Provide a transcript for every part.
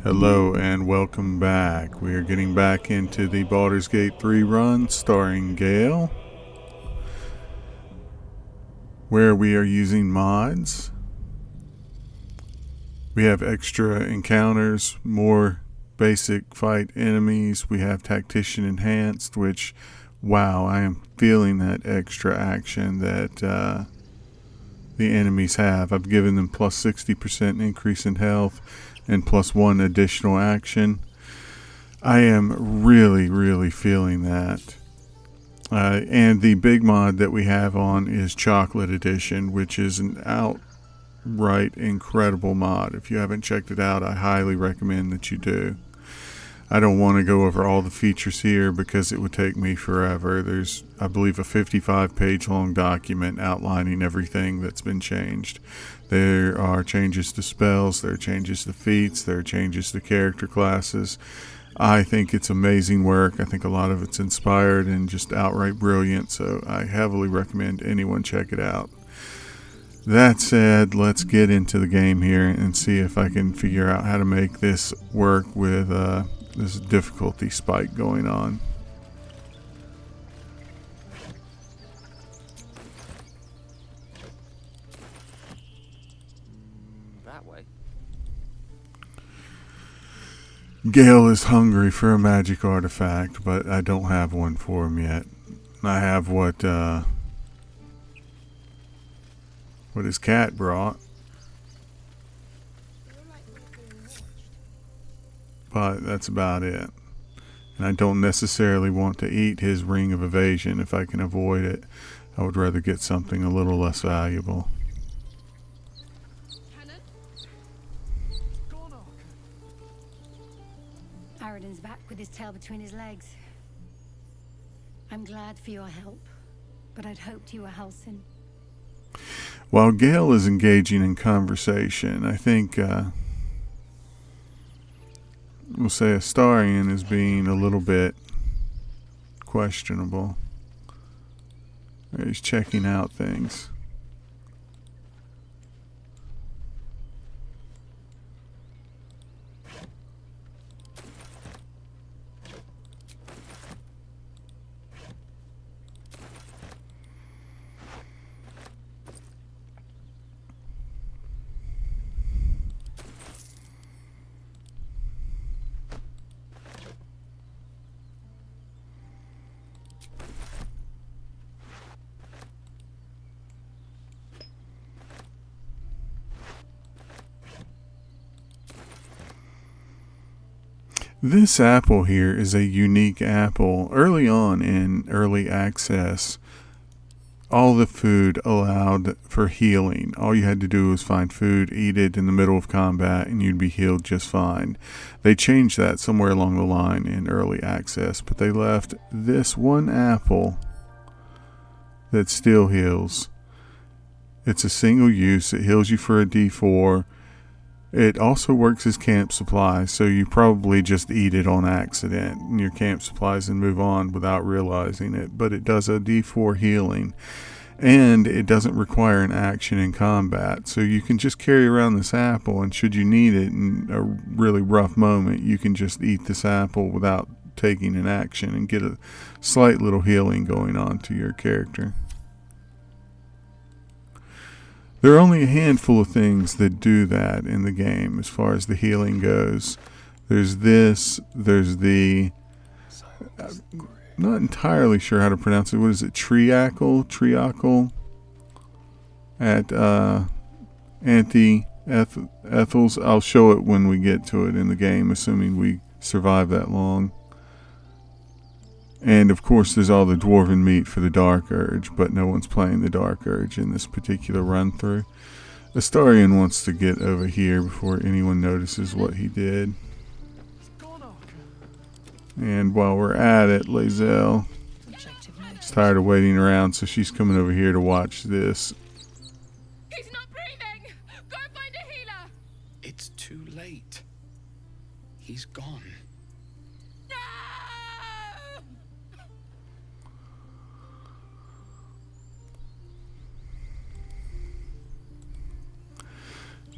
Hello and welcome back. We are getting back into the Baldur's Gate 3 run starring Gale, where we are using mods. We have extra encounters, more basic fight enemies. We have Tactician Enhanced, which, wow, I am feeling that extra action that the enemies have. I've given them plus 60% increase in health and plus 1 additional action. I am really feeling that. And the big mod that we have on is Chocolate Edition, which is an outright incredible mod. If you haven't checked it out, I highly recommend that you do. I don't want to go over all the features here because it would take me forever. There's, I believe, a 55-page long document outlining everything that's been changed. There are changes to spells, there are changes to feats, there are changes to character classes. I think it's amazing work. I think a lot of it's inspired and just outright brilliant, so I heavily recommend anyone check it out. That said, let's get into the game here and see if I can figure out how to make this work with this difficulty spike going on. That way. Gale is hungry for a magic artifact, but I don't have one for him yet. I have what his cat brought, but that's about it. And I don't necessarily want to eat his ring of evasion if I can avoid it. I would rather get something a little less valuable. Aradin's back with his tail between his legs. I'm glad for your help, but I'd hoped you were Halsin. While Gale is engaging in conversation, I think we'll say Astarion is being a little bit questionable. He's checking out things. This apple here is a unique apple. Early on in early access, all the food allowed for healing. All you had to do was find food, eat it in the middle of combat, and you'd be healed just fine. They changed that somewhere along the line in early access, but they left this one apple that still heals. It's a single use. It heals you for a D4. It also works as camp supplies, so you probably just eat it on accident in your camp supplies and move on without realizing it. But it does a D4 healing, and it doesn't require an action in combat. So you can just carry around this apple, and should you need it in a really rough moment, you can just eat this apple without taking an action and get a slight little healing going on to your character. There are only a handful of things that do that in the game as far as the healing goes. There's this, there's the, not entirely sure how to pronounce it. What is it? Triacle at Auntie Ethel's. I'll show it when we get to it in the game, assuming we survive that long. And of course there's all the dwarven meat for the Dark Urge, but no one's playing the Dark Urge in this particular run through. Astarion wants to get over here before anyone notices what he did. And while we're at it, Lae'zel is tired of waiting around, so she's coming over here to watch this. He's not breathing! Go find a healer! It's too late. He's gone. No!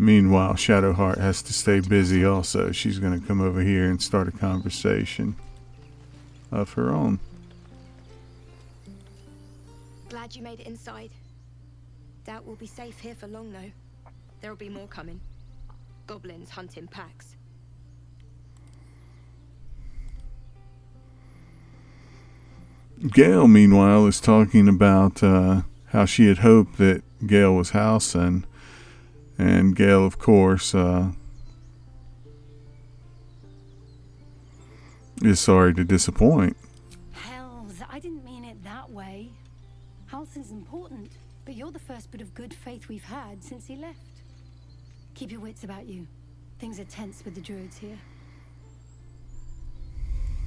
Meanwhile, Shadowheart has to stay busy also. She's going to come over here and start a conversation of her own. Glad you made it inside. Doubt we'll be safe here for long, though. There'll be more coming. Goblins hunt in packs. Gale, meanwhile, is talking about how she had hoped that Gale was housing. And Gale, of course, is sorry to disappoint. Hells, I didn't mean it that way. Halsin's important, but you're the first bit of good faith we've had since he left. Keep your wits about you. Things are tense with the druids here.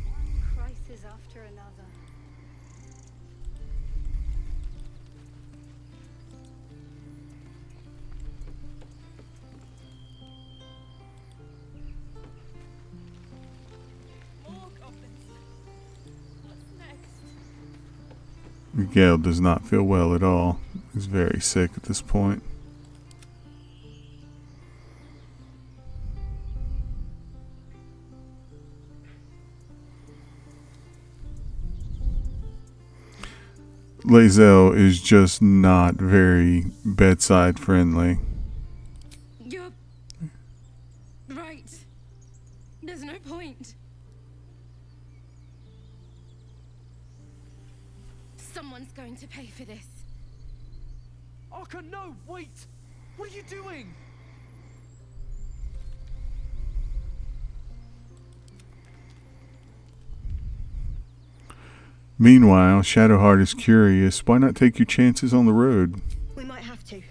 One crisis after another. More goblins. What's next? Gale does not feel well at all. He's very sick at this point. Lae'zel is just not very bedside friendly. You're right. There's no point. Someone's going to pay for this. Arka, no, wait! What are you doing? Meanwhile, Shadowheart is curious. Why not take your chances on the road? We might have to.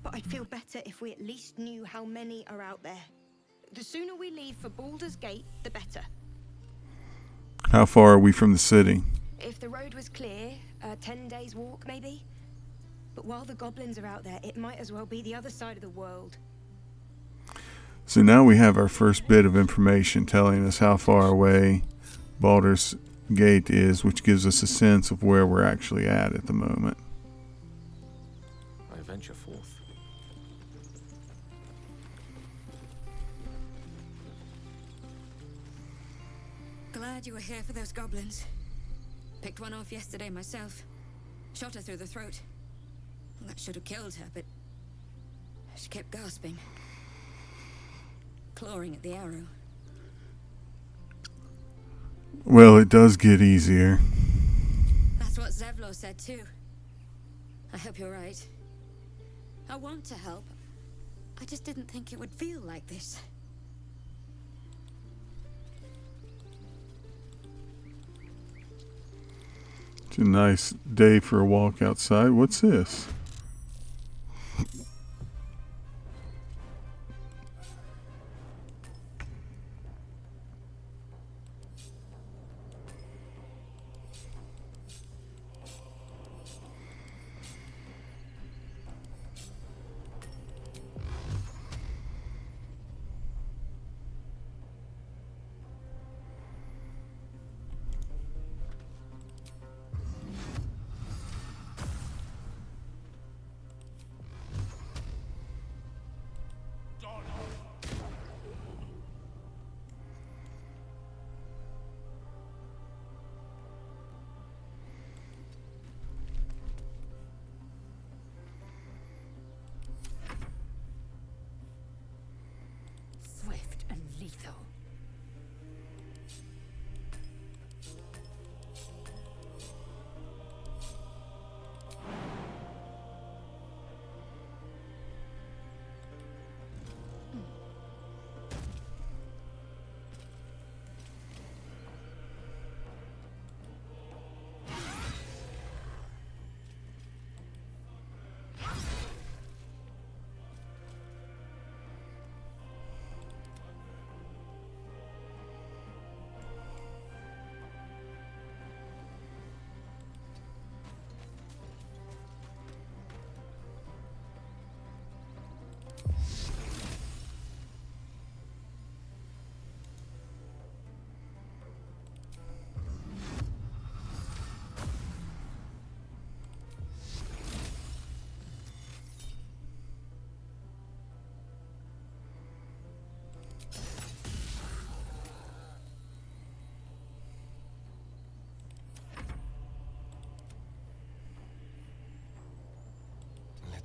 But I'd feel better if we at least knew how many are out there. The sooner we leave for Baldur's Gate, the better. How far are we from the city? If the road was clear, 10 days walk maybe? But while the goblins are out there, it might as well be the other side of the world. So now we have our first bit of information telling us how far away Baldur's Gate is, which gives us a sense of where we're actually at the moment. I venture forth. Glad you were here for those goblins. Picked one off yesterday myself. Shot her through the throat. Well, that should have killed her, but she kept gasping. Clawing at the arrow. Well, it does get easier. That's what Zevlor said too. I hope you're right. I want to help. I just didn't think it would feel like this. It's a nice day for a walk outside. What's this?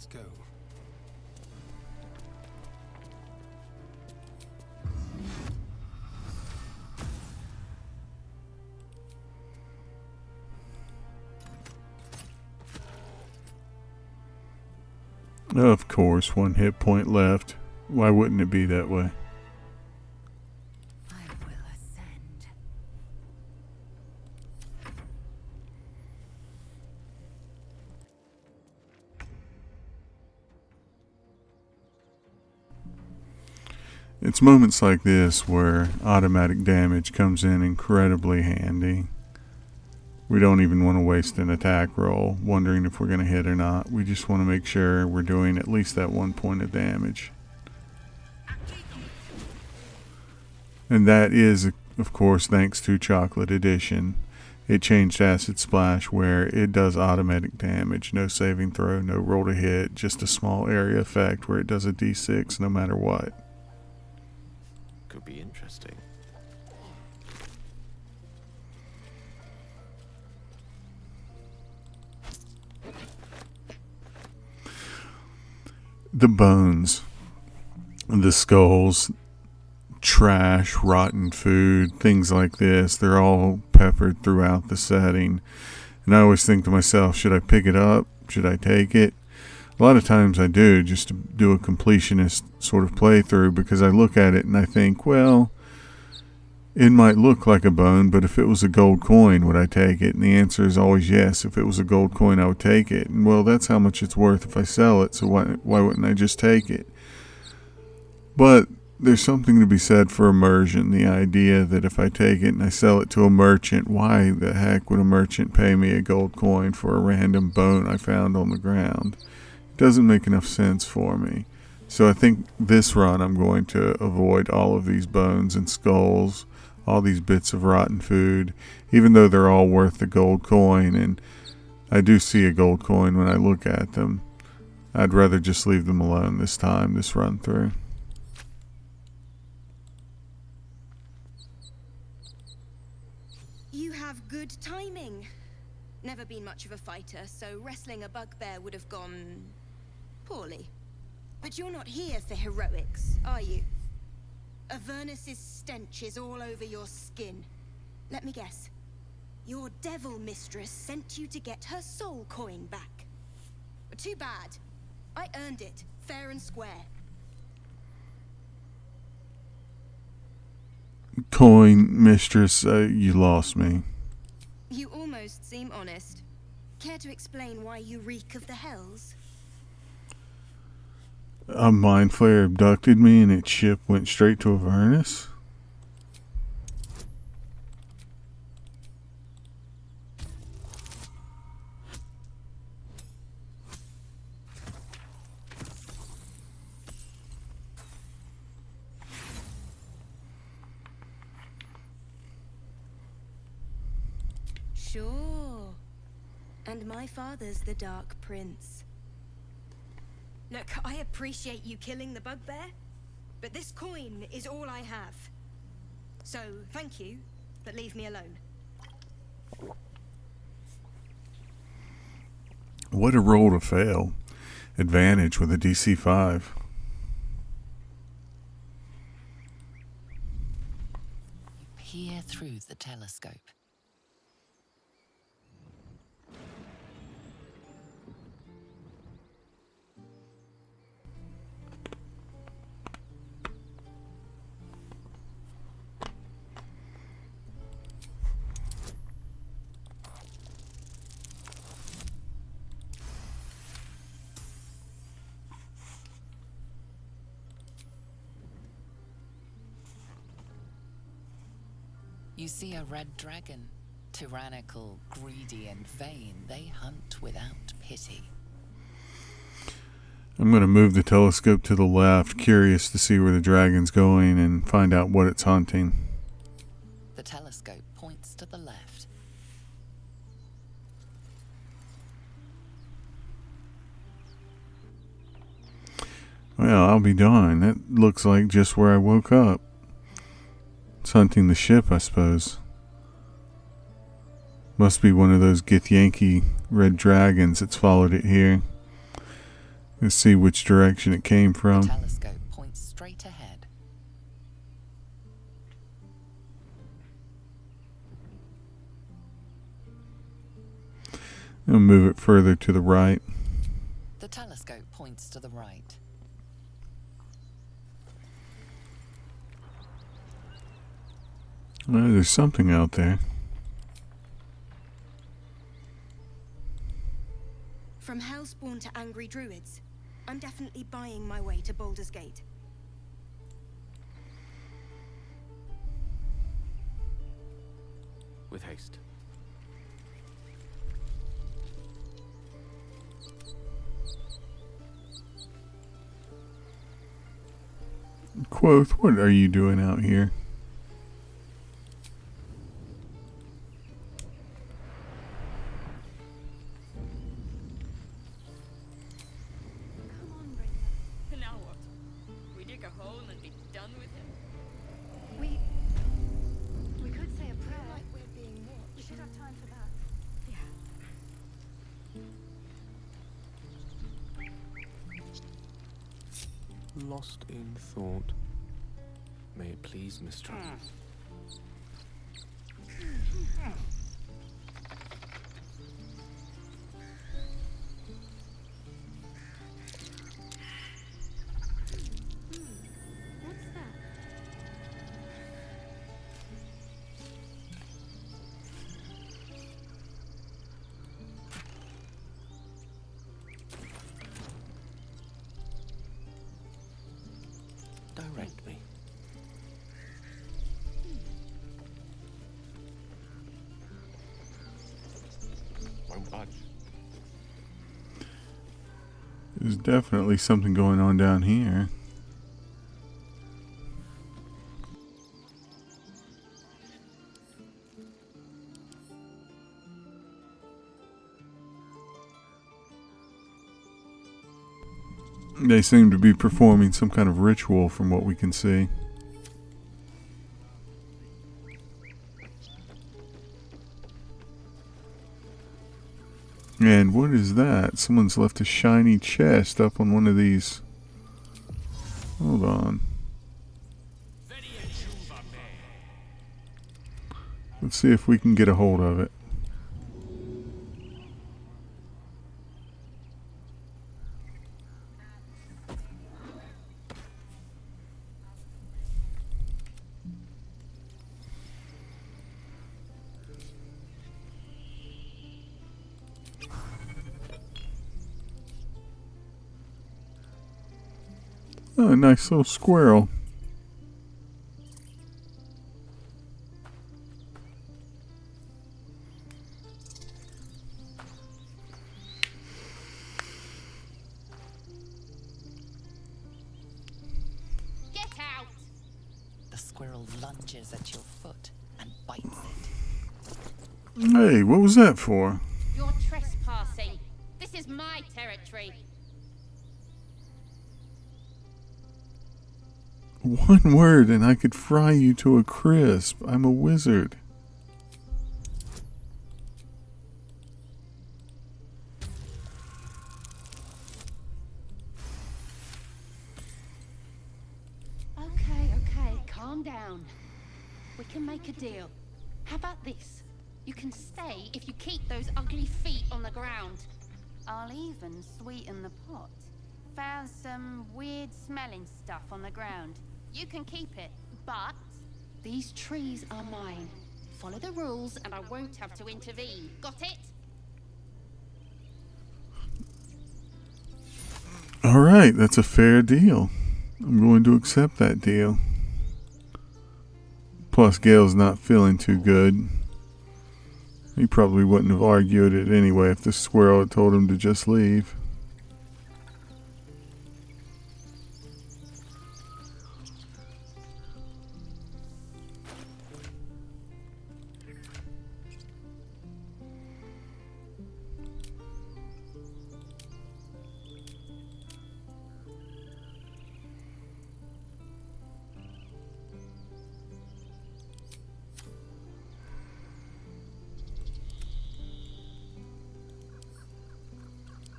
Let's go. Of course, 1 hit point left. Why wouldn't it be that way? I will ascend. It's moments like this where automatic damage comes in incredibly handy. We don't even want to waste an attack roll wondering if we're going to hit or not. We just want to make sure we're doing at least that 1 point of damage. And that is, of course, thanks to Chocolate Edition. It changed Acid Splash where it does automatic damage. No saving throw, no roll to hit, just a small area effect where it does a d6 no matter what. Could be interesting. The bones, the skulls, trash, rotten food, things like this, they're all peppered throughout the setting. And I always think to myself, should I pick it up? Should I take it? A lot of times I do, just to do a completionist sort of playthrough, because I look at it and I think, well, it might look like a bone, but if it was a gold coin, would I take it? And the answer is always yes. If it was a gold coin, I would take it. And well, that's how much it's worth if I sell it, so why wouldn't I just take it? But there's something to be said for immersion, the idea that if I take it and I sell it to a merchant, why the heck would a merchant pay me a gold coin for a random bone I found on the ground? It doesn't make enough sense for me. So I think this run I'm going to avoid all of these bones and skulls, all these bits of rotten food, even though they're all worth the gold coin, and I do see a gold coin when I look at them. I'd rather just leave them alone this time, this run through. You have good timing. Never been much of a fighter, so wrestling a bugbear would have gone poorly. But you're not here for heroics, are you? Avernus's stench is all over your skin. Let me guess. Your devil mistress sent you to get her soul coin back. Too bad. I earned it, fair and square. Coin mistress, you lost me. You almost seem honest. Care to explain why you reek of the hells? A mind flare abducted me and its ship went straight to Avernus? Sure. And my father's the Dark Prince. Look, I appreciate you killing the bugbear, but this coin is all I have. So, thank you, but leave me alone. What a roll to fail. Advantage with a DC 5. Peer through the telescope. You see a red dragon. Tyrannical, greedy, and vain, they hunt without pity. I'm going to move the telescope to the left, curious to see where the dragon's going and find out what it's hunting. The telescope points to the left. Well, I'll be darned. That looks like just where I woke up. It's hunting the ship, I suppose. Must be one of those Githyanki red dragons that's followed it here. Let's see which direction it came The from. telescope points straight ahead. I'll move it further to the right. The telescope points to the right. There's something out there. From Hellspawn to Angry Druids, I'm definitely buying my way to Baldur's Gate. With haste. Quoth, what are you doing out here? Come on, Bringer. Now what? We dig a hole and be done with him? We could say a prayer. Like we're being watched. We should have time for that. Lost in thought. May it please mistrust. What's that? Direct me. Won't budge. There's definitely something going on down here. They seem to be performing some kind of ritual from what we can see. And what is that? Someone's left a shiny chest up on one of these. Hold on. Let's see if we can get a hold of it. Oh, a nice little squirrel. Get out! The squirrel lunges at your foot and bites it. Hey, what was that for? You're trespassing. This is my territory. One word and I could fry you to a crisp. I'm a wizard. Okay, calm down. We can make a deal. How about this? You can stay if you keep those ugly feet on the ground. I'll even sweeten the pot. Found some weird smelling stuff on the ground. You can keep it, but these trees are mine. Follow the rules and I won't have to intervene. Got it? Alright, that's a fair deal. I'm going to accept that deal. Plus, Gale's not feeling too good. He probably wouldn't have argued it anyway if the squirrel had told him to just leave.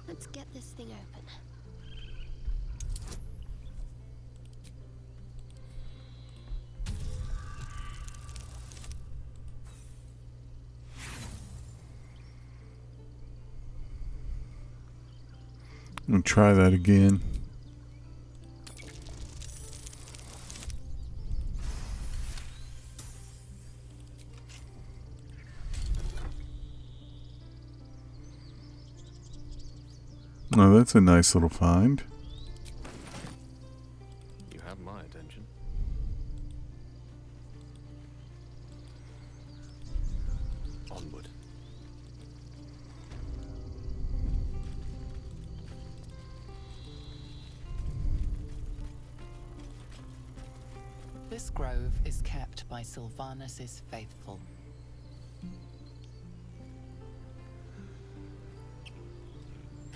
Let's get this thing open. And try that again. Oh, that's a nice little find. You have my attention. Onward. This grove is kept by Sylvanus' faithful.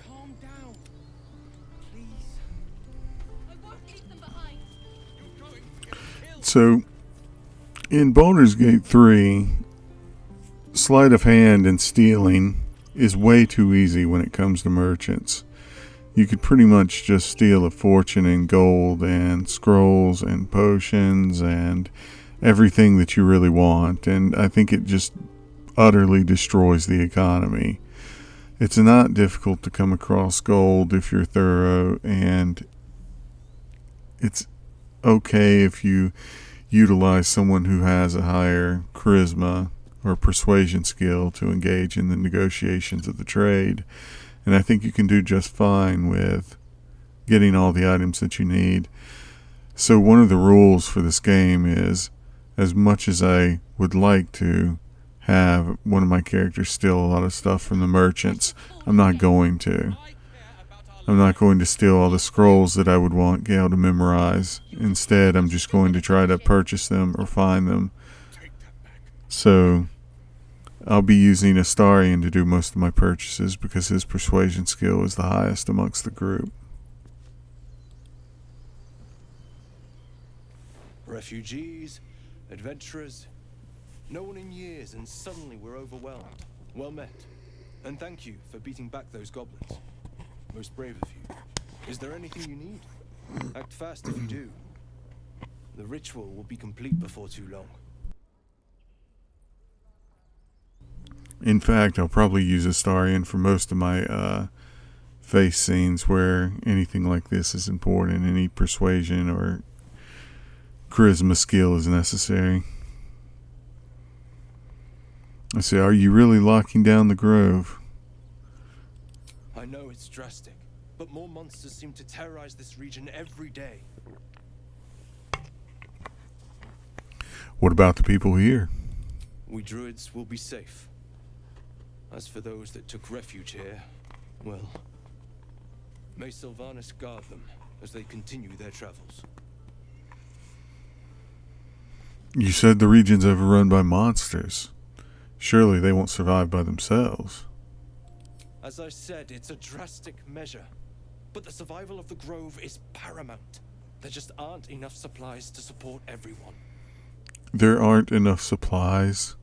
Calm down. Please. I won't leave them behind. You're going to get killed. So, in Baldur's Gate 3, sleight of hand and stealing is way too easy when it comes to merchants. You could pretty much just steal a fortune in gold and scrolls and potions and everything that you really want, and I think it just utterly destroys the economy. It's not difficult to come across gold if you're thorough, and it's okay if you utilize someone who has a higher charisma or persuasion skill to engage in the negotiations of the trade. And I think you can do just fine with getting all the items that you need. So one of the rules for this game is, as much as I would like to have one of my characters steal a lot of stuff from the merchants, I'm not going to. I'm not going to steal all the scrolls that I would want Gale to memorize. Instead, I'm just going to try to purchase them or find them. So I'll be using Astarion to do most of my purchases because his persuasion skill is the highest amongst the group. Refugees, adventurers, no one in years, and suddenly we're overwhelmed. Well met. And thank you for beating back those goblins. Most brave of you. Is there anything you need? Act fast if you do. The ritual will be complete before too long. In fact, I'll probably use Astarion for most of my face scenes where anything like this is important. Any persuasion or charisma skill is necessary. I say, are you really locking down the grove? I know it's drastic, but more monsters seem to terrorize this region every day. What about the people here? We druids will be safe. As for those that took refuge here, well, may Sylvanus guard them as they continue their travels. You said the region's overrun by monsters. Surely they won't survive by themselves. As I said, it's a drastic measure, but the survival of the grove is paramount. There just aren't enough supplies to support everyone. There aren't enough supplies?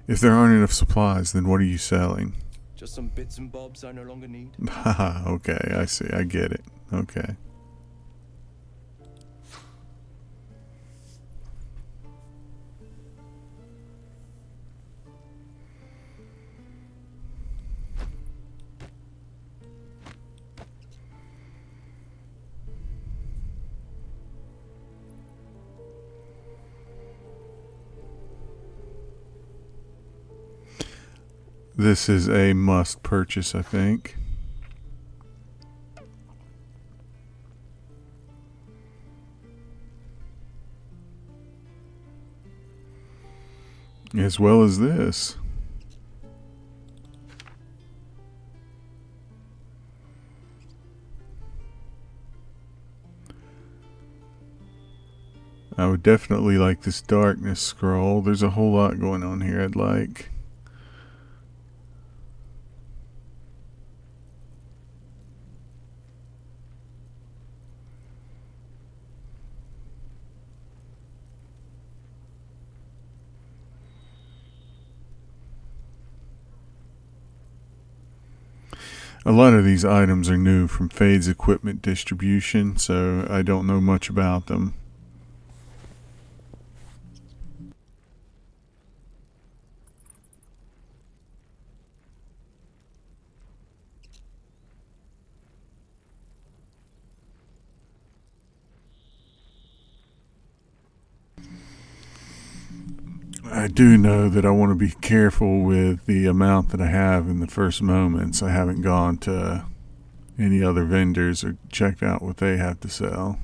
If there aren't enough supplies, then what are you selling? Just some bits and bobs I no longer need. Haha, okay, I see. I get it. Okay. This is a must purchase, I think. As well as this. I would definitely like this darkness scroll. There's a whole lot going on here I'd like. A lot of these items are new from Fade's equipment distribution, so I don't know much about them. I do know that I want to be careful with the amount that I have in the first moments. I haven't gone to any other vendors or checked out what they have to sell.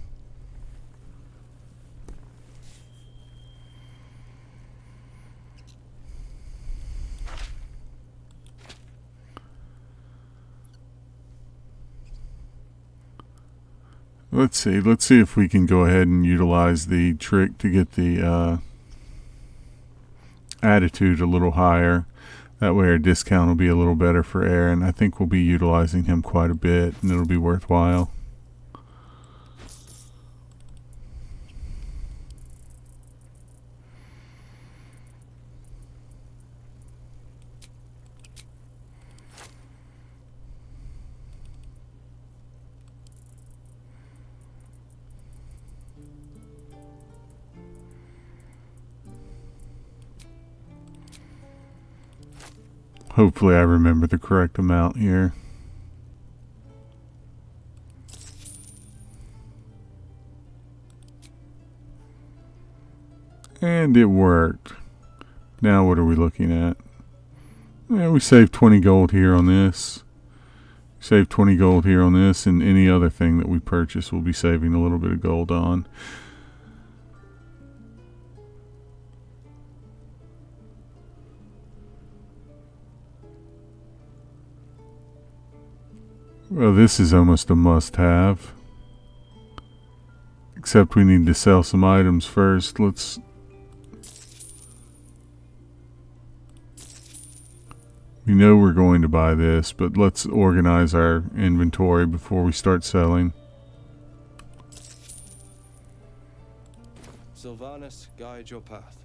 Let's see if we can go ahead and utilize the trick to get the attitude a little higher. That way our discount will be a little better for Aaron. I think we'll be utilizing him quite a bit, and it'll be worthwhile. Hopefully I remember the correct amount here. And it worked. Now what are we looking at? Yeah, we saved 20 gold here on this. Save 20 gold here on this, and any other thing that we purchase we'll be saving a little bit of gold on. Well, this is almost a must-have. Except we need to sell some items first. We know we're going to buy this, but let's organize our inventory before we start selling. Sylvanus, guide your path.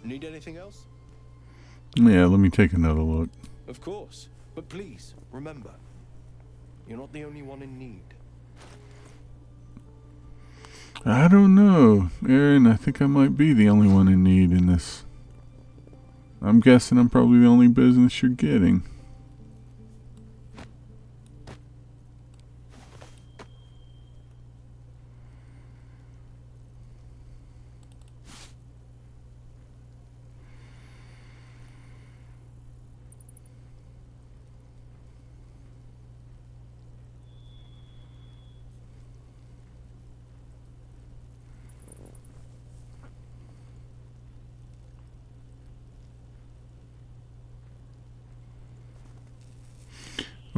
Need anything else? Yeah, let me take another look. Of course. But please, remember, you're not the only one in need. I don't know, Aaron. I think I might be the only one in need in this. I'm guessing I'm probably the only business you're getting.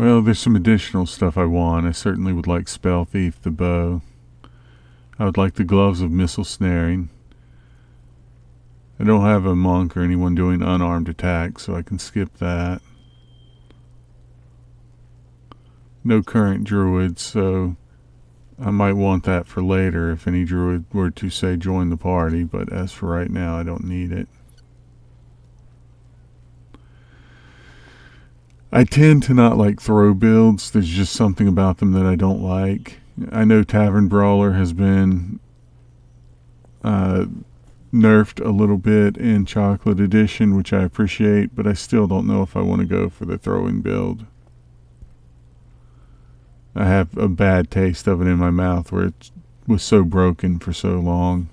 Well, there's some additional stuff I want. I certainly would like Spell Thief, the bow. I would like the gloves of missile snaring. I don't have a monk or anyone doing unarmed attacks, so I can skip that. No current druids, so I might want that for later if any druid were to, say, join the party, but as for right now, I don't need it. I tend to not like throw builds. There's just something about them that I don't like. I know Tavern Brawler has been nerfed a little bit in Chocolate Edition, which I appreciate, but I still don't know if I want to go for the throwing build. I have a bad taste of it in my mouth where it was so broken for so long.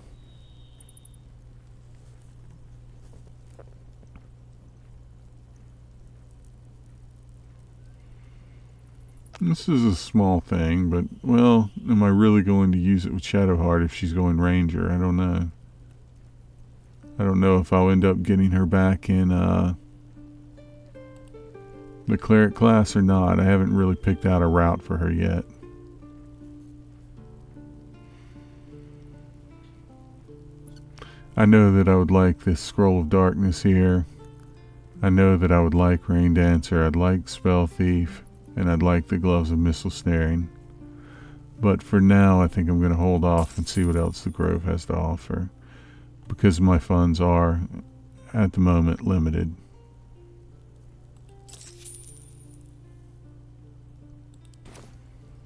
This is a small thing, but, well, am I really going to use it with Shadowheart if she's going Ranger? I don't know. I don't know if I'll end up getting her back in the Cleric class or not. I haven't really picked out a route for her yet. I know that I would like this Scroll of Darkness here. I know that I would like Rain Dancer. I'd like Spell Thief. And I'd like the Gloves of Missile Snaring. But for now, I think I'm going to hold off and see what else the Grove has to offer, because my funds are, at the moment, limited.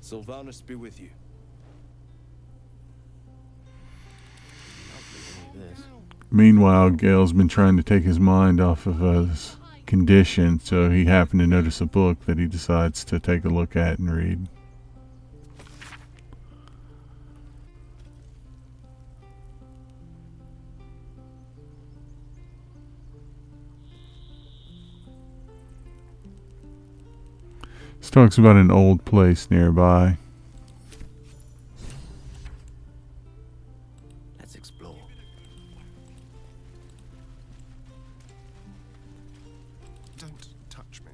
Sylvanus be with you. Meanwhile, Gale's been trying to take his mind off of his condition, so he happened to notice a book that he decides to take a look at and read. This talks about an old place nearby. Let's explore. Don't touch me.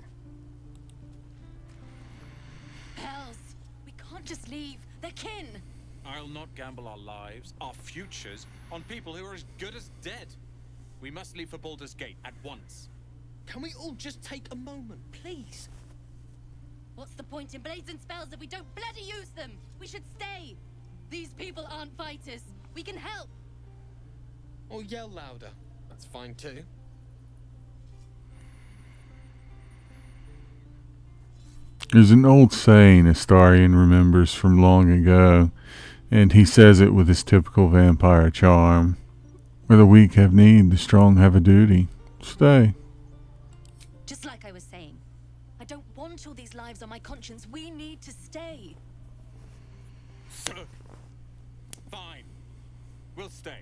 Hells, we can't just leave. They're kin. I'll not gamble our lives, our futures, on people who are as good as dead. We must leave for Baldur's Gate at once. Can we all just take a moment, please? What's the point in blades and spells if we don't bloody use them? We should stay. These people aren't fighters. We can help. Or yell louder. That's fine too. There's an old saying Astarion remembers from long ago, and he says it with his typical vampire charm. Where the weak have need, the strong have a duty. Stay. Just like I was saying, I don't want all these lives on my conscience. We need to stay. Fine. We'll stay.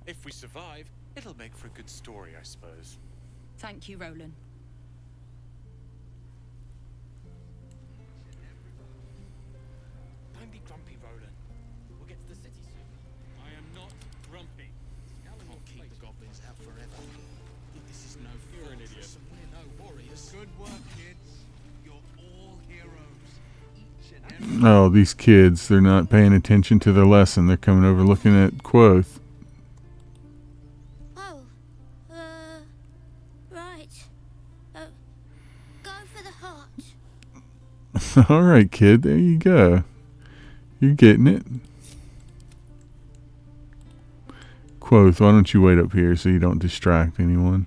If we survive, it'll make for a good story, I suppose. Thank you, Roland. Don't be grumpy, Roland. We'll get to the city soon. I am not grumpy. I'll keep the goblins out forever. This is no fault. You're an idiot. We're no warriors. Good work, kids. You're all heroes. Each and every... Oh, these kids, they're not paying attention to their lesson. They're coming over looking at Quoth. Oh, right. Go for the heart. Alright, kid, there you go. You're getting it. Quoth, why don't you wait up here so you don't distract anyone?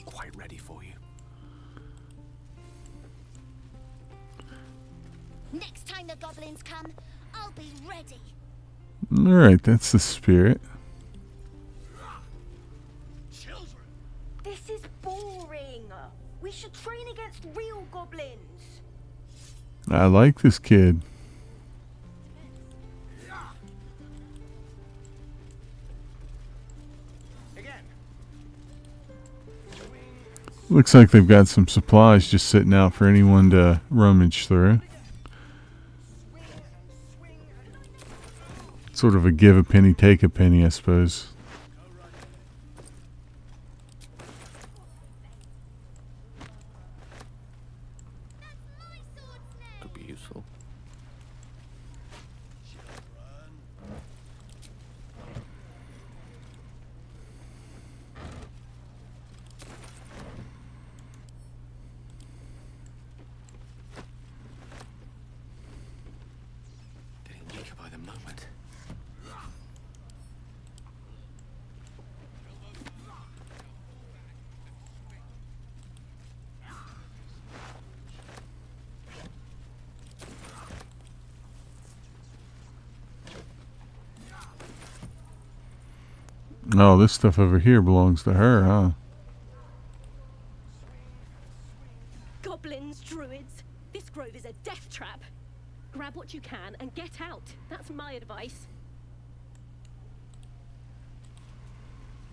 Quite ready for you. Next time the goblins come, I'll be ready. Alright, that's the spirit. Children! This is boring. We should train against real goblins. I like this kid. Again. Looks like they've got some supplies just sitting out for anyone to rummage through. Sort of a give a penny, take a penny, I suppose. moment. Oh, this stuff over here belongs to her, huh? Goblins, druids. This grove is a death trap. Grab what you can and get out. That's my advice.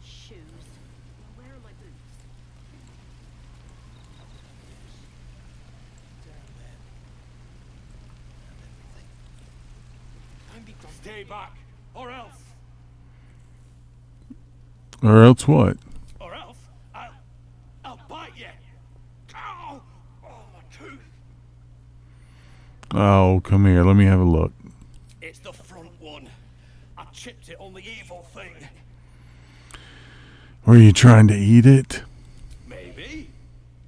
Shoes. Where are my boots? Stay back, or else. Or else what? Or else, I'll bite you. Ow! Oh, my tooth. Oh, come here. Let me have a look. It's the front one. I chipped it on the evil thing. Were you trying to eat it? Maybe.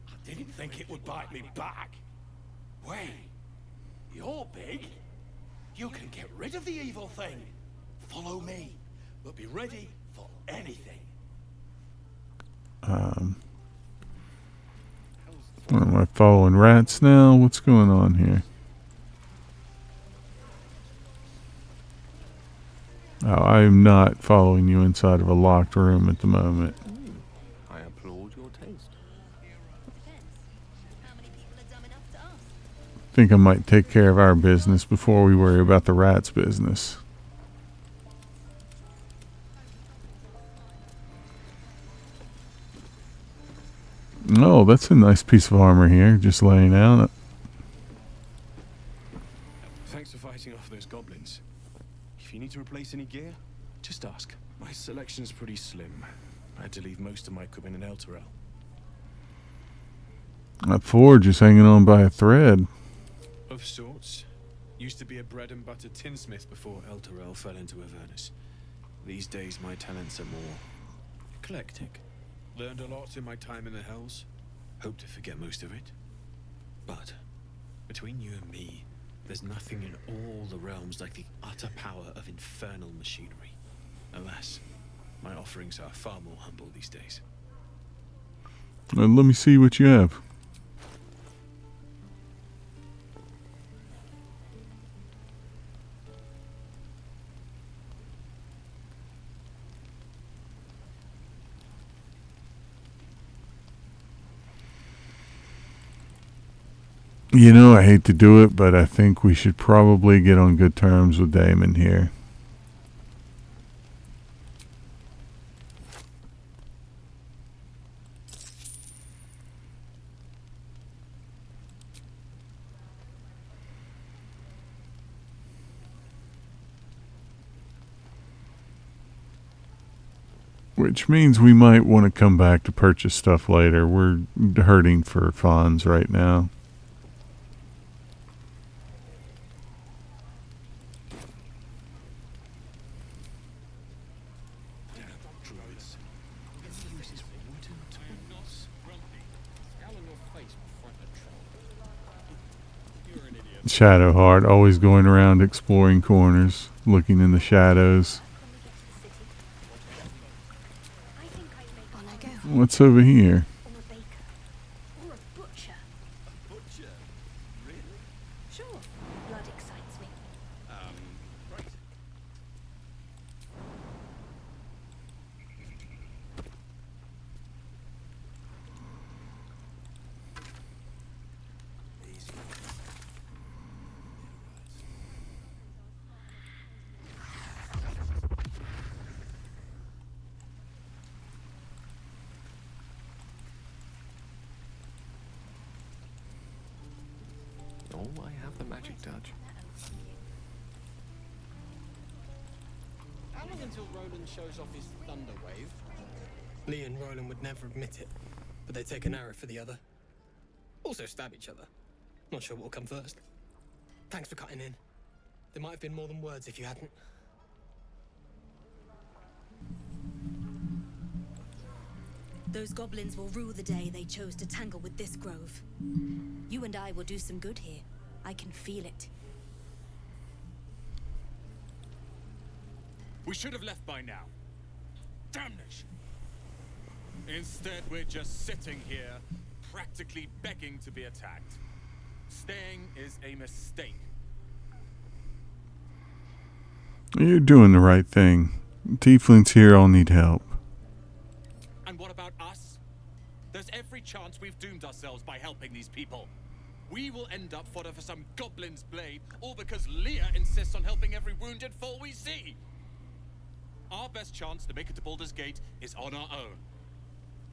I didn't think it would bite me back. Wait, you're big. You can get rid of the evil thing. Follow me, but be ready for anything. Am I following rats now? What's going on here? Oh, I am not following you inside of a locked room at the moment. I applaud your taste. Think I might take care of our business before we worry about the rats' business. Oh, that's a nice piece of armor here, just laying out. Thanks for fighting off those goblins. If you need to replace any gear, just ask. My selection's pretty slim. I had to leave most of my equipment in Elturel. That forge is hanging on by a thread. Of sorts. Used to be a bread and butter tinsmith before Elturel fell into Avernus. These days my talents are more eclectic. Learned a lot in my time in the Hells. Hope to forget most of it. But between you and me, there's nothing in all the realms like the utter power of infernal machinery. Alas, my offerings are far more humble these days. Let me see what you have. You know, I hate to do it, but I think we should probably get on good terms with Damon here. Which means we might want to come back to purchase stuff later. We're hurting for funds right now. Shadowheart, always going around exploring corners, looking in the shadows. What's over here? Or a baker. Or a butcher. A butcher? Really? Sure. Blood excites me. Right. Easy. Oh, I have the magic touch. How long until Roland shows off his thunder wave? Lee and Roland would never admit it, but they take an arrow for the other. Also stab each other. Not sure what will come first. Thanks for cutting in. There might have been more than words if you hadn't. Those goblins will rue the day they chose to tangle with this grove. You and I will do some good here. I can feel it. We should have left by now. Damnation! Instead, we're just sitting here, practically begging to be attacked. Staying is a mistake. You're doing the right thing. Tieflings here all need help. And what about us? There's every chance we've doomed ourselves by helping these people. We will end up fodder for some goblin's blade, all because Leah insists on helping every wounded foe we see. Our best chance to make it to Baldur's Gate is on our own.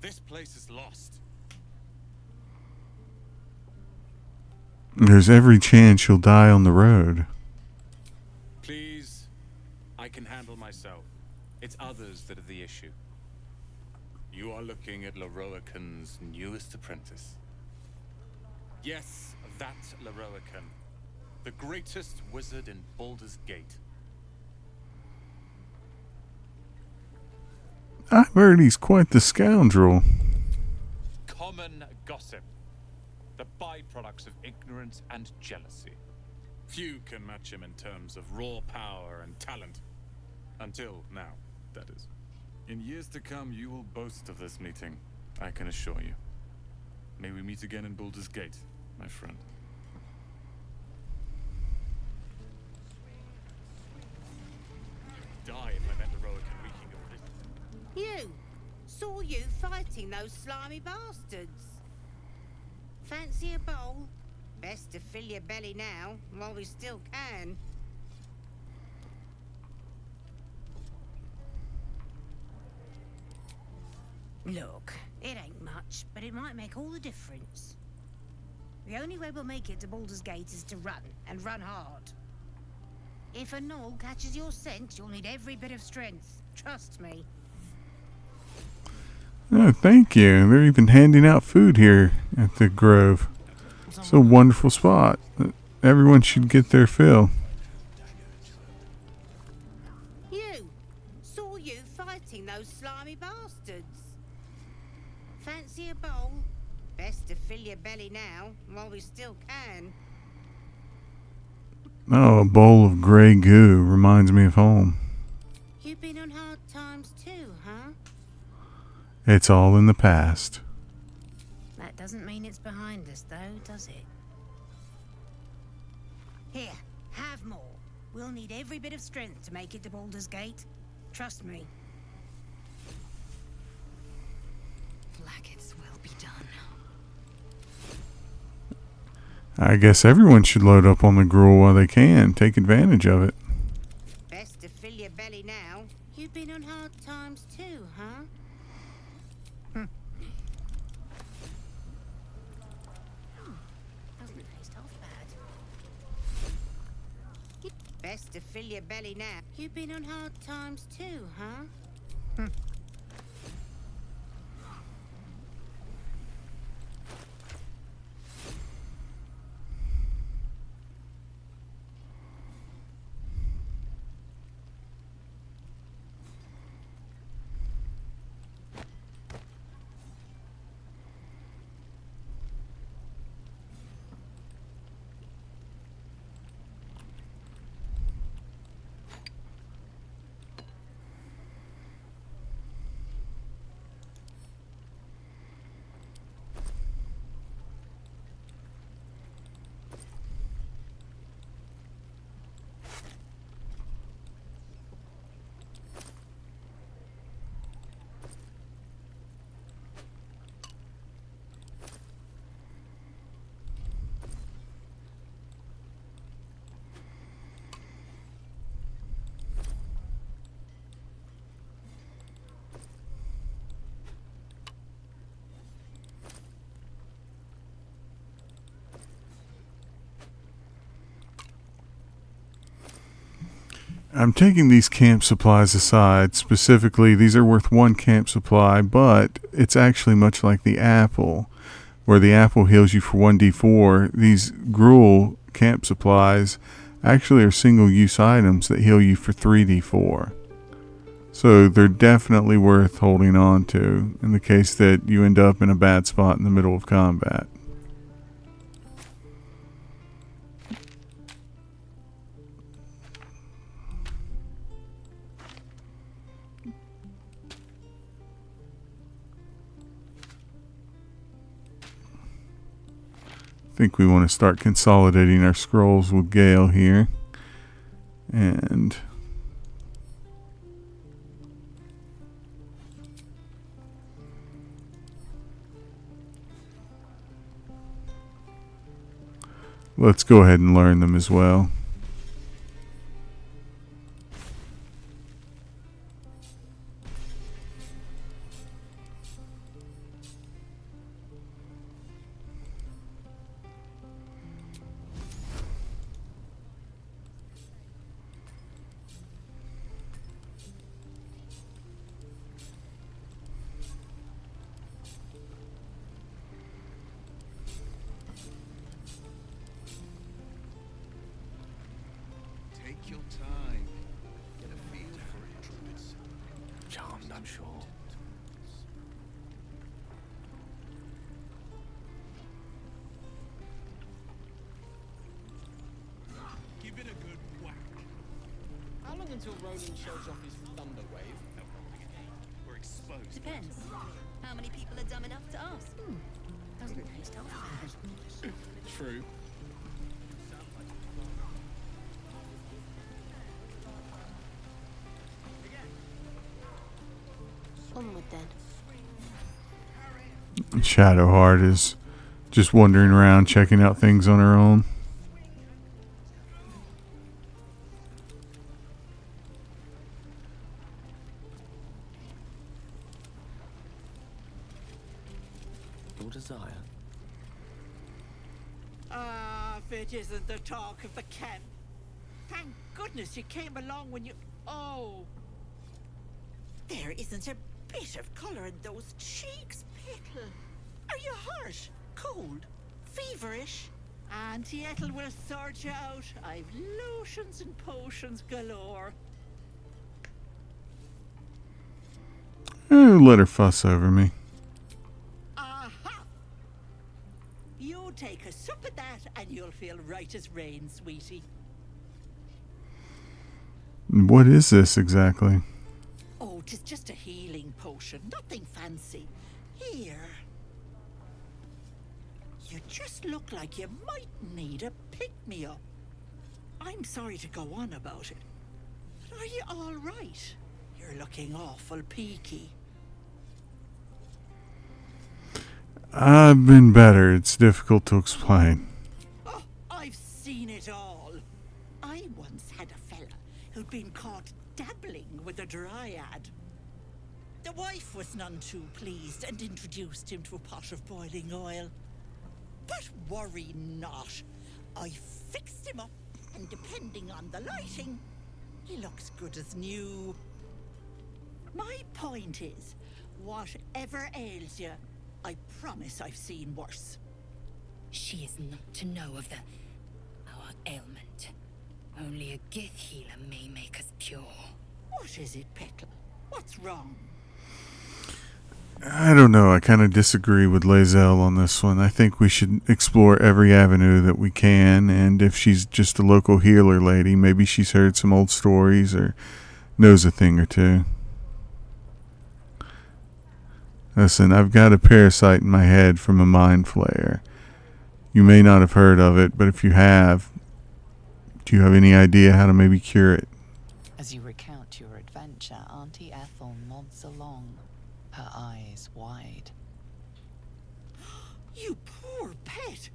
This place is lost. There's every chance you'll die on the road. Please, I can handle myself. It's others that are the issue. You are looking at Leroican's newest apprentice. Yes, that Leroican. The greatest wizard in Baldur's Gate. I've heard he's quite the scoundrel. Common gossip. The byproducts of ignorance and jealousy. Few can match him in terms of raw power and talent. Until now, that is. In years to come, you will boast of this meeting, I can assure you. May we meet again in Baldur's Gate, my friend. Die if I met Leroican reeking of this. You! Saw you fighting those slimy bastards. Fancy a bowl? Best to fill your belly now, while we still can. Look, it ain't much, but it might make all the difference. The only way we'll make it to Baldur's Gate is to run, and run hard. If a gnoll catches your scent, you'll need every bit of strength. Trust me. Oh, thank you. They're even handing out food here at the Grove. It's a wonderful spot. Everyone should get their fill. You! Saw you fighting those slimy bastards. Fancy a bowl? Best to fill your belly now, while we still can. Oh, a bowl of grey goo reminds me of home. You've been on hard times too, huh? It's all in the past. That doesn't mean it's behind us, though, does it? Here, have more. We'll need every bit of strength to make it to Baldur's Gate. Trust me. Blackets will be done. I guess everyone should load up on the gruel while they can. Take advantage of it. Best to fill your belly now. You've been on hard times too, huh? Doesn't taste half bad. Best to fill your belly now. You've been on hard times too, huh? I'm taking these camp supplies aside. Specifically, these are worth 1 camp supply, but it's actually much like the apple, where the apple heals you for 1d4. These gruel camp supplies actually are single-use items that heal you for 3d4. So they're definitely worth holding on to in the case that you end up in a bad spot in the middle of combat. I think we want to start consolidating our scrolls with Gale here. And let's go ahead and learn them as well. Take your time. Get a feel for it, druids. Charmed, I'm sure. Give it a good whack. How long until Roland shows off his thunder wave? We're exposed. Depends. How many people are dumb enough to ask? Doesn't taste half bad. True. Onward then. Shadowheart is just wandering around checking out things on her own. Your desire. Ah, if it isn't the talk of the camp. Thank goodness you came along when you... Oh! There isn't a bit of colour in those cheeks, Pickle. Are you hurt? Cold? Feverish? Auntie Ethel will sort you out. I've lotions and potions galore. Let her fuss over me. Aha! You take a sup of that and you'll feel right as rain, sweetie. What is this exactly? Oh, 'tis just a healing potion, nothing fancy. Here. You just look like you might need a pick-me-up. I'm sorry to go on about it, but are you all right? You're looking awful peaky. I've been better. It's difficult to explain. Oh, I've seen it all. I once had a fella who'd been caught dabbling with a dryad. The wife was none too pleased and introduced him to a pot of boiling oil. But worry not. I fixed him up, and depending on the lighting, he looks good as new. My point is, whatever ails you, I promise I've seen worse. She is not to know of our ailment. Only a Gith healer may make us pure. What is it, Petal? What's wrong? I don't know. I kind of disagree with Lae'zel on this one. I think we should explore every avenue that we can, and if she's just a local healer lady, maybe she's heard some old stories or knows a thing or two. Listen, I've got a parasite in my head from a mind flayer. You may not have heard of it, but if you have, do you have any idea how to maybe cure it? As you recount your adventure, Auntie Ethel nods along, her eyes wide. You poor pet!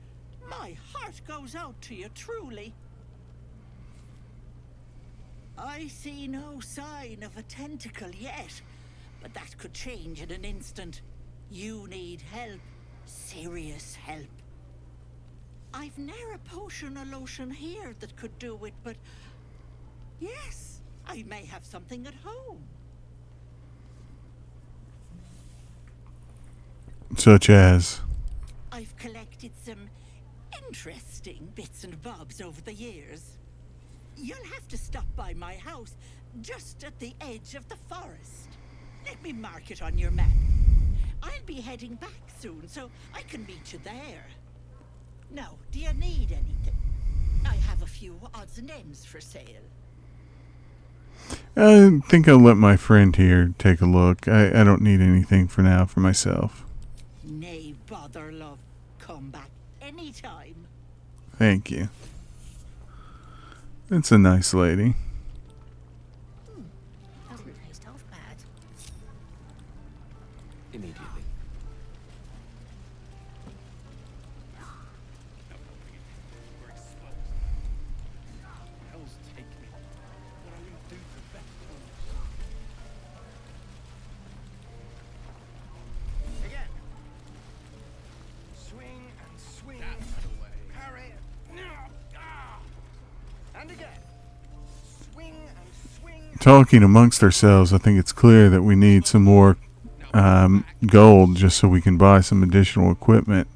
My heart goes out to you, truly. I see no sign of a tentacle yet, but that could change in an instant. You need help. Serious help. I've ne'er a potion or lotion here that could do it, but... yes, I may have something at home. Such as? I've collected some interesting bits and bobs over the years. You'll have to stop by my house, just at the edge of the forest. Let me mark it on your map. I'll be heading back soon, so I can meet you there. Now, do you need anything? I have a few odds and ends for sale. I think I'll let my friend here take a look. I don't need anything for now for myself. Nay, bother, love. Come back anytime. Thank you. It's a nice lady. Doesn't taste half bad. Immediately. Hell's take me. What I wouldn't do for better clothes. Again. Swing and swing. That's the way. Parry. And again. Swing and swing. Talking amongst ourselves, I think it's clear that we need some more gold just so we can buy some additional equipment.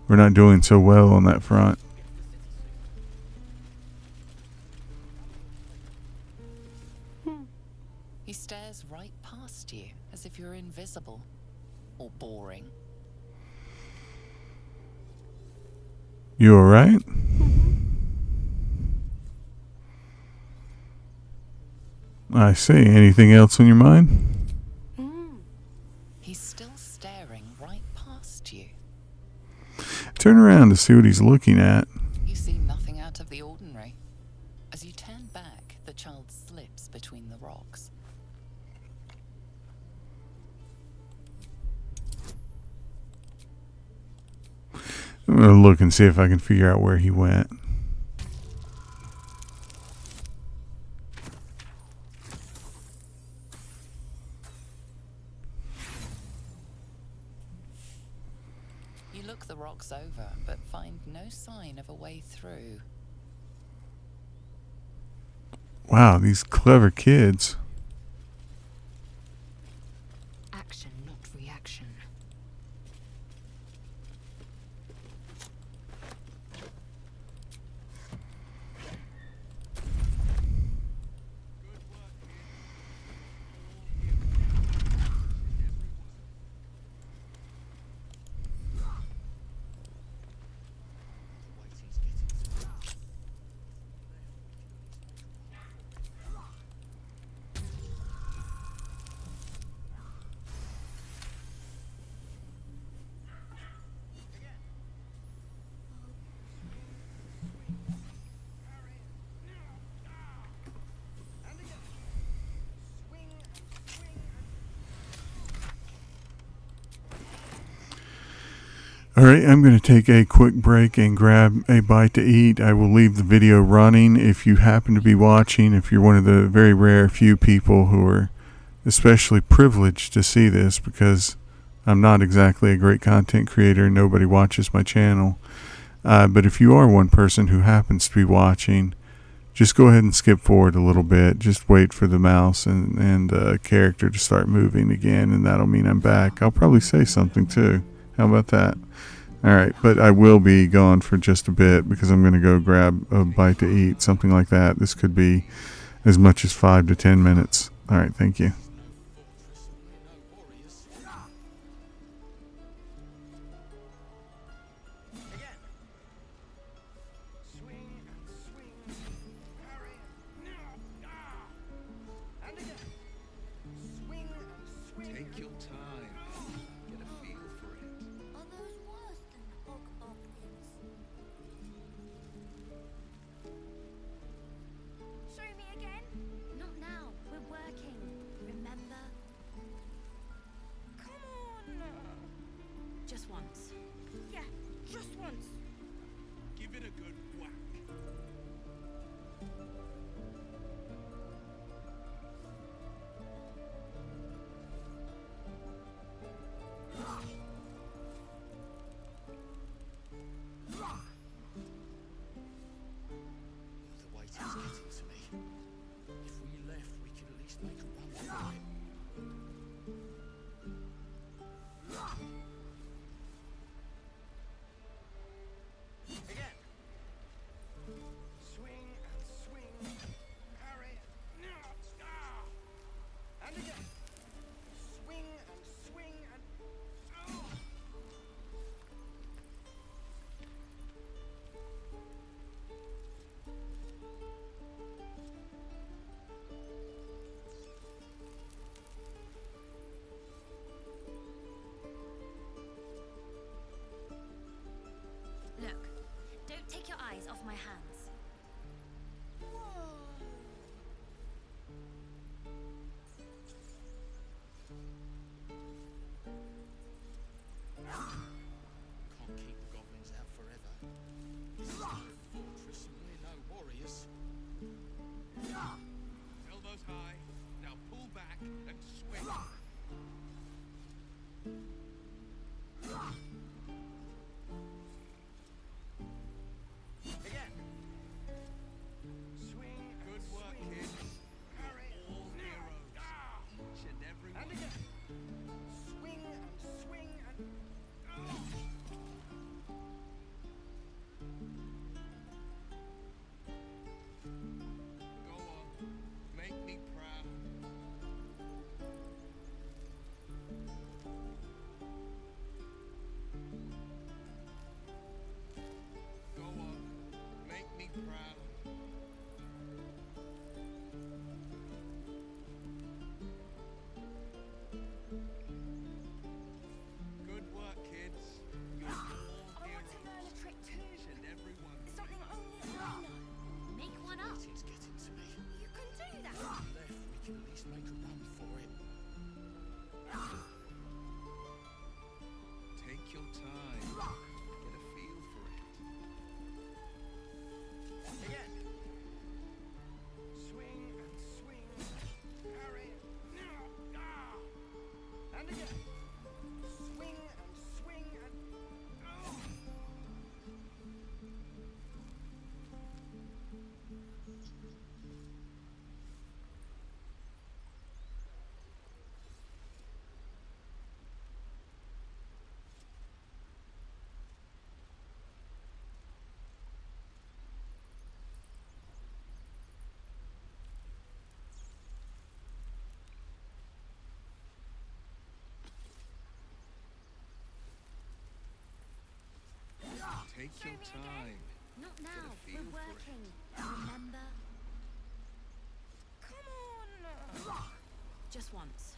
We're not doing so well on that front. He stares right past you, as if you're invisible. Or boring. You alright? I see. Anything else on your mind? He's still staring right past you. Turn around to see what he's looking at. You see nothing out of the ordinary. As you turn back, the child slips between the rocks. I'm going to look and see if I can figure out where he went. You look the rocks over, but find no sign of a way through. Wow, these clever kids. Action, not reaction. Alright, I'm going to take a quick break and grab a bite to eat. I will leave the video running. If you happen to be watching, if you're one of the very rare few people who are especially privileged to see this, because I'm not exactly a great content creator, nobody watches my channel. But if you are one person who happens to be watching, just go ahead and skip forward a little bit. Just wait for the mouse and character to start moving again, and that'll mean I'm back. I'll probably say something too. How about that? Alright, but I will be gone for just a bit because I'm going to go grab a bite to eat, something like that. This could be as much as 5 to 10 minutes. Alright, thank you. Take your time. Get a feel for it. Are those worse than the bog goblins? Show me again? Not now. We're working. Remember? Come on. Just once. Yeah, just once. Give it a good whack. Again. Swing. Good work, kids. Parry. All heroes. Each and every one. And again. Swing and swing and. Go on. Make me proud. Go on. Make me proud. Good work, kids. You're all I want to learn a trick too. each and every one. Something only I know. Make one up. It's getting to me. You can do that. Left, we can at least make a run for it. Take your time. Get a feel for it. Again. Swing and swing. Parry. And again. Swing and swing and. Take Show your me again. time. Not Get a now. feel We're for it. working. Remember? Come on. Just once.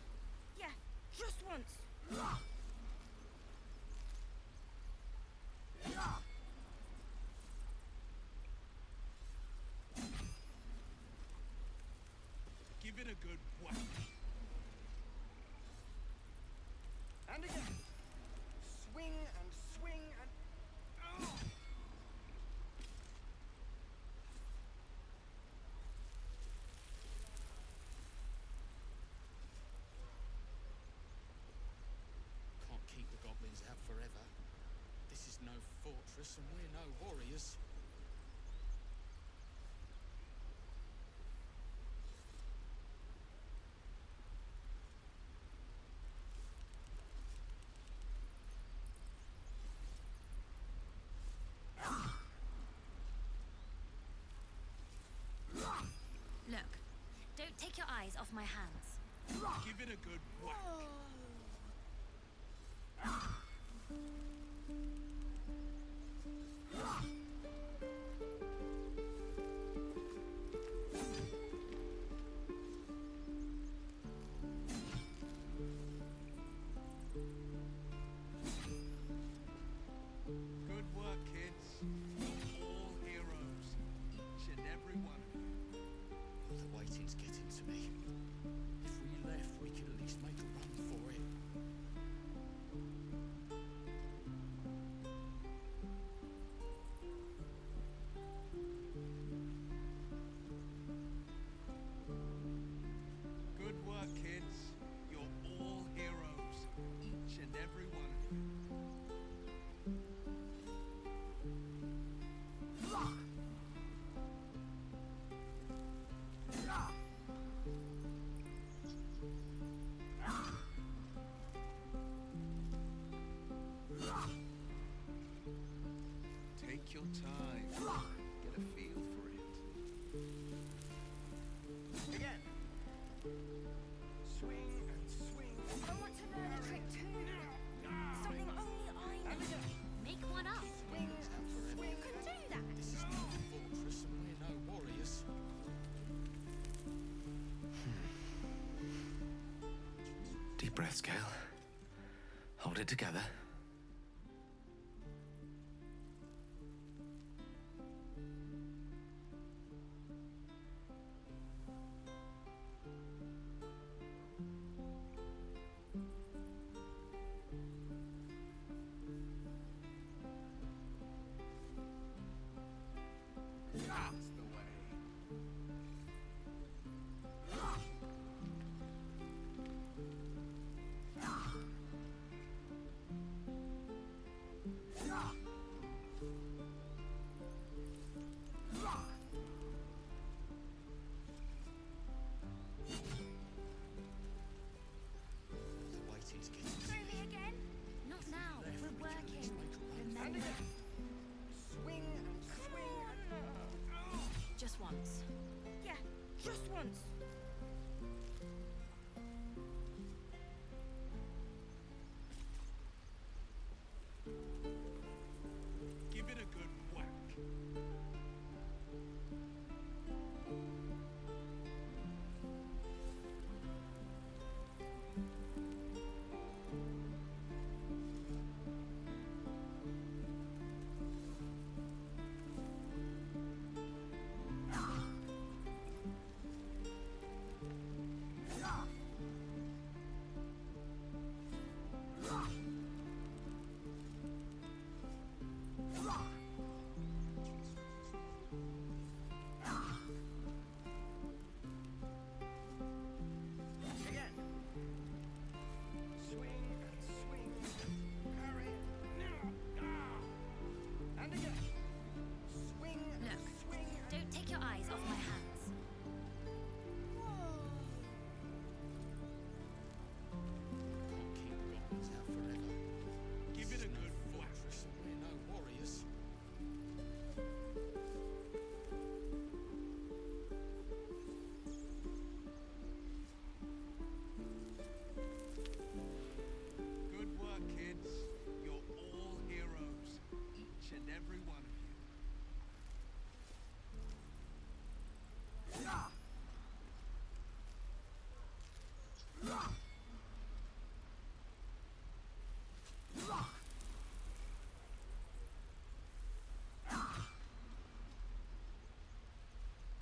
Yeah, just once. Give it a good whack. And again. Swing and swing and. Can't keep the goblins out forever. This is no fortress and we're no warriors. Look, don't take your eyes off my hands. Give it a good whack. Good work, kids. You're all heroes. Each and every one of you. The waiting's getting to me. If we left, we could at least make a run for it. Good work, kids. You're all heroes. Each and every one of you. Take your time. Get a feel for it. Again. Swing and swing. I want to learn a trick too. Something only I know. And again. Make one up. Swing and swing. You can do that. This is no fortress and we're no warriors. Deep breaths, Gale. Hold it together. That's the way.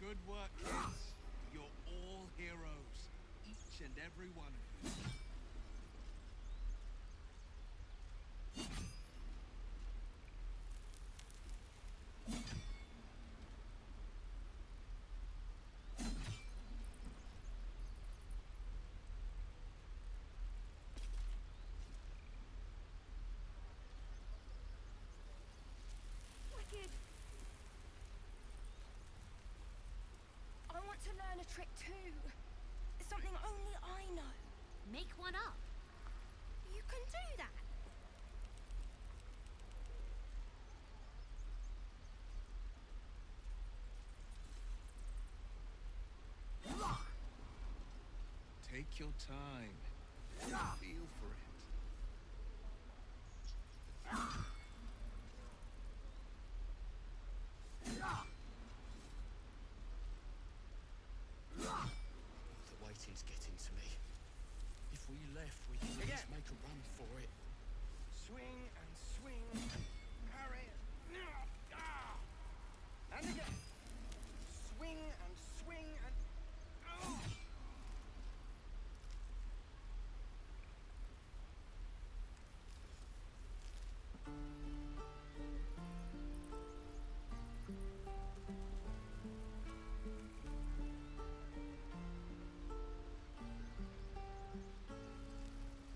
Good work, kids. You're all heroes. Each and every one of you. Wicked. I want to learn a trick too. It's something only I know. Make one up. You can do that. Take your time. Feel for it. The waiting's getting to me. If we left, we could at least make a run for it. Swing and swing. Parry. And again. Swing and swing and... Oh!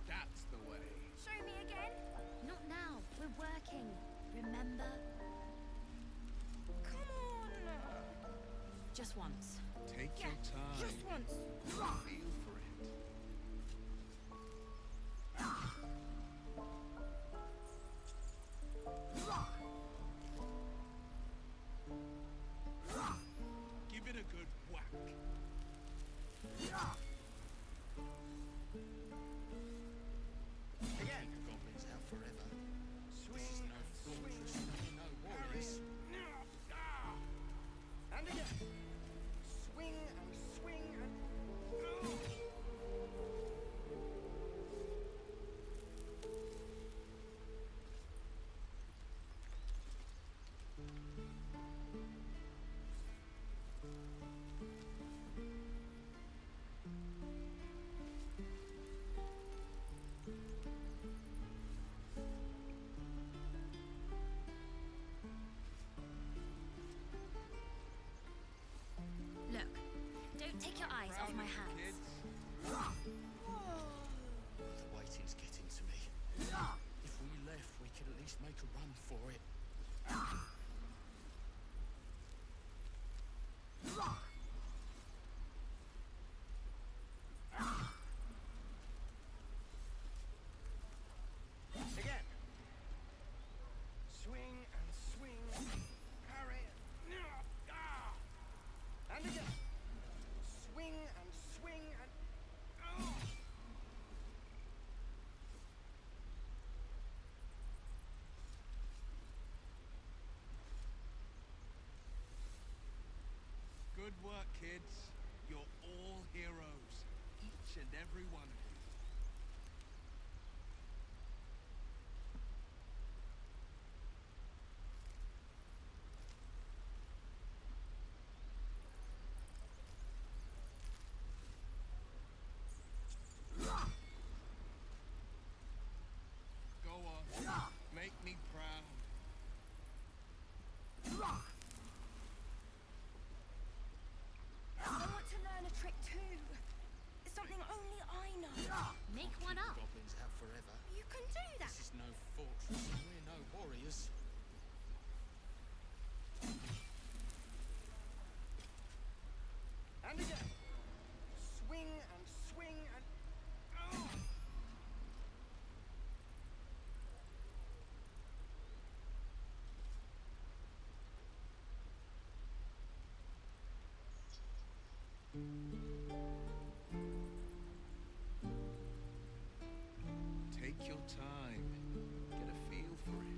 That's the way. Show me again. Not now. We're working. Remember? Come on. Just once. Take your time. Just once. Feel for it. Give it a good whack. Again. Goblins out forever. Swing This is no and fortress, swing. no warriors. And again. Swing and swing and... Oh! Look, don't take your eyes off my hands. Kids. The waiting's getting to me. If we left, we could at least make a run for it. Again. Swing and swing. Parry. And again. Swing and swing and... Oh! Good work, kids. You're all heroes. Each and every one of you. Go on. Make me proud. I want to learn a trick too. It's something only I know. Make one up. Goblins out forever. You can do that. This is no fortress, and we're no warriors. And again. Swing and swing and... Oh! Take your time. Get a feel for it.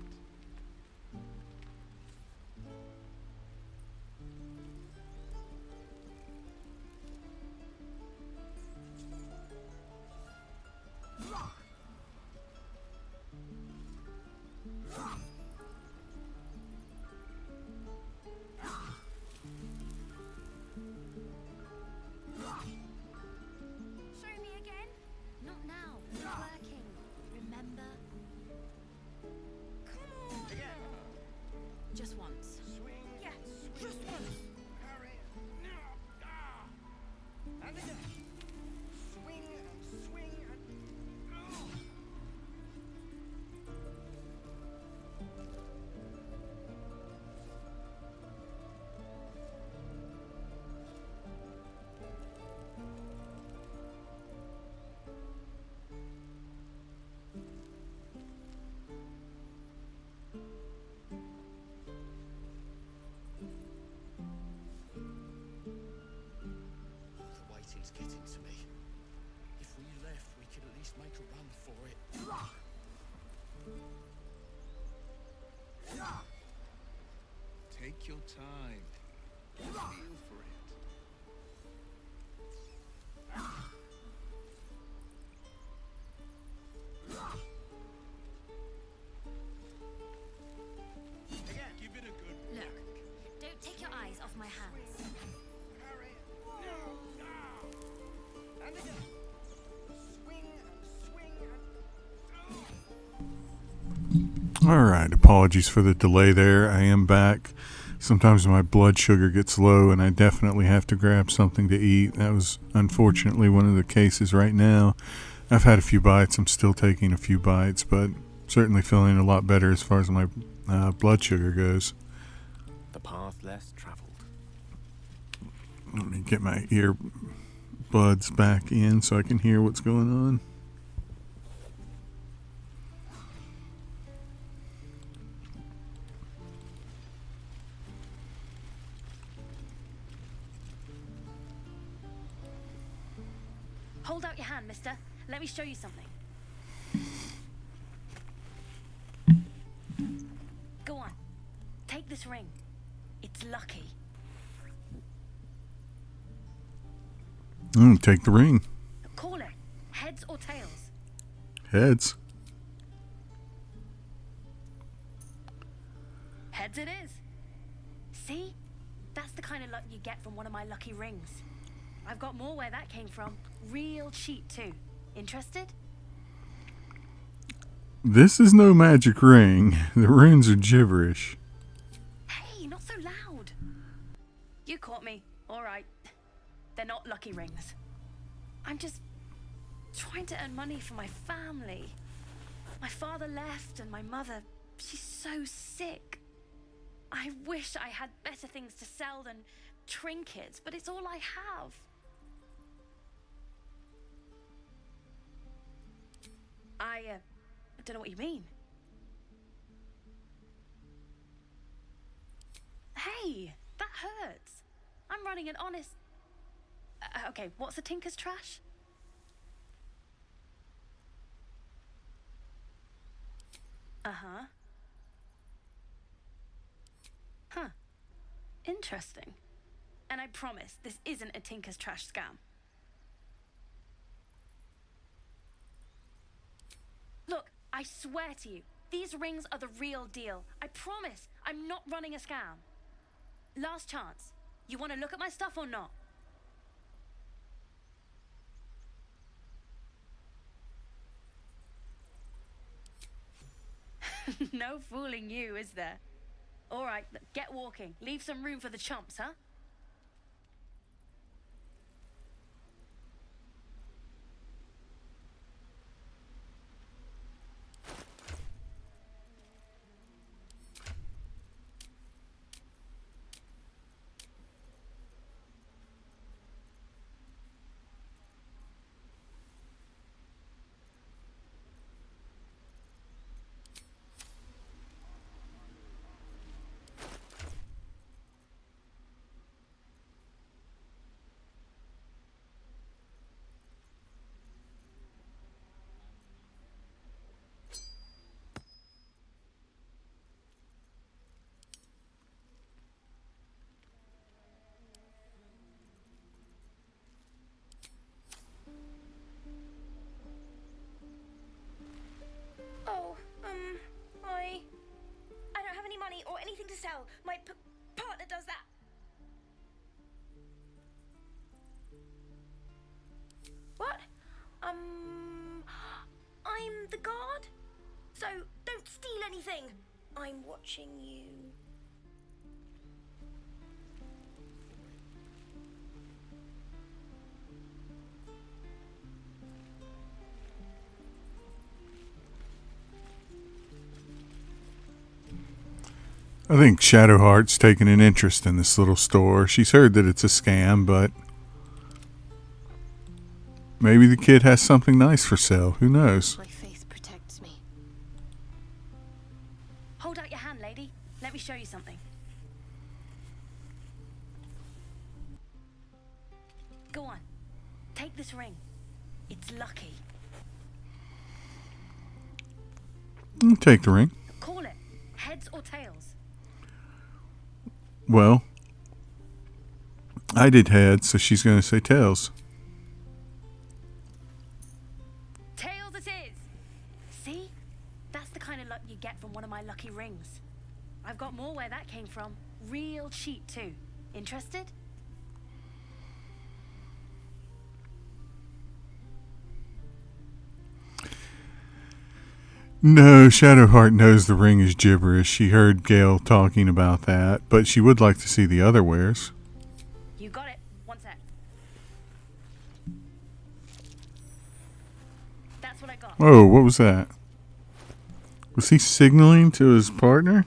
least make a run for it. Take your time. Feel for it. Give it a good Look, don't take your eyes off my hands. and again. Swing and swing and All right, apologies for the delay there. I am back. Sometimes my blood sugar gets low and I definitely have to grab something to eat. That was unfortunately one of the cases right now. I've had a few bites. I'm still taking a few bites, but certainly feeling a lot better as far as my blood sugar goes. The path less traveled. Let me get my earbuds back in so I can hear what's going on. Hold out your hand, mister. Let me show you something. Go on. Take this ring. It's lucky. Take the ring. Call it. Heads or tails? Heads. Heads it is. See? That's the kind of luck you get from one of my lucky rings. I've got more where that came from. Real cheap, too. Interested? This is no magic ring. The runes are gibberish. Hey, not so loud. You caught me. All right. They're not lucky rings. I'm just trying to earn money for my family. My father left and my mother, she's so sick. I wish I had better things to sell than trinkets, but it's all I have. I don't know what you mean. Hey, that hurts. I'm running an honest... okay, what's a tinker's trash? Uh-huh. Huh. Interesting. And I promise, this isn't a tinker's trash scam. Look, I swear to you, these rings are the real deal. I promise, I'm not running a scam. Last chance. You want to look at my stuff or not? No fooling you, is there? All right, get walking. Leave some room for the chumps, huh? Oh, I don't have any money or anything to sell. My partner does that. What? I'm the guard. So don't steal anything. I'm watching you. I think Shadowheart's taken an interest in this little store. She's heard that it's a scam, but maybe the kid has something nice for sale. Who knows? My faith protects me. Hold out your hand, lady. Let me show you something. Go on. Take this ring. It's lucky. Take the ring. Call it. Heads or tails? Well, I did heads, so she's going to say tails. Tails it is! See? That's the kind of luck you get from one of my lucky rings. I've got more where that came from. Real cheap, too. Interested? No, Shadowheart knows the ring is gibberish. She heard Gale talking about that, but she would like to see the other wares. You got it. One sec. That's what I got. Oh, what was that? Was he signaling to his partner?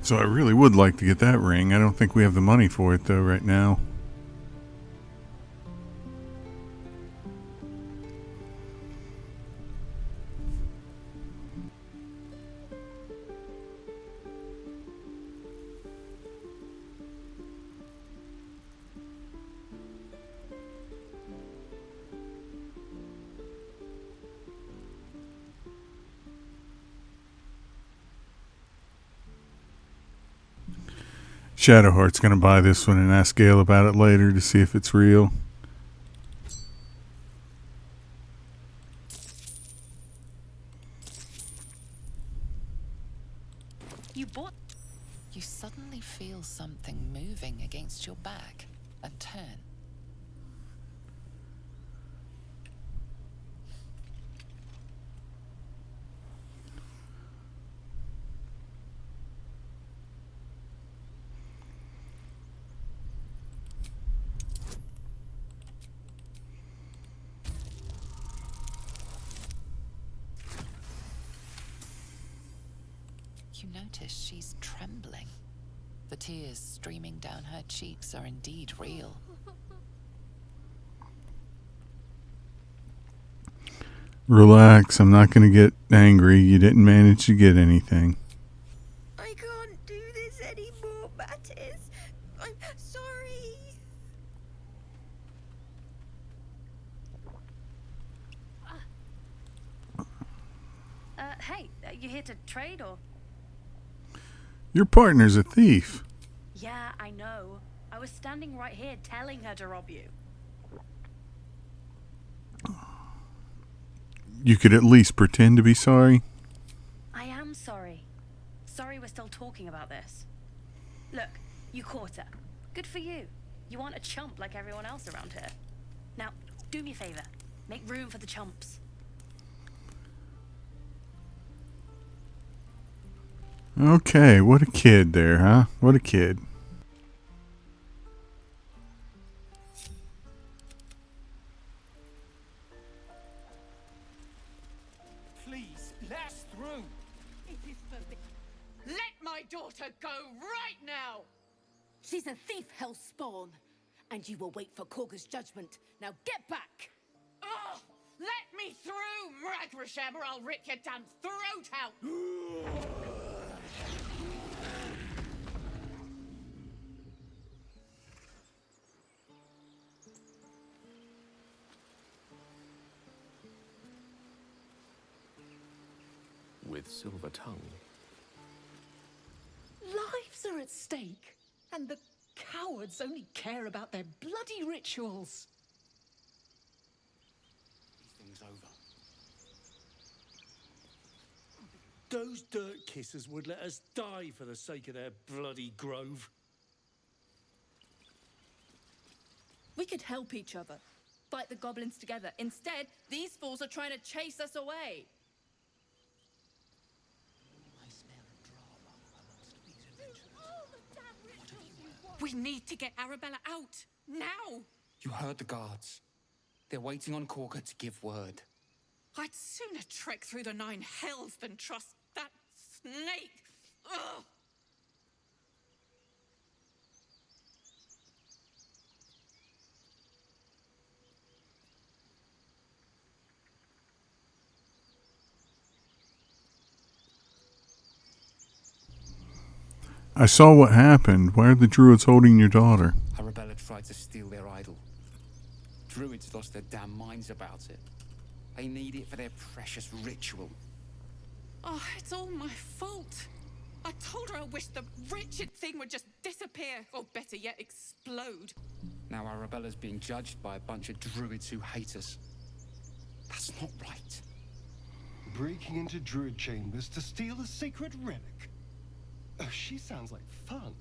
So I really would like to get that ring. I don't think we have the money for it, though, right now. Shadowheart's going to buy this one and ask Gale about it later to see if it's real. You suddenly feel something moving against your back and turn. You notice she's trembling. The tears streaming down her cheeks are indeed real. Relax, I'm not going to get angry. You didn't manage to get anything. I can't do this anymore, Mattis. I'm sorry. Hey, you here to trade or? Your partner's a thief. Yeah, I know. I was standing right here telling her to rob you. You could at least pretend to be sorry. I am sorry. Sorry we're still talking about this. Look, you caught her. Good for you. You aren't a chump like everyone else around here. Now, do me a favor. Make room for the chumps. Okay, what a kid there, huh? What a kid. Please, let us through. It is for Let my daughter go right now! She's a thief, hellspawn. And you will wait for Korga's judgment. Now get back! Oh, let me through, Mragrasham, or I'll rip your damn throat out! with silver tongue. Lives are at stake, and the cowards only care about their bloody rituals. Things over. Those dirt kissers would let us die for the sake of their bloody grove. We could help each other, fight the goblins together. Instead, these fools are trying to chase us away. We need to get Arabella out. Now! You heard the guards. They're waiting on Corker to give word. I'd sooner trek through the 9 hells than trust that snake. Ugh! I saw what happened. Why are the druids holding your daughter? Arabella tried to steal their idol. Druids lost their damn minds about it. They need it for their precious ritual. Oh, it's all my fault. I told her I wished the wretched thing would just disappear, or better yet, explode. Now Arabella's being judged by a bunch of druids who hate us. That's not right. Breaking into druid chambers to steal a sacred relic. Oh, she sounds like fun.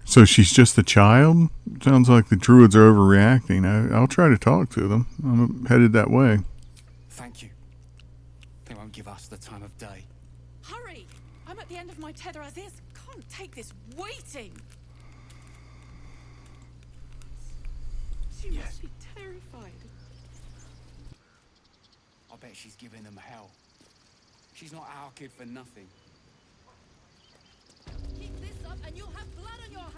So she's just a child? Sounds like the druids are overreacting. I'll try to talk to them. I'm headed that way. Thank you. They won't give us the time of day. Hurry! I'm at the end of my tether as is. Can't take this waiting. She must be terrified. I bet she's giving them hell. She's not our kid for nothing. Keep this up and you'll have blood on your hands.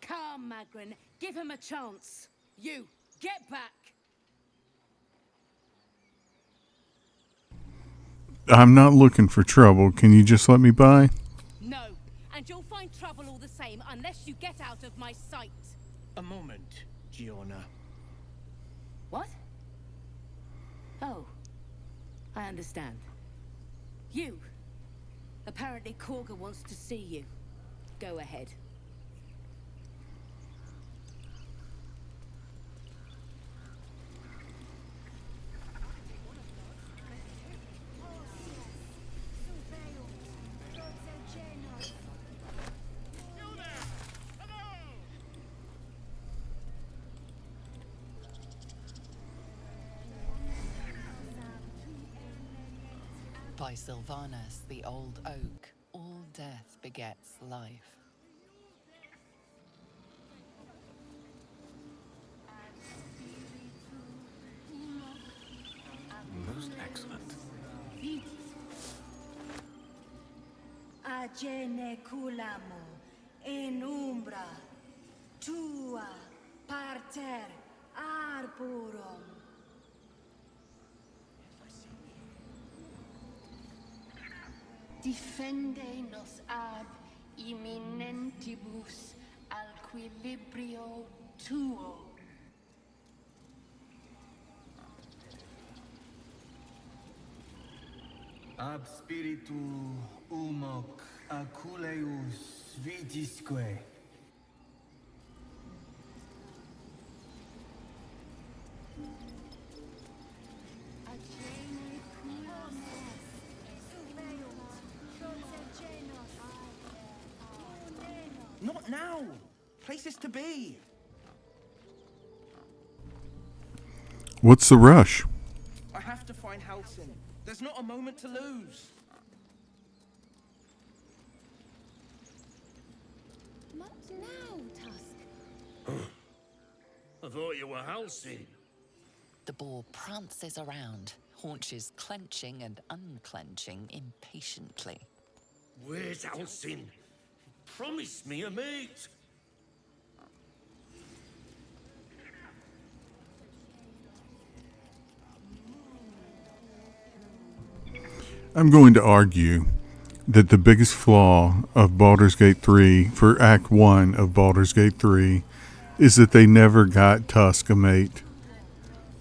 Calm, Magrin. Give him a chance. You, get back. I'm not looking for trouble. Can you just let me by? No, and you'll find trouble all the same unless you get out of my sight. A moment, Giona. What? Oh, I understand. You. Apparently Korga wants to see you. Go ahead. By Sylvanus, the old oak, all death begets life. Most excellent. Agene culamo in umbra tua parter arborum. Defende nos ad imminentibus alquilibrio tuo. Ab spiritu humoc aculeus vitisque. Not now! Places to be! What's the rush? I have to find Halsin. There's not a moment to lose. Not now, Tusk. I thought you were Halsin. The boar prances around, haunches clenching and unclenching impatiently. Where's Halsin? Promise me a mate. I'm going to argue. that the biggest flaw of Baldur's Gate 3 for Act 1 of Baldur's Gate 3 is that they never got Tusk a mate.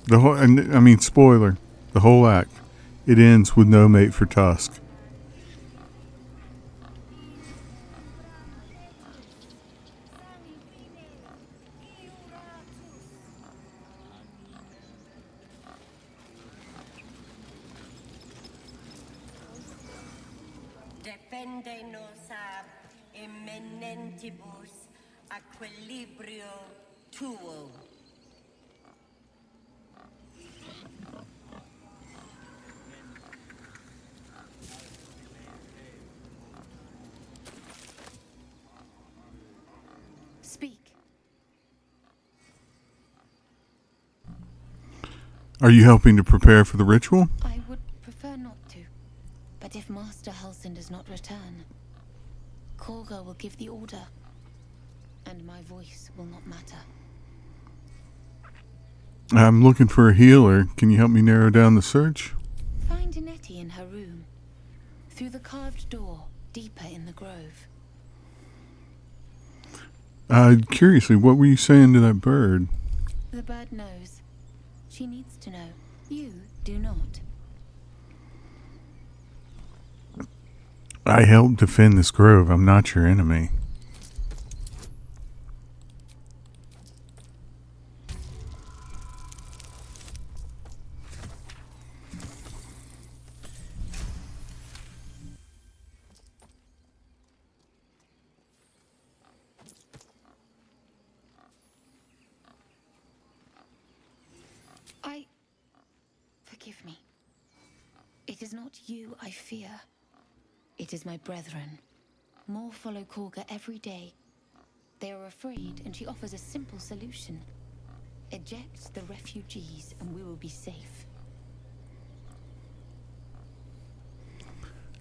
The whole, and I mean, spoiler, the whole act, it ends with no mate for Tusk. Defendenos ab imminentibus equilibrio tuo. Speak. Are you helping to prepare for the ritual? I would prefer not to. But if Master Halsin does not return, Korga will give the order, and my voice will not matter. I'm looking for a healer. Can you help me narrow down the search? Find Nettie in her room, through the carved door, deeper in the grove. Curiously, what were you saying to that bird? The bird knows. She needs to know. You do not. I helped defend this grove. I'm not your enemy. Forgive me. It is not you I fear. It is my brethren. More follow Korga every day. They are afraid, and she offers a simple solution. Eject the refugees, and we will be safe.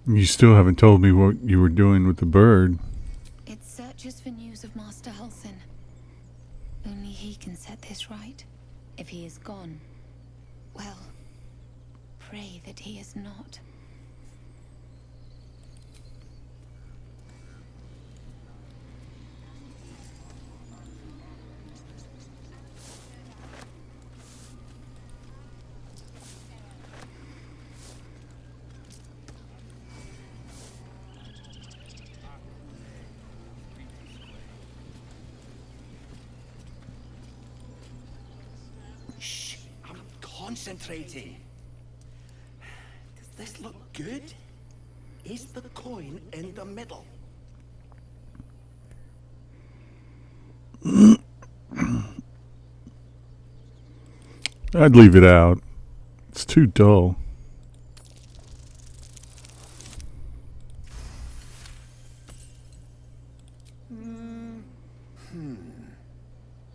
You still haven't told me what you were doing with the bird. It searches for news of Master Halsin. Only he can set this right. If he is gone, well, pray that he is not. Shh, I'm concentrating. Does this look good? Is the coin in the middle? I'd leave it out. It's too dull.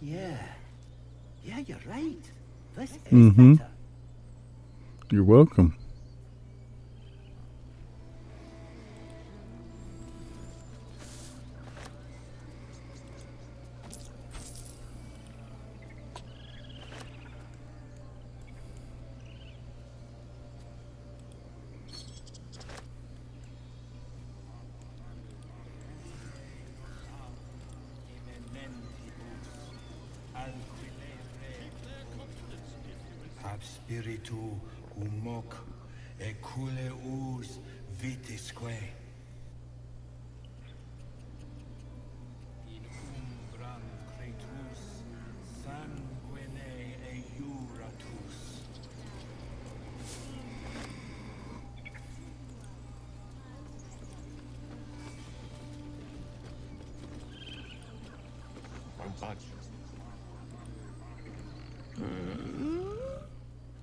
Yeah. Yeah, you're right. This is Mm-hmm. better. You're welcome. Ab spiritu humoc eculeus vitisque. In umbram cretus sanguine eiuratus. Won't budge.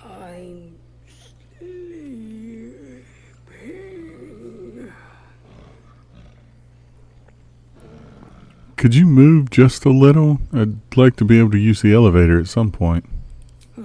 I'm sleeping. Could you move just a little? I'd like to be able to use the elevator at some point. Okay.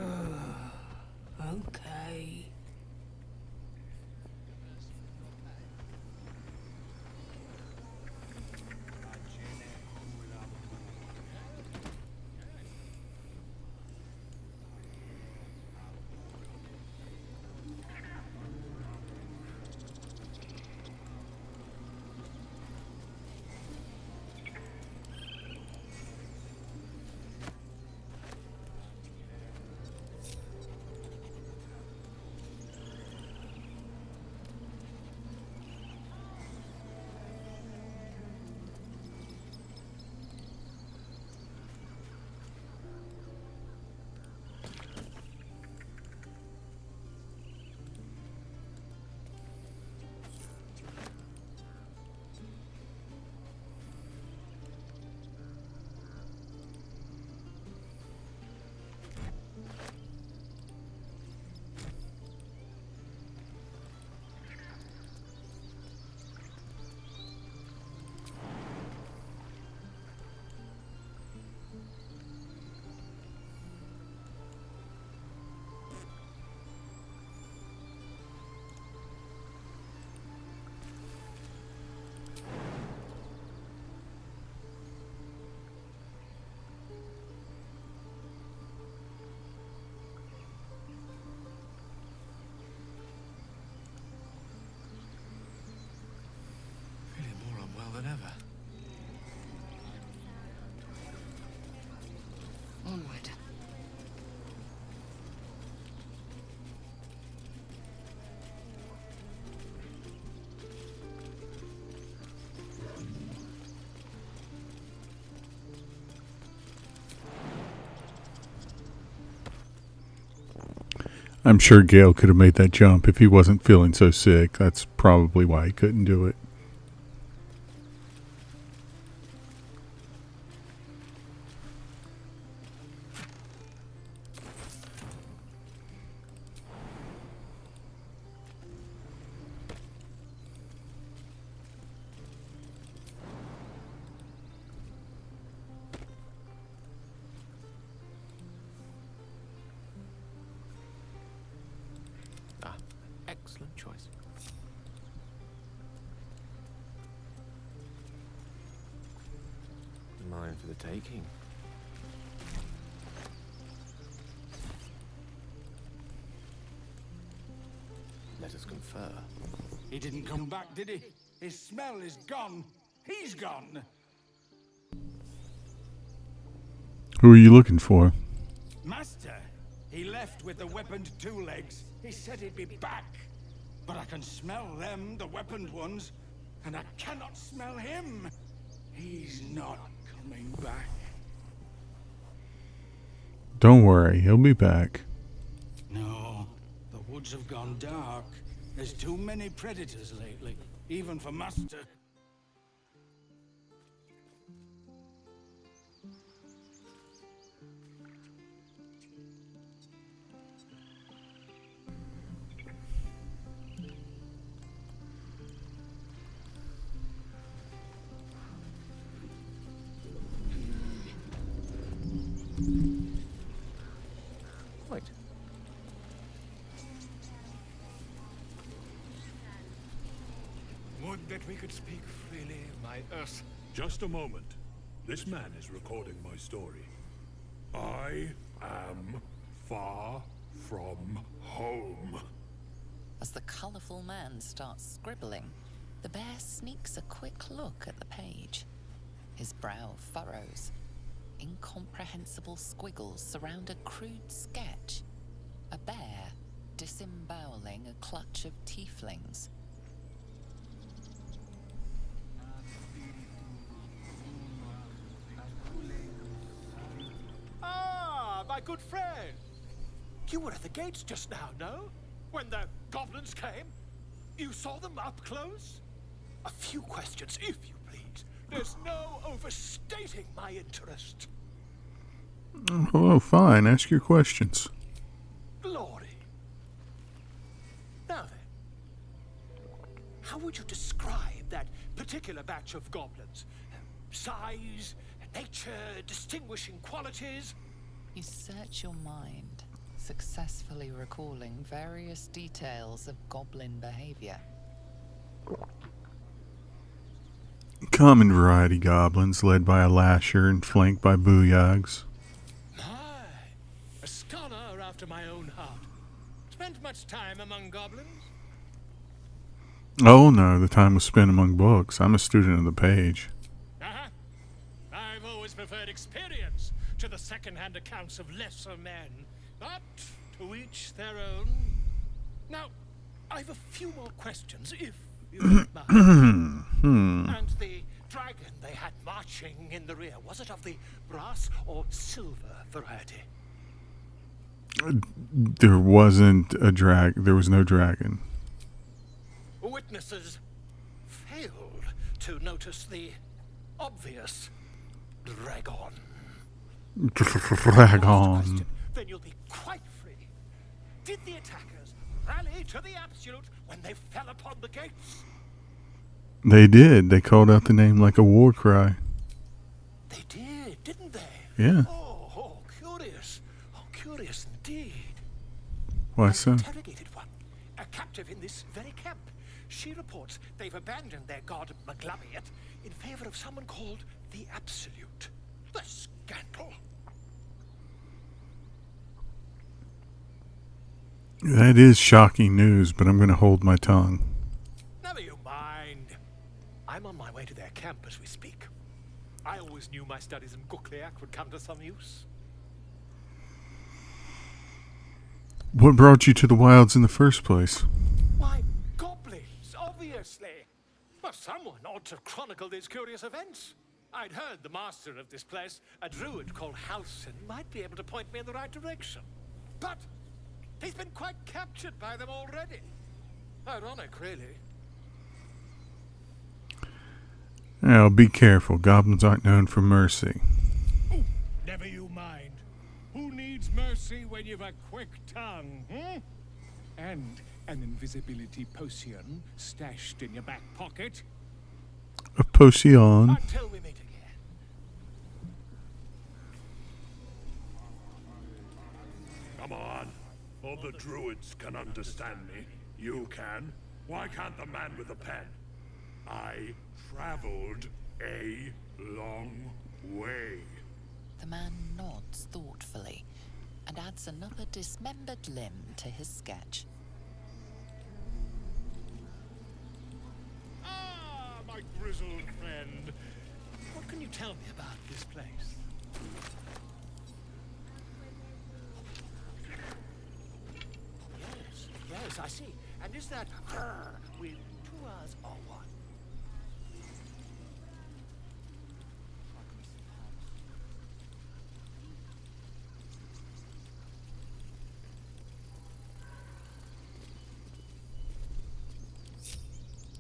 I'm sure Gale could have made that jump if he wasn't feeling so sick. That's probably why he couldn't do it. Excellent choice. Mine for the taking. Let us confer. He didn't come back, did he? His smell is gone. He's gone. Who are you looking for? Master, he left with the weaponed two legs. He said he'd be back. But I can smell them, the weaponed ones, and I cannot smell him. He's not coming back. Don't worry, he'll be back. No, the woods have gone dark. There's too many predators lately, even for Master. Wait. Would that we could speak freely, my Earth. Just a moment. This man is recording my story. I am far from home. As the colourful man starts scribbling, the bear sneaks a quick look at the page. His brow furrows. Incomprehensible squiggles surround a crude sketch. A bear disemboweling a clutch of tieflings. Ah, my good friend. You were at the gates just now, no? When the goblins came? You saw them up close? A few questions, if you please. There's no overstating my interest. Oh, fine. Ask your questions. Glory. Now then, how would you describe that particular batch of goblins? Size, nature, distinguishing qualities? You search your mind, successfully recalling various details of goblin behavior. Common variety goblins led by a lasher and flanked by booyags. A scholar after my own heart. Spent much time among goblins? Oh no, the time was spent among books. I'm a student of the page. I've always preferred experience to the second-hand accounts of lesser men. But to each their own. Now, I've a few more questions, if you don't mind. And the dragon they had marching in the rear, was it of the brass or silver variety? There wasn't a there was no dragon. Witnesses failed to notice the obvious dragon. Dragon. Then you'll be quite free. Did the attackers rally to the absolute when they fell upon the gates? They did. They called out the name like a war cry. They did, didn't they? Yeah. Oh, curious. Oh, curious indeed. Why so? Interrogated one, a captive in this very camp. She reports they've abandoned their god Maglabiat in favor of someone called the Absolute. The scandal. That is shocking news, but I'm going to hold my tongue. Never you mind. I'm on my way to their camp as we speak. I always knew my studies in Gukliak would come to some use. What brought you to the wilds in the first place? Why, goblins, obviously. But someone ought to chronicle these curious events. I'd heard the master of this place, a druid called Halsin, might be able to point me in the right direction. But He's been quite captured by them already. Ironic, really. Now, be careful. Goblins aren't known for mercy. Never you mind. Who needs mercy when you've a quick tongue, hmm? And an invisibility potion stashed in your back pocket. A potion. Until we meet again. Come on. All the druids can understand me. You can. Why can't the man with the pen? I traveled a long way. The man nods thoughtfully and adds another dismembered limb to his sketch. Ah, my grizzled friend. What can you tell me about this place? Yes, I see. And is that with 2 R's or 1?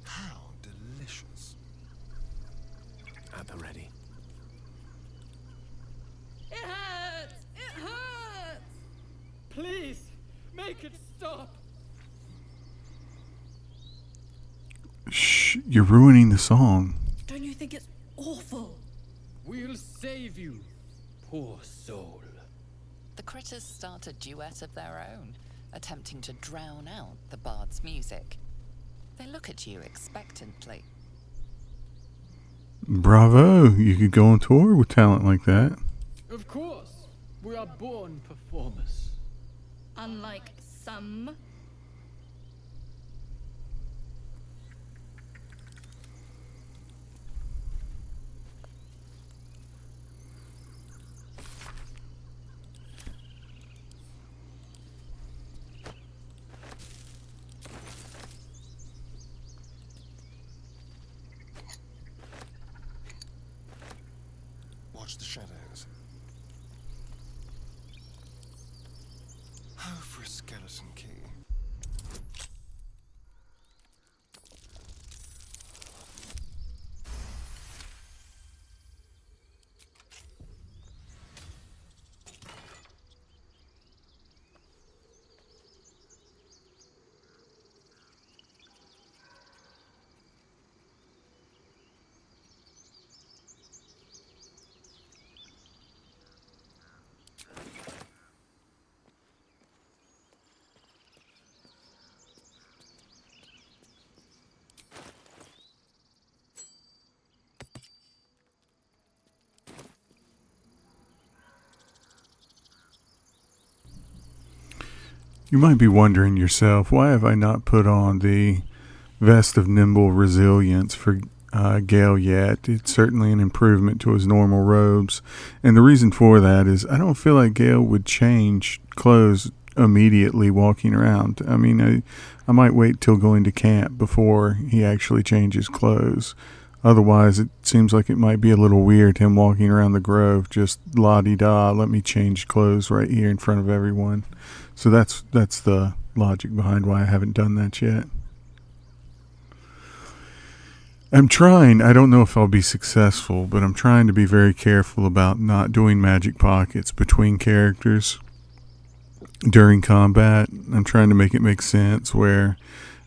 How delicious. At the ready. It hurts! It hurts! Please, make it stop. Shh, you're ruining the song. Don't you think it's awful? We'll save you, poor soul. The critters start a duet of their own, attempting to drown out the bard's music. They look at you expectantly. Bravo, you could go on tour with talent like that. Of course, we are born performers. Unlike some. Watch the shadows. How for a skeleton key? You might be wondering yourself, why have I not put on the Vest of Nimble Resilience for Gale yet? It's certainly an improvement to his normal robes. And the reason for that is I don't feel like Gale would change clothes immediately walking around. I mean, I might wait till going to camp before he actually changes clothes. Otherwise, it seems like it might be a little weird him walking around the grove just la-di-da, let me change clothes right here in front of everyone. So that's the logic behind why I haven't done that yet. I'm trying, I don't know if I'll be successful, but I'm trying to be very careful about not doing magic pockets between characters during combat. I'm trying to make it make sense where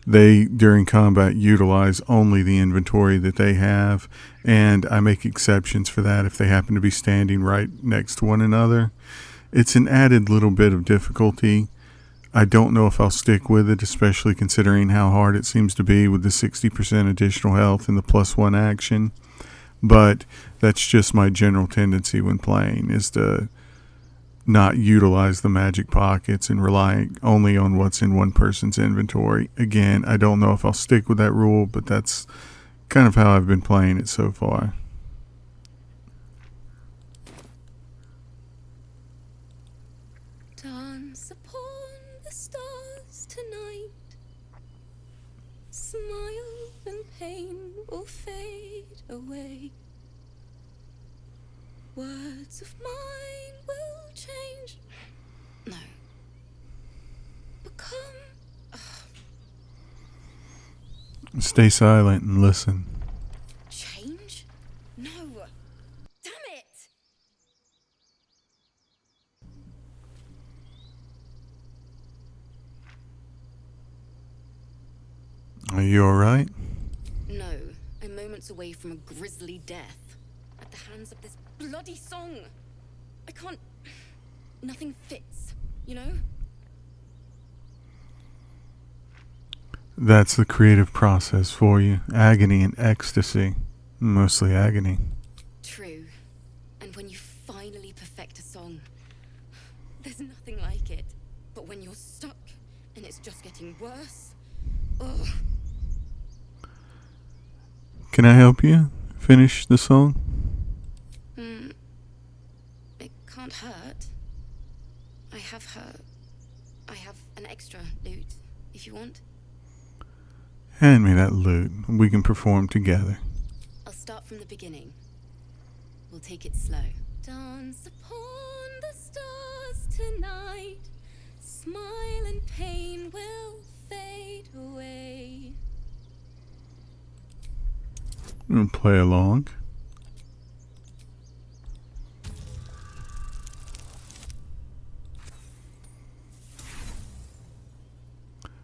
they, during combat, utilize only the inventory that they have, and I make exceptions for that if they happen to be standing right next to one another. It's an added little bit of difficulty. I don't know if I'll stick with it, especially considering how hard it seems to be with the 60% additional health and the +1 action. But that's just my general tendency when playing, is to not utilize the magic pockets and rely only on what's in one person's inventory. Again, I don't know if I'll stick with that rule, but that's kind of how I've been playing it so far. Dance upon the stars tonight. Smile and pain will fade away. Words of mine will change. No. come? Stay silent and listen. Change? No. Damn it! Are you alright? No. I'm moments away from a grisly death. At the hands of this bloody song. I can't... Nothing fits, you know? That's the creative process for you. Agony and ecstasy. Mostly agony. True. And when you finally perfect a song, there's nothing like it. But when you're stuck and it's just getting worse, ugh. Can I help you finish the song? It can't hurt. I have an extra lute, if you want. Hand me that lute. We can perform together. I'll start from the beginning. We'll take it slow. Dance upon the stars tonight. Smile and pain will fade away. And play along.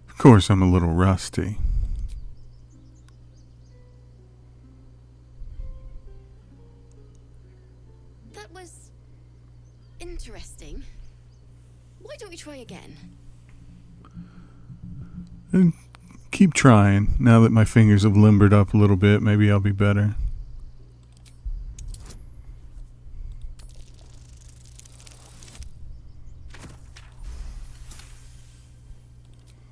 Of course, I'm a little rusty. That was interesting. Why don't we try again? And keep trying. Now that my fingers have limbered up a little bit, maybe I'll be better.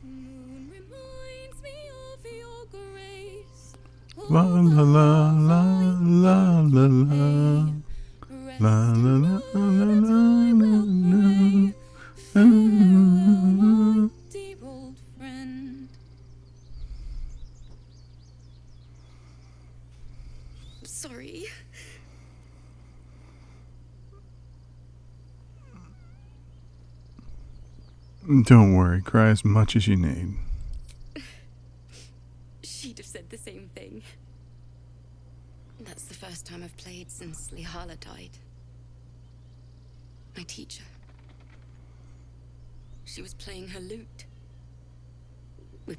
Moon reminds me of your grace. La la la la la la la. La la la la la la la. Dear old friend. Sorry. Don't worry, cry as much as you need. She'd have said the same thing. That's the first time I've played since Lihala died. My teacher. She was playing her lute. We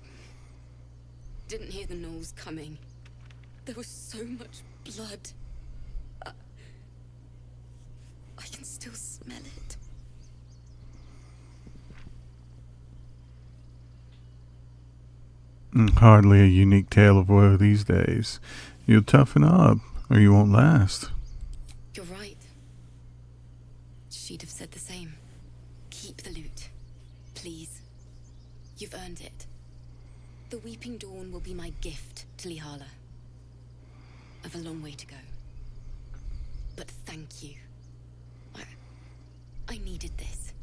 didn't hear the gnolls coming. There was so much blood. I can still smell it. Hardly a unique tale of woe these days. You'll toughen up, or you won't last. You're right. She'd have said the same. Keep the loot. Please. You've earned it. The Weeping Dawn will be my gift to Lihala. I've a long way to go. But thank you. I needed this.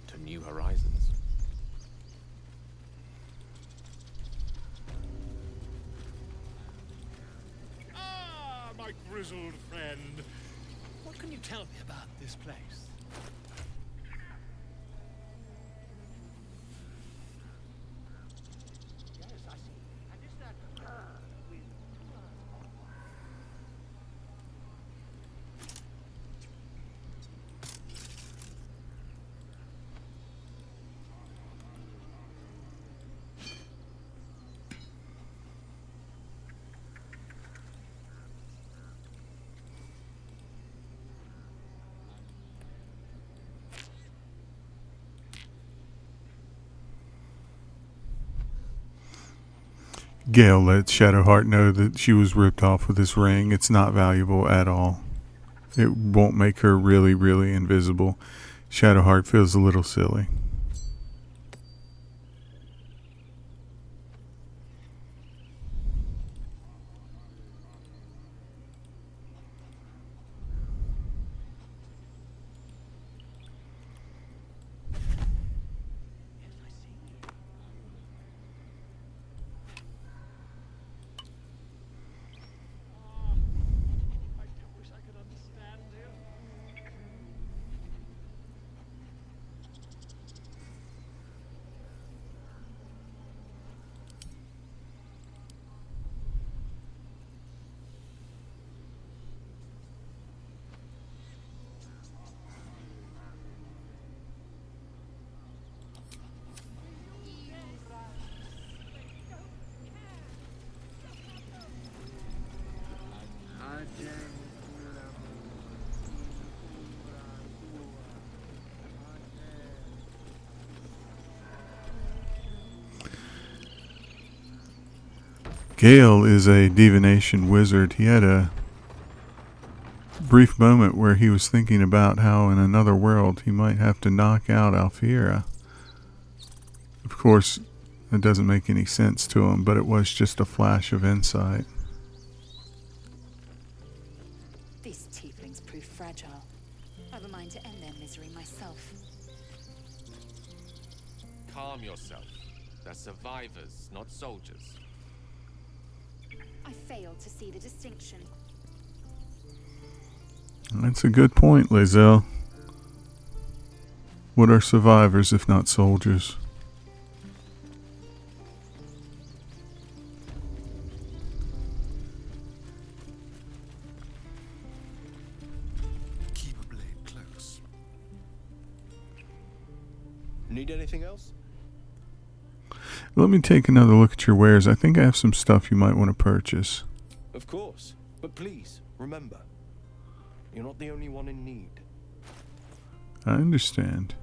To new horizons. Ah, my grizzled friend. What can you tell me about this place? Gale let Shadowheart know that she was ripped off with this ring. It's not valuable at all. It won't make her really, really invisible. Shadowheart feels a little silly. Gale is a divination wizard. He had a brief moment where he was thinking about how in another world he might have to knock out Alfiera. Of course, it doesn't make any sense to him, but it was just a flash of insight. These tieflings prove fragile. I've a mind to end their misery myself. Calm yourself. They're survivors, not soldiers. I failed to see the distinction. That's a good point, Lae'zel. What are survivors if not soldiers? Keep a blade close. Need anything else? Let me take another look at your wares. I think I have some stuff you might want to purchase. Of course. But please, remember, you're not the only one in need. I understand.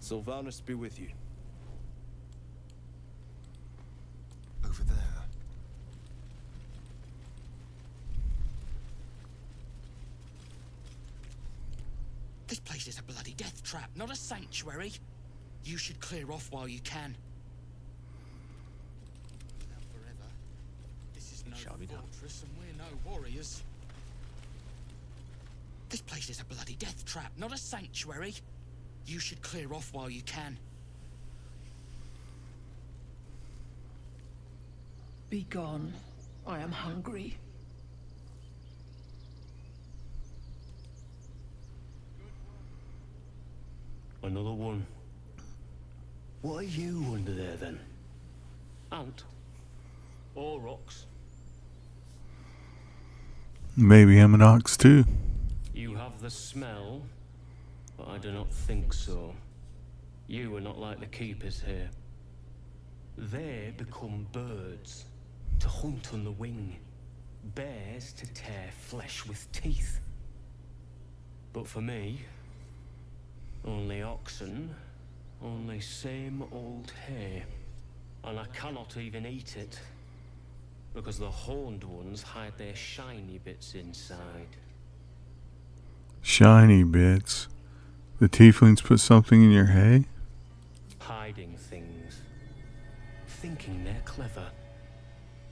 Sylvanus be with you. Over there. This place is a bloody death trap, not a sanctuary. You should clear off while you can. Not forever. This is no fortress and we're no warriors. This place is a bloody death trap, not a sanctuary. You should clear off while you can. Be gone. I am hungry. Another one. What are you under there then? Ant? Or rocks? Maybe I'm an ox too. You have the smell, but I do not think so. You are not like the keepers here. They become birds, to hunt on the wing. Bears to tear flesh with teeth. But for me, only oxen, only same old hay. And I cannot even eat it, because the horned ones hide their shiny bits inside. Shiny bits? The tieflings put something in your hay? Hiding things. Thinking they're clever.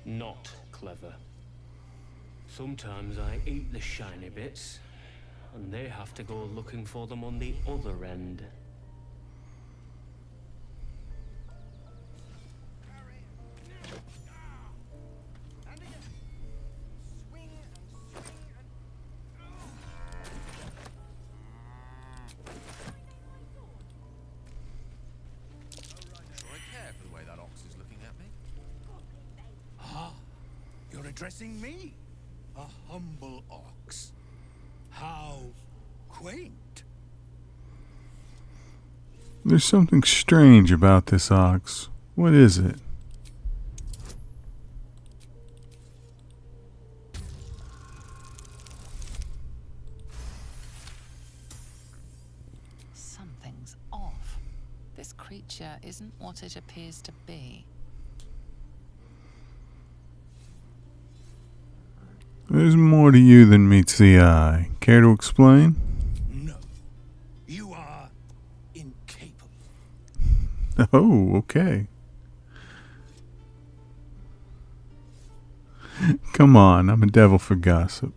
Not clever. Sometimes I eat the shiny bits, and they have to go looking for them on the other end. Addressing me, a humble ox. How quaint. There's something strange about this ox. What is it? Something's off. This creature isn't what it appears to be. There's more to you than meets the eye. Care to explain? No. You are incapable. Oh, okay. Come on, I'm a devil for gossip.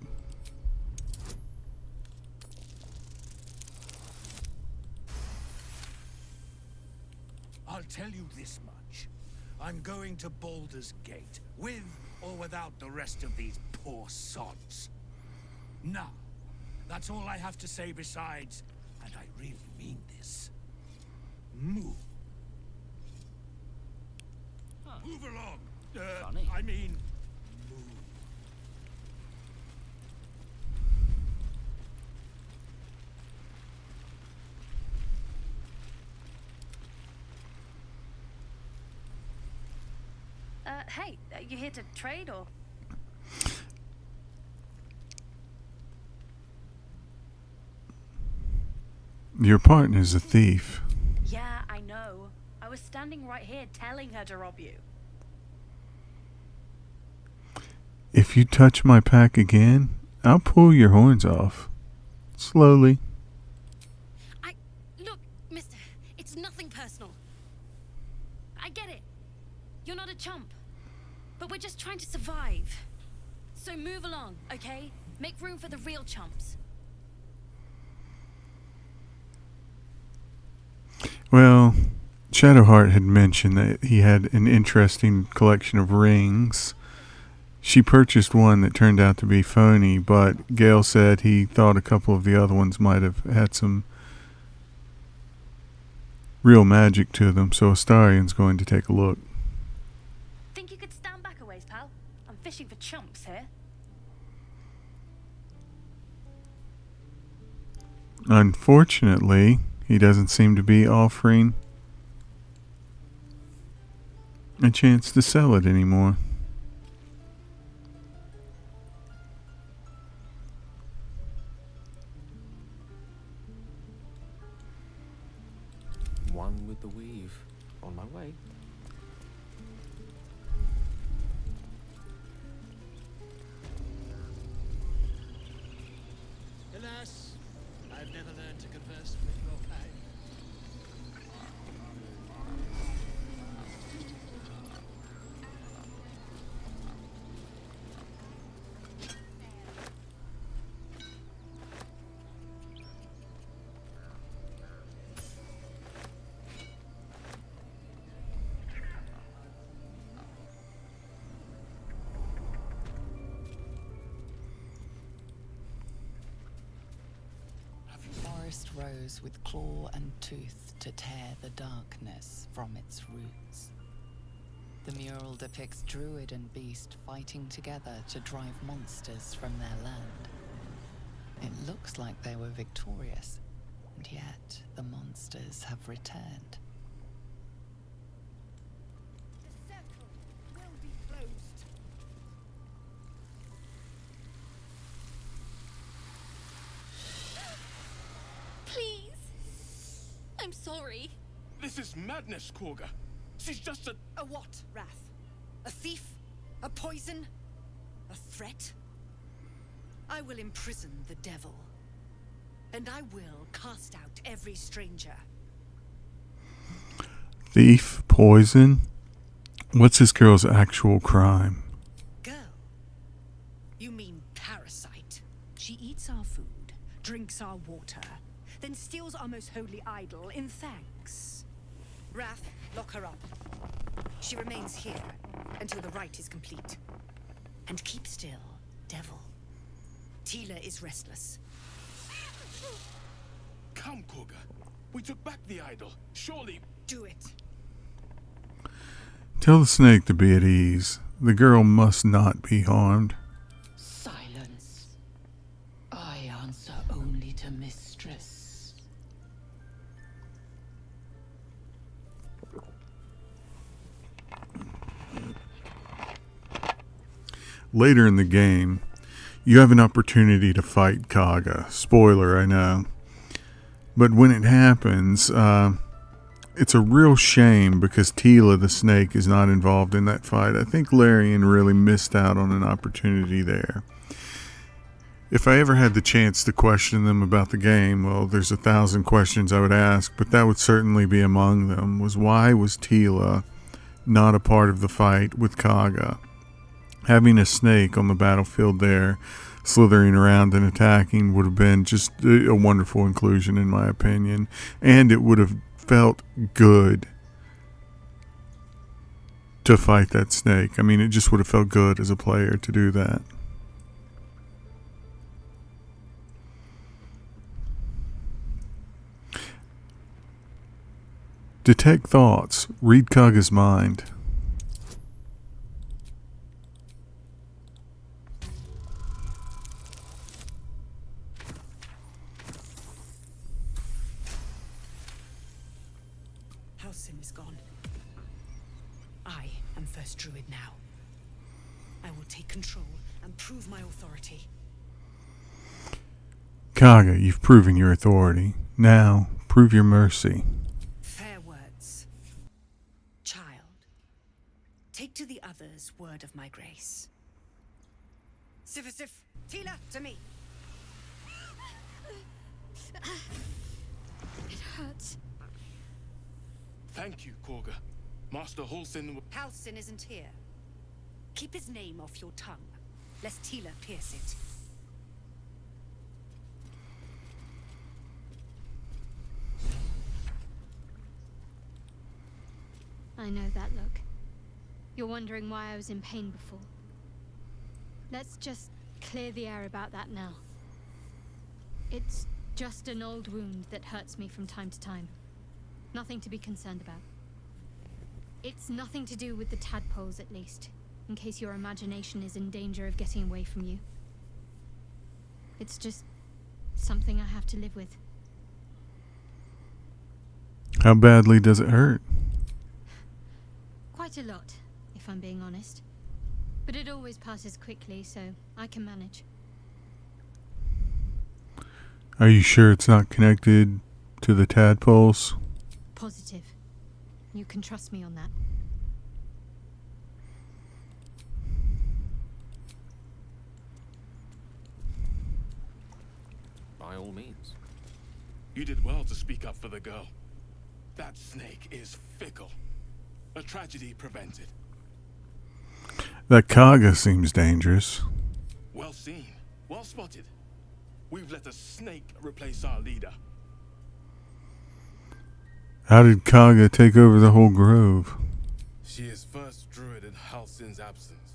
tell you this much. I'm going to Baldur's Gate, with or without the rest of these poor sods. Now, that's all I have to say besides, and I really mean this. Move. Move along. I mean, move. Hey, you here to trade or? Your partner's a thief. Yeah, I know. I was standing right here telling her to rob you. If you touch my pack again, I'll pull your horns off. Slowly. Look, mister, it's nothing personal. I get it. You're not a chump. But we're just trying to survive. So move along, okay? Make room for the real chumps. Well, Shadowheart had mentioned that he had an interesting collection of rings. She purchased one that turned out to be phony, but Gale said he thought a couple of the other ones might have had some real magic to them, so Astarion's going to take a look. Think you could stand back a ways, pal? I'm fishing for chumps here. Unfortunately, he doesn't seem to be offering a chance to sell it anymore. One with the weave. On my way. Alas, I've never learned to converse with your kind. Forest rose with claw and tooth to tear the darkness from its roots. The mural depicts druid and beast fighting together to drive monsters from their land. It looks like they were victorious, and yet the monsters have returned. The circle will be closed. Please. I'm sorry. This is madness, Korga. She's just a... A what, Wrath? A thief? A poison? A threat? I will imprison the devil. And I will cast out every stranger. Thief, poison. What's this girl's actual crime? Girl? You mean parasite? She eats our food, drinks our water, then steals our most holy idol in thanks. Wrath, lock her up. She remains here until the rite is complete. And keep still, devil. Tila is restless. Come, Korga. We took back the idol. Surely... Do it. Tell the snake to be at ease. The girl must not be harmed. Silence. I answer only to mistress. Later in the game, you have an opportunity to fight Kaga. Spoiler, I know. But when it happens, it's a real shame because Tila the snake is not involved in that fight. I think Larian really missed out on an opportunity there. If I ever had the chance to question them about the game, well, there's 1,000 questions I would ask, but that would certainly be among them, was why was Tila not a part of the fight with Kaga? Having a snake on the battlefield there, slithering around and attacking, would have been just a wonderful inclusion in my opinion. And it would have felt good to fight that snake. I mean, it just would have felt good as a player to do that. Detect thoughts. Read Kaga's mind. Halsin is gone. I am first druid now. I will take control and prove my authority. Kaga, you've proven your authority. Now, prove your mercy. Fair words. Child, take to the others word of my grace. Sif, Tila, to me. It hurts. Thank you, Korga. Master Halsin. Halsin isn't here. Keep his name off your tongue, lest Tila pierce it. I know that look. You're wondering why I was in pain before. Let's just clear the air about that now. It's just an old wound that hurts me from time to time. Nothing to be concerned about. It's nothing to do with the tadpoles, at least, in case your imagination is in danger of getting away from you. It's just something I have to live with. How badly does it hurt? Quite a lot, if I'm being honest. But it always passes quickly, so I can manage. Are you sure it's not connected to the tadpoles? Positive. You can trust me on that. By all means. You did well to speak up for the girl. That snake is fickle. A tragedy prevented. That Kaga seems dangerous. Well seen. Well spotted. We've let a snake replace our leader. How did Kaga take over the whole grove? She is first druid in Halsin's absence.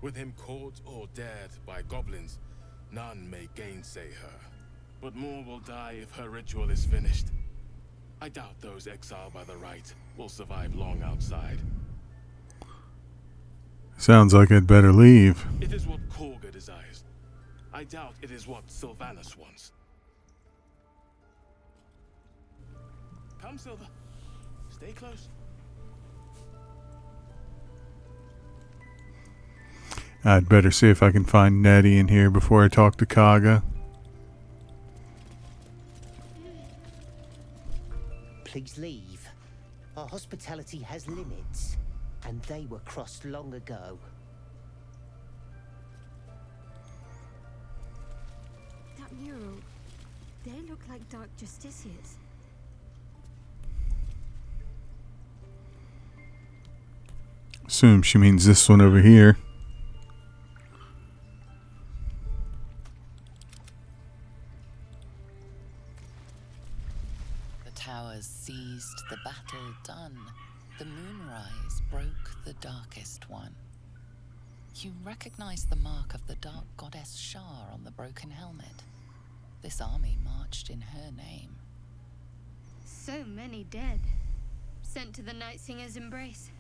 With him caught or dared by goblins, none may gainsay her. But more will die if her ritual is finished. I doubt those exiled by the right will survive long outside. Sounds like I'd better leave. It is what Korga desires. I doubt it is what Sylvanus wants. Come, Silver. Stay close. I'd better see if I can find Nettie in here before I talk to Kaga. Please leave. Our hospitality has limits, and they were crossed long ago. That mural, they look like Dark Justiciars. Assume she means this one over here. The towers seized, the battle done. The moonrise broke the darkest one. You recognize the mark of the dark goddess Shar on the broken helmet. This army marched in her name. So many dead. Sent to the Night Singer's embrace.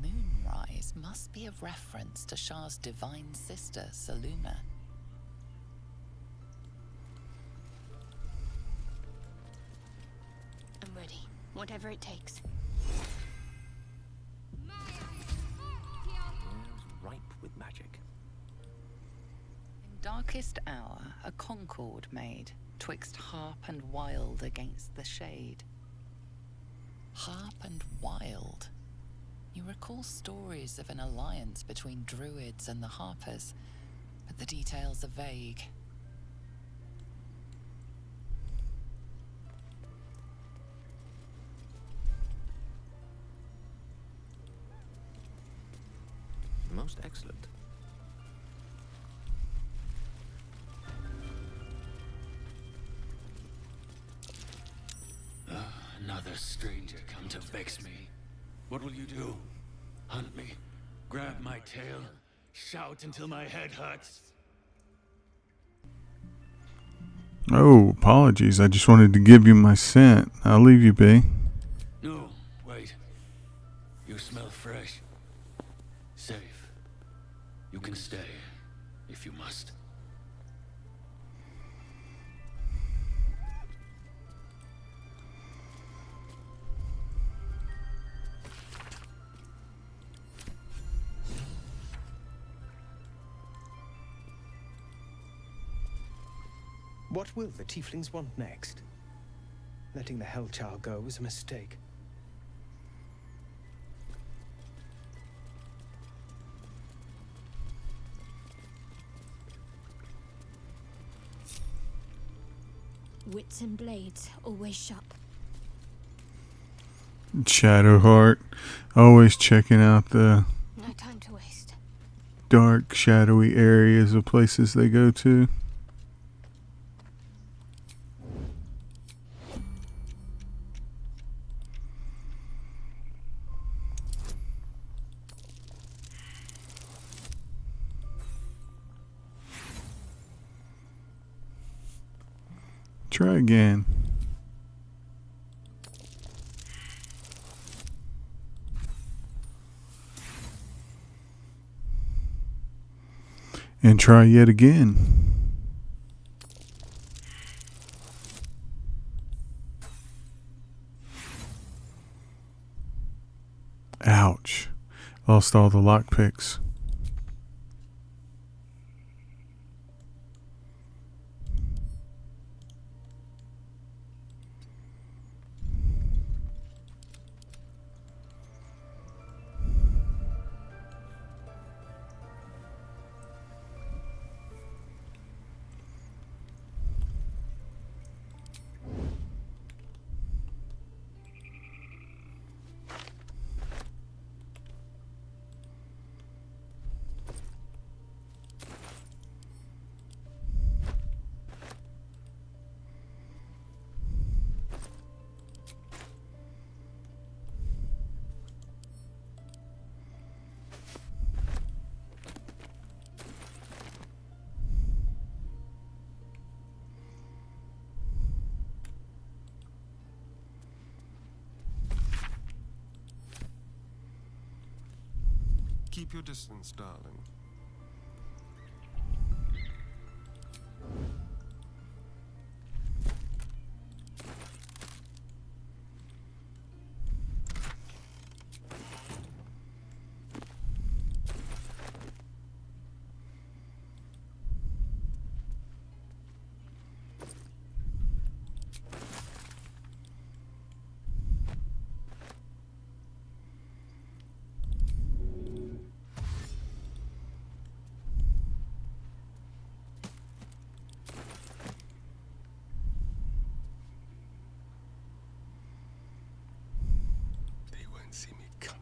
Moonrise must be a reference to Shar's divine sister, Selûne. I'm ready. Whatever it takes. Ripe with magic. In darkest hour, a concord made, twixt harp and wild against the shade. Harp and wild. You recall stories of an alliance between druids and the harpers, but the details are vague. Most excellent. Another stranger come to vex me. What will you do? Hunt me. Grab my tail. Shout until my head hurts. Oh, apologies. I just wanted to give you my scent. I'll leave you be. No, wait. You smell fresh. Safe. You can stay, if you must. What will the tieflings want next? Letting the Hellchild go was a mistake. Wits and blades, always sharp. Shadowheart, always checking out the No time to waste. dark, shadowy areas of places they go to. Try again. And try yet again. Ouch. Lost all the lockpicks. Keep your distance, darling. See me come.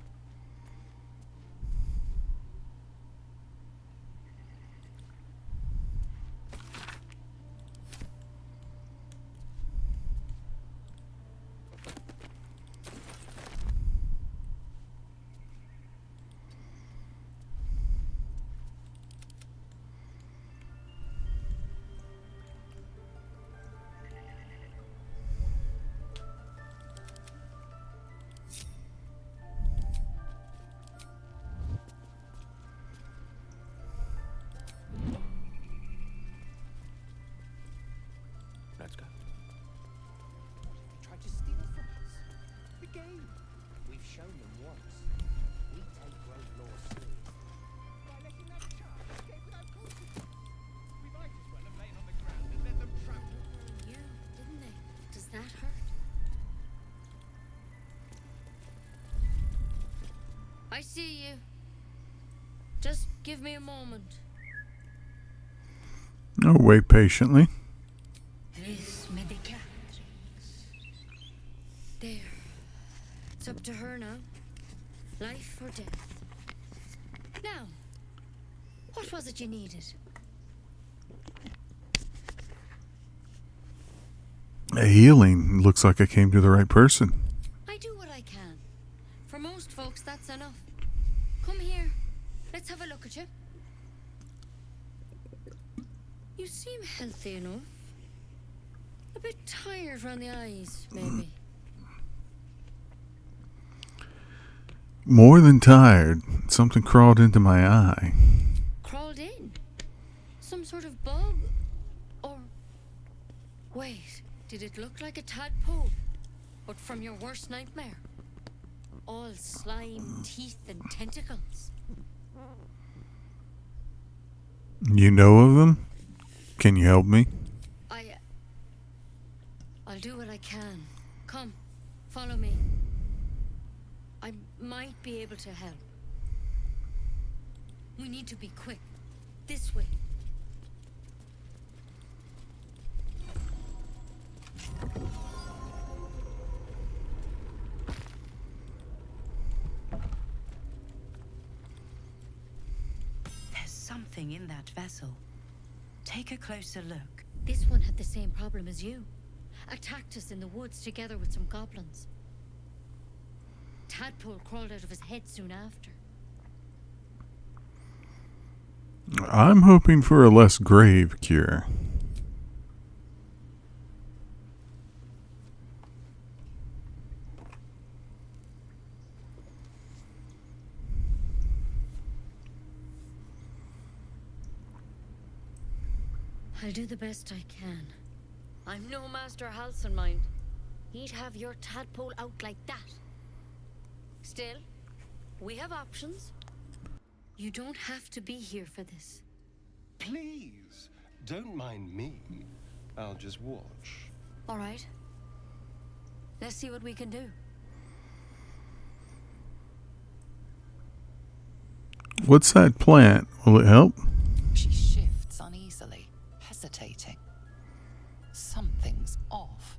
Let's go. They tried to steal from us. The game. We've shown them once. We take road law seriously. By letting that child escape without consequence. We might as well have lain on the ground and let them trap you. Yeah, didn't they? Does that hurt? I see you. Just give me a moment. Oh, wait patiently. This medicatrix. There. It's up to her now. Life or death. Now, what was it you needed? A healing. Looks like I came to the right person. I do what I can. For most folks, that's enough. aren't you? You seem healthy enough. A bit tired around the eyes, maybe. More than tired. Something crawled into my eye. Crawled in? Some sort of bug? Or... Wait, did it look like a tadpole? But from your worst nightmare? All slime, teeth, and tentacles. You know of them? Can you help me? I'll do what I can. Come, follow me. I might be able to help. We need to be quick. This way. There's something in that vessel. Take a closer look. This one had the same problem as you. Attacked us in the woods together with some goblins. Tadpole crawled out of his head soon after. I'm hoping for a less grave cure. I'll do the best I can. I'm no Master Halcyon, mind. He'd have your tadpole out like that. Still, we have options. You don't have to be here for this. Please, don't mind me. I'll just watch. All right. Let's see what we can do. What's that plant? Will it help? She shifts uneasily, hesitating. Something's off.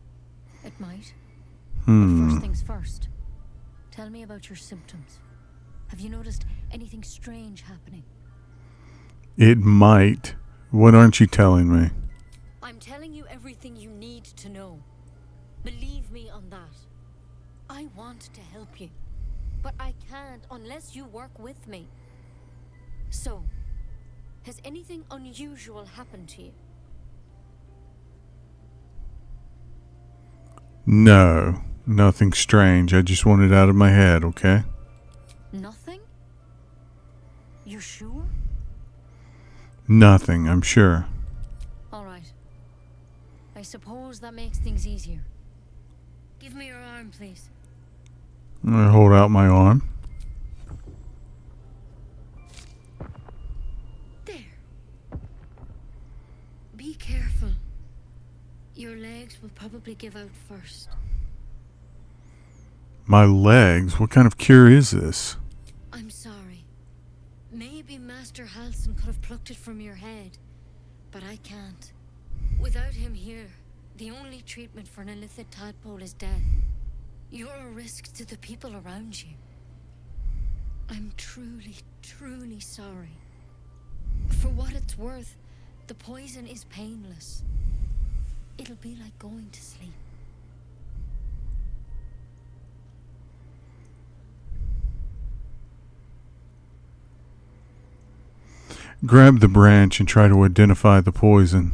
It might. Hmm. But first things first. Tell me about your symptoms. Have you noticed anything strange happening? It might. What aren't you telling me? I'm telling you everything you need to know. Believe me on that. I want to help you, but I can't unless you work with me. So, has anything unusual happened to you? No, nothing strange. I just want it out of my head, okay? Nothing? You're sure? Nothing, I'm sure. All right. I suppose that makes things easier. Give me your arm, please. I hold out my arm. There. Be careful. Your legs will probably give out first. My legs? What kind of cure is this? I'm sorry. Maybe Master Halcyon could have plucked it from your head, but I can't. Without him here, the only treatment for an illithid tadpole is death. You're a risk to the people around you. I'm truly, truly sorry. For what it's worth, the poison is painless. It'll be like going to sleep. Grab the branch and try to identify the poison.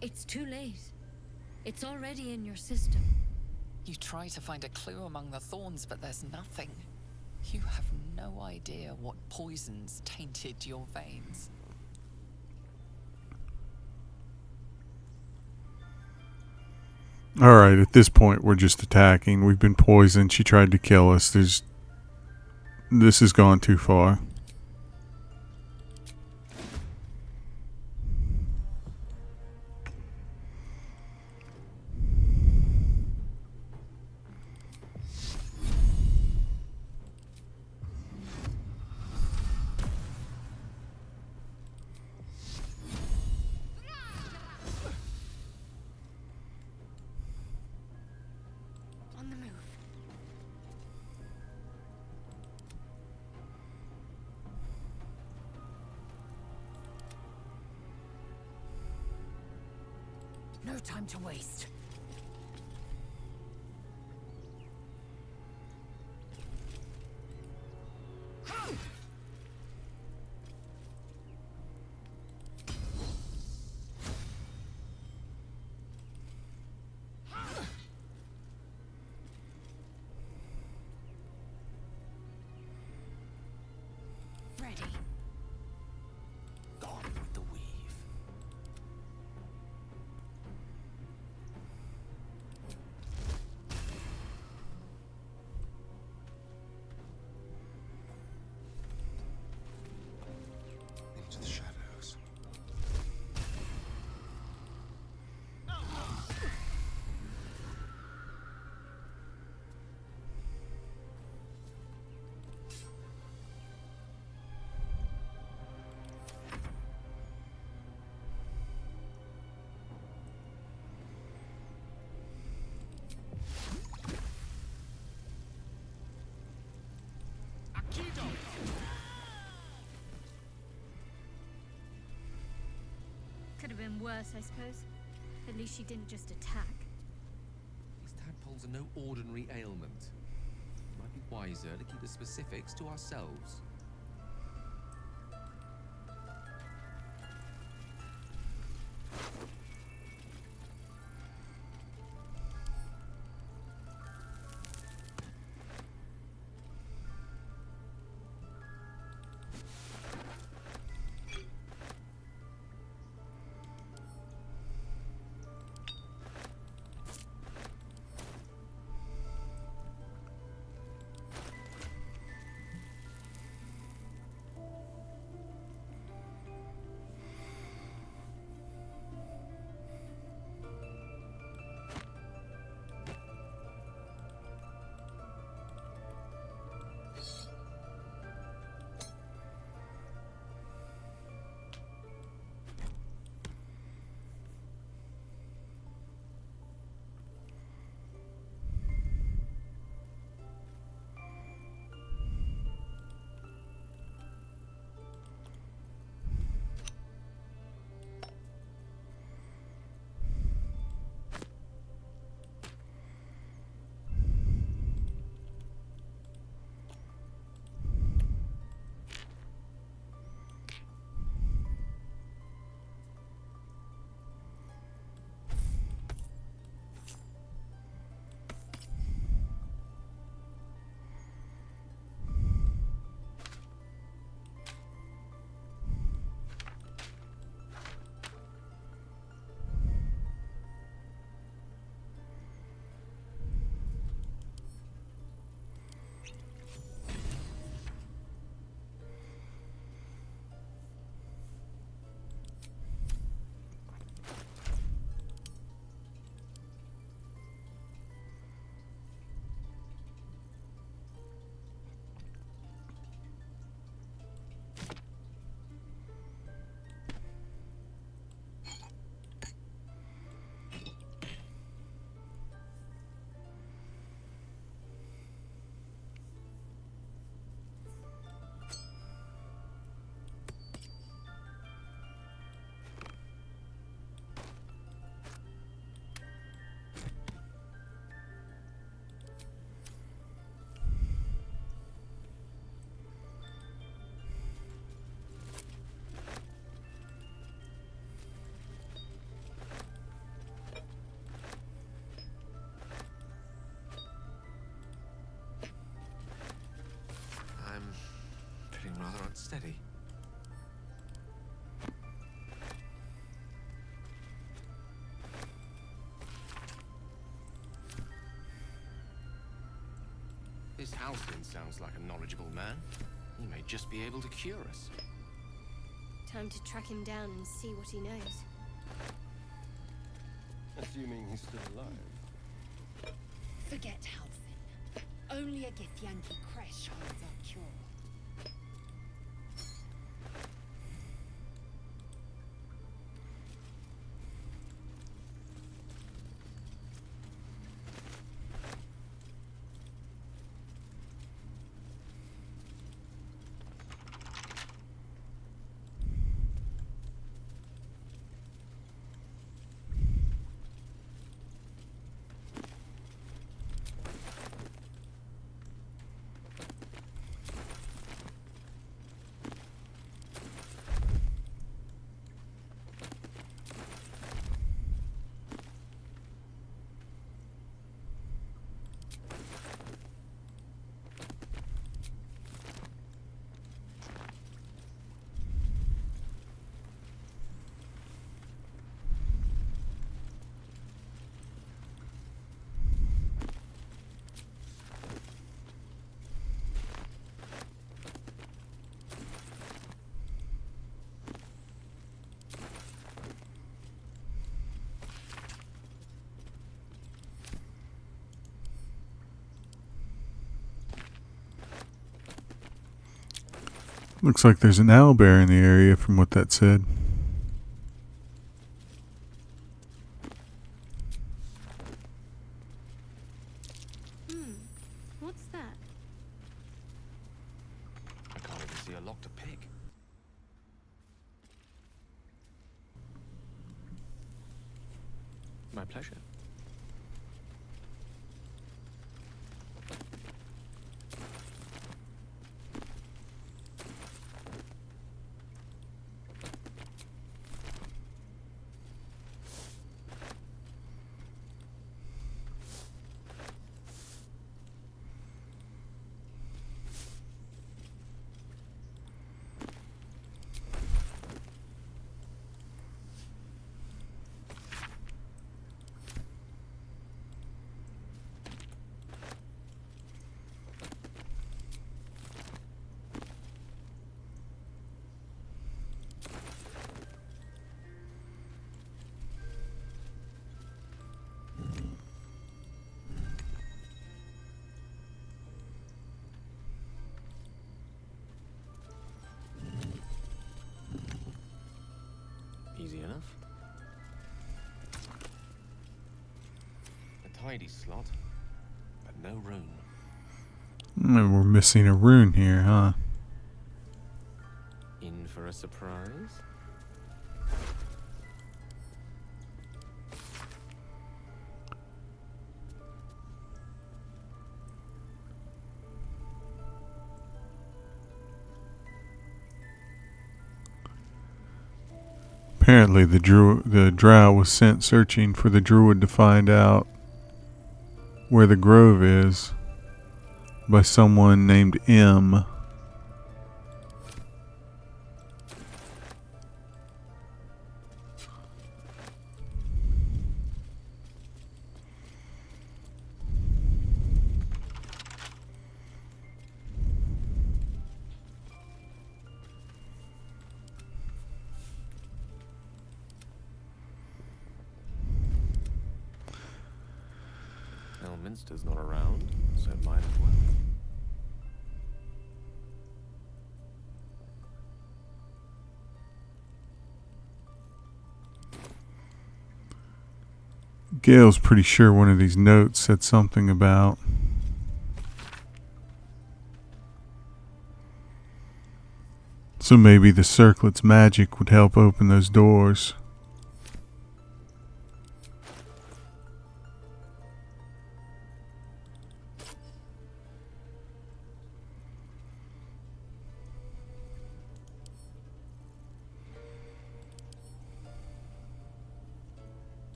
It's too late. It's already in your system. You try to find a clue among the thorns, but there's nothing. You have no idea what poisons tainted your veins. Alright, at this point we're just attacking. We've been poisoned. She tried to kill us. This has gone too far. No time to waste. Ready. Gone with the weave. Into the shadows. Could have been worse, I suppose. At least she didn't just attack. These tadpoles are no ordinary ailment. It might be wiser to keep the specifics to ourselves. Rather unsteady. This Halcyon sounds like a knowledgeable man. He may just be able to cure us. Time to track him down and see what he knows. Assuming he's still alive. Forget Halcyon. Only a Githyanki Kresh holds our cure. Looks like there's an owlbear in the area from what that said. What's that? I can't even see a lock to pick. My pleasure. Easy enough. A tidy slot, but no rune. We're missing a rune here, huh? In for a surprise? Apparently the drow was sent searching for the druid to find out where the grove is by someone named M. Elminster's not around, so it might as well. Gale's pretty sure one of these notes said something about so maybe the circlet's magic would help open those doors.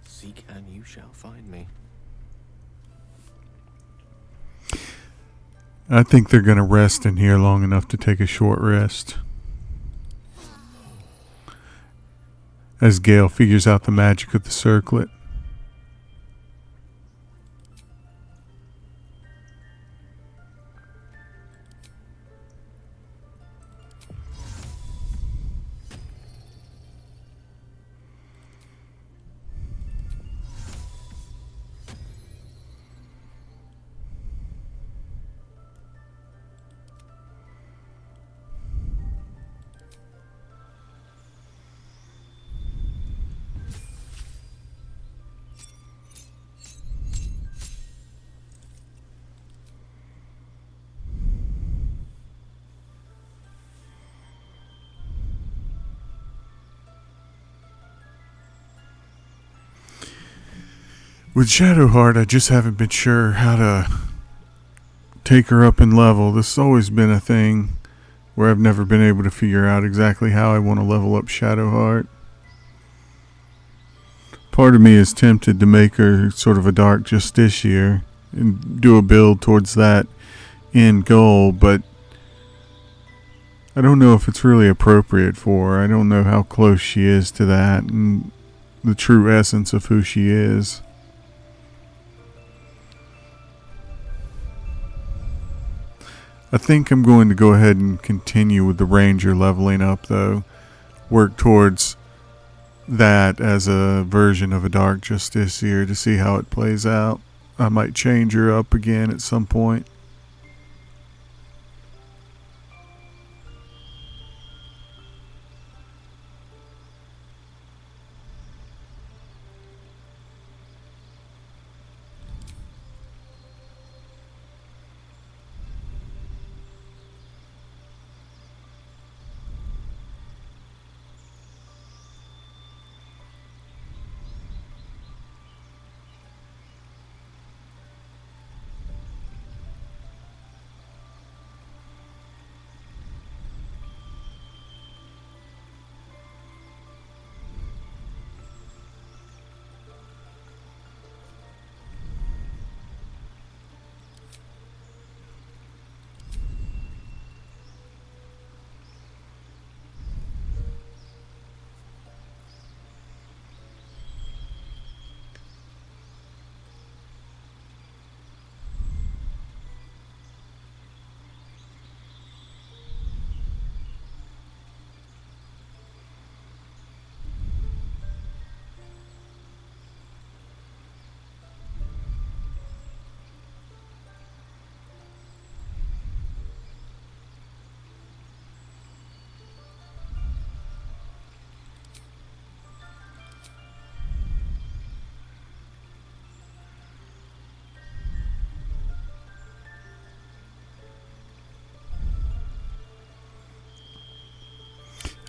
Seek and you shall find me. I think they're going to rest in here long enough to take a short rest. As Gale figures out the magic of the circlet. With Shadowheart, I just haven't been sure how to take her up in level. This has always been a thing where I've never been able to figure out exactly how I want to level up Shadowheart. Part of me is tempted to make her sort of a Dark Justiciar and do a build towards that end goal, but I don't know if it's really appropriate for her. I don't know how close she is to that and the true essence of who she is. I think I'm going to go ahead and continue with the ranger leveling up, though. Work towards that as a version of a Dark Justiciar to see how it plays out. I might change her up again at some point.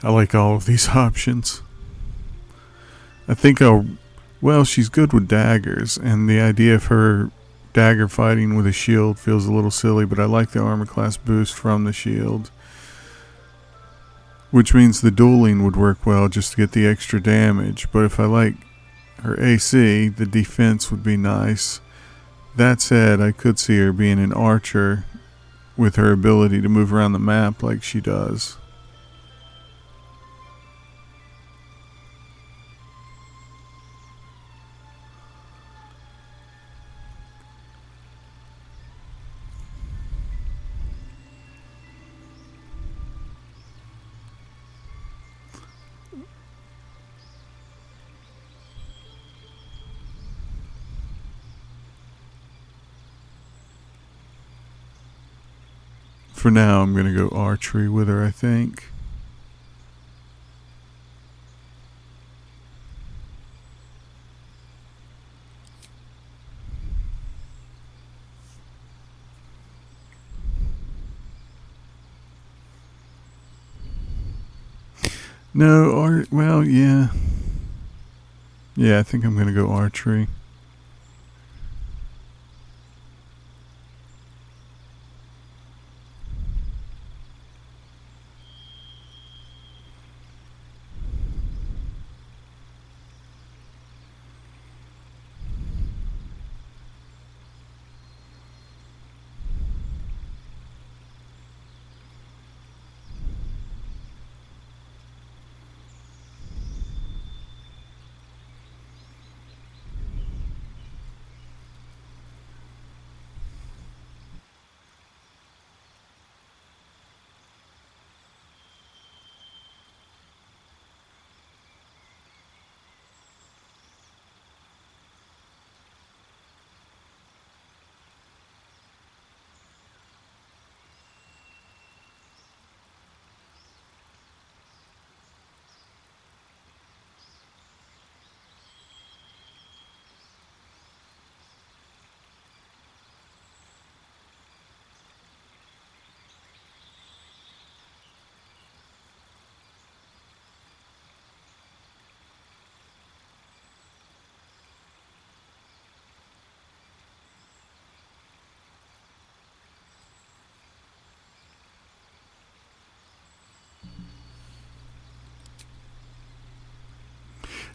I like all of these options. I think well, she's good with daggers, and the idea of her dagger fighting with a shield feels a little silly, but I like the armor class boost from the shield. Which means the dueling would work well just to get the extra damage, but if I like her AC, the defense would be nice. That said, I could see her being an archer with her ability to move around the map like she does. For now, I'm going to go archery with her, I think. No, well, yeah. Yeah, I think I'm going to go archery.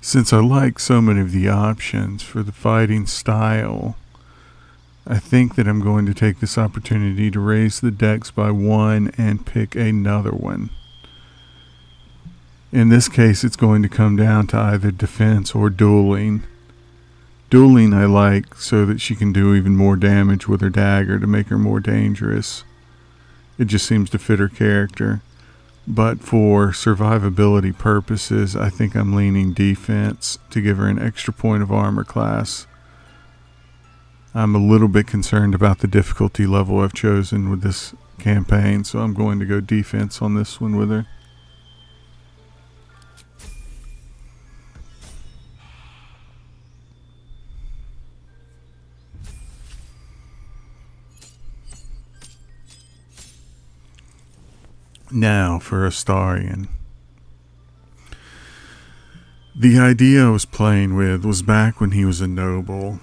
Since I like so many of the options for the fighting style, I think that I'm going to take this opportunity to raise the dex by 1 and pick another one. In this case, it's going to come down to either defense or dueling. Dueling I like so that she can do even more damage with her dagger to make her more dangerous. It just seems to fit her character. But for survivability purposes, I think I'm leaning defense to give her an extra point of armor class. I'm a little bit concerned about the difficulty level I've chosen with this campaign, so I'm going to go defense on this one with her. Now for Astarion. The idea I was playing with was back when he was a noble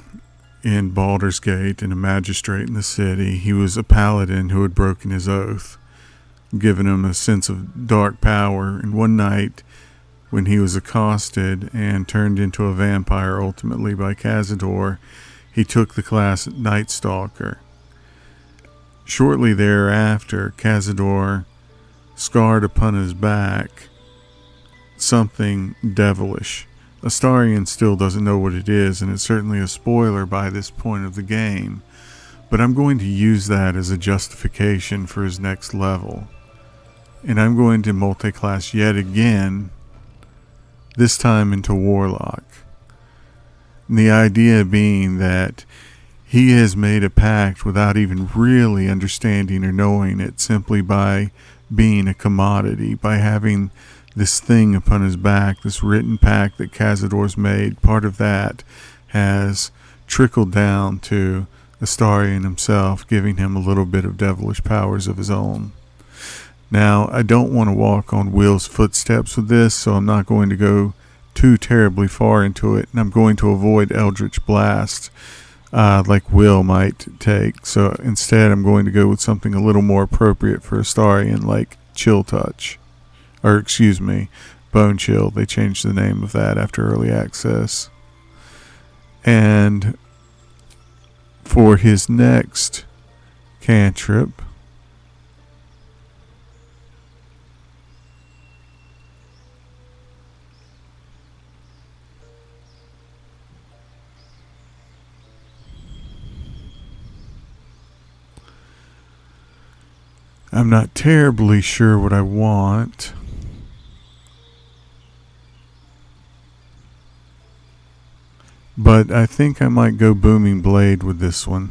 in Baldur's Gate and a magistrate in the city. He was a paladin who had broken his oath, giving him a sense of dark power. And one night, when he was accosted and turned into a vampire ultimately by Cazador, he took the class Night Stalker. Shortly thereafter, Cazador scarred upon his back something devilish. Astarion still doesn't know what it is, and it's certainly a spoiler by this point of the game, but I'm going to use that as a justification for his next level. And I'm going to multi-class yet again, this time into Warlock. And the idea being that he has made a pact without even really understanding or knowing it, simply by being a commodity, by having this thing upon his back, this written pact that Cazador's made. Part of that has trickled down to Astarion himself, giving him a little bit of devilish powers of his own. Now, I don't want to walk on Will's footsteps with this, so I'm not going to go too terribly far into it, and I'm going to avoid Eldritch Blast like Will might take. So instead, I'm going to go with something a little more appropriate for Astarion, like Chill Touch. Or, excuse me, Bone Chill. They changed the name of that after early access. And for his next cantrip, I'm not terribly sure what I want. But I think I might go Booming Blade with this one.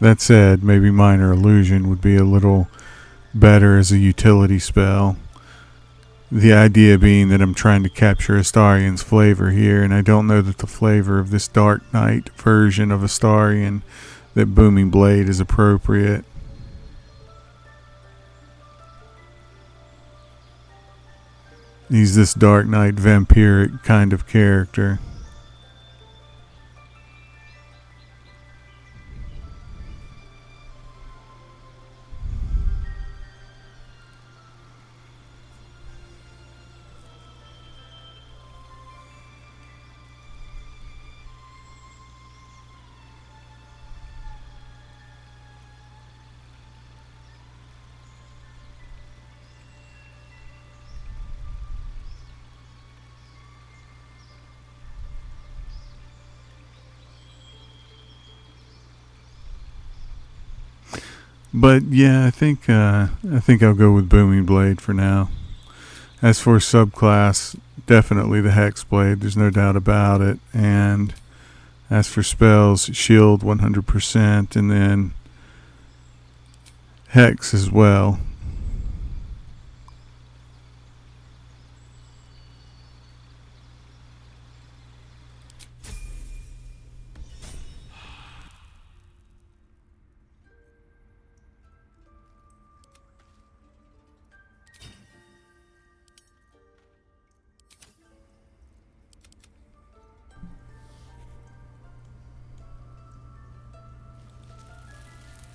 That said, maybe Minor Illusion would be a little better as a utility spell. The idea being that I'm trying to capture Astarion's flavor here, and I don't know that the flavor of this Dark Knight version of Astarion, that Booming Blade, is appropriate. He's this Dark Knight vampiric kind of character. But yeah, I think I'll go with Booming Blade for now. As for subclass, definitely the Hex Blade. There's no doubt about it. And as for spells, Shield 100%, and then Hex as well.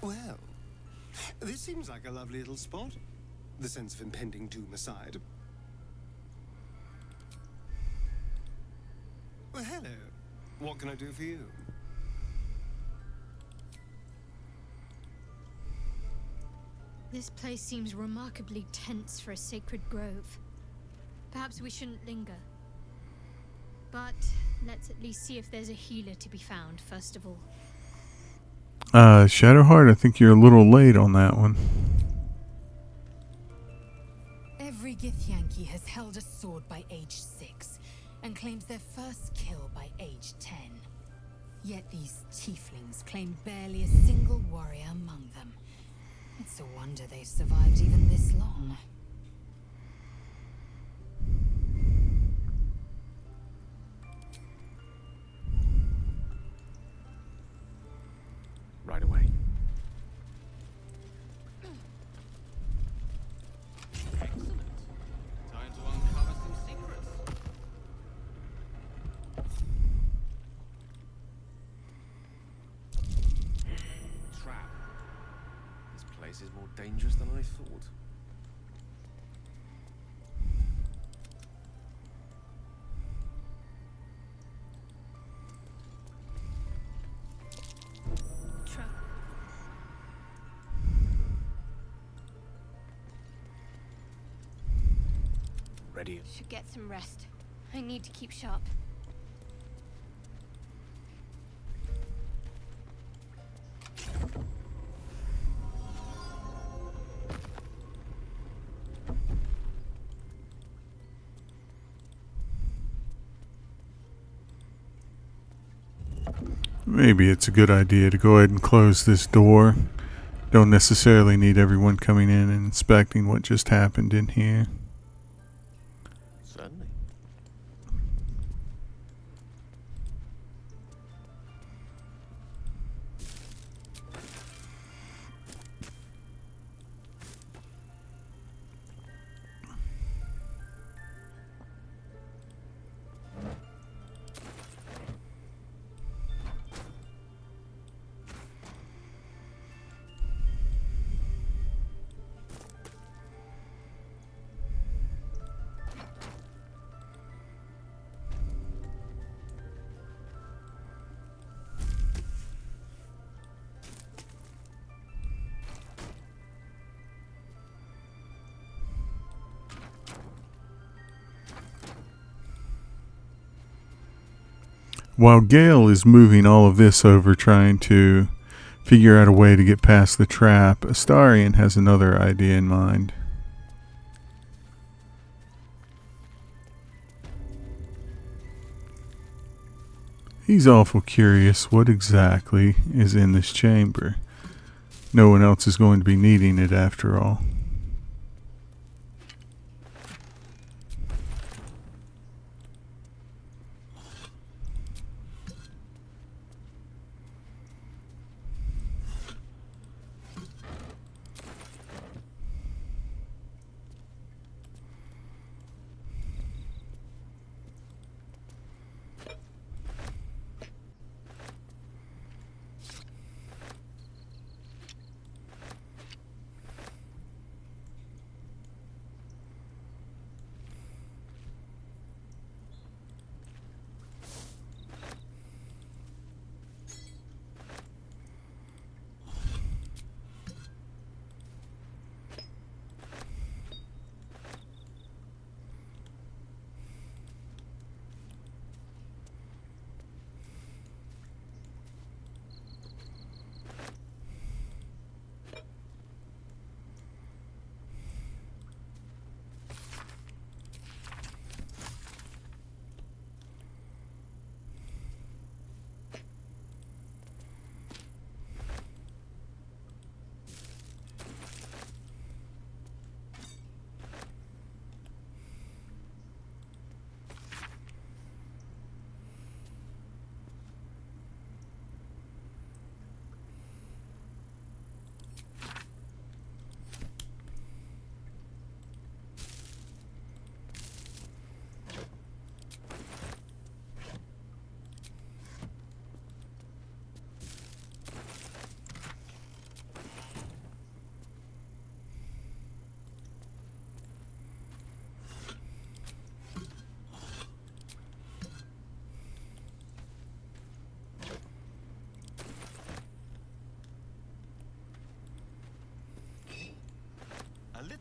Well, this seems like a lovely little spot. The sense of impending doom aside. Well, hello. What can I do for you? This place seems remarkably tense for a sacred grove. Perhaps we shouldn't linger. But let's at least see if there's a healer to be found, first of all. Shadowheart, I think you're a little late on that one. Every Githyanki has held a sword by age 6 and claims their first kill by age 10. Yet these tieflings claim barely a single warrior among them. It's a wonder they've survived even this long. Right away. Excellent. Time to uncover some secrets. Trap. This place is more dangerous than I thought. Ready. Should get some rest. I need to keep sharp. Maybe it's a good idea to go ahead and close this door. Don't necessarily need everyone coming in and inspecting what just happened in here. Certainly. While Gale is moving all of this over, trying to figure out a way to get past the trap, Astarion has another idea in mind. He's awful curious what exactly is in this chamber. No one else is going to be needing it after all.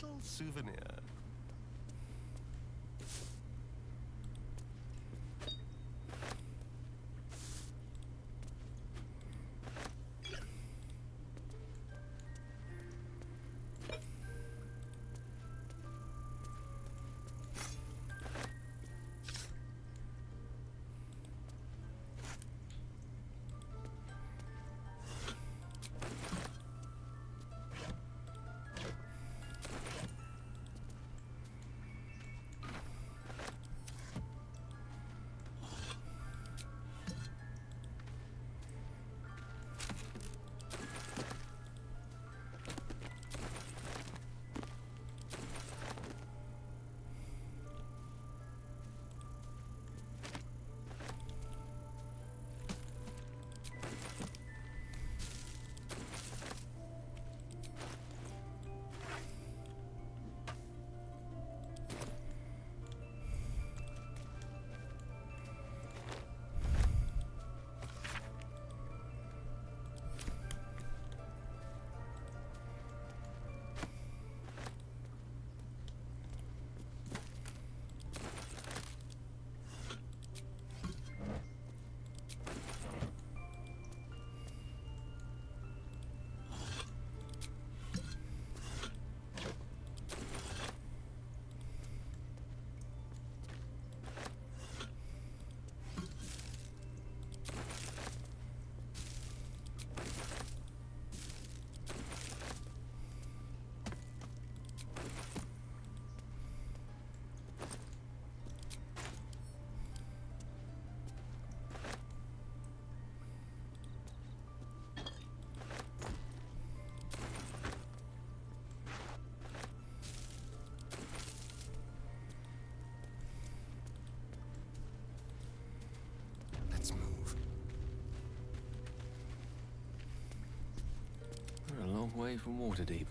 little souvenir. Let's move. We're a long way from Waterdeep.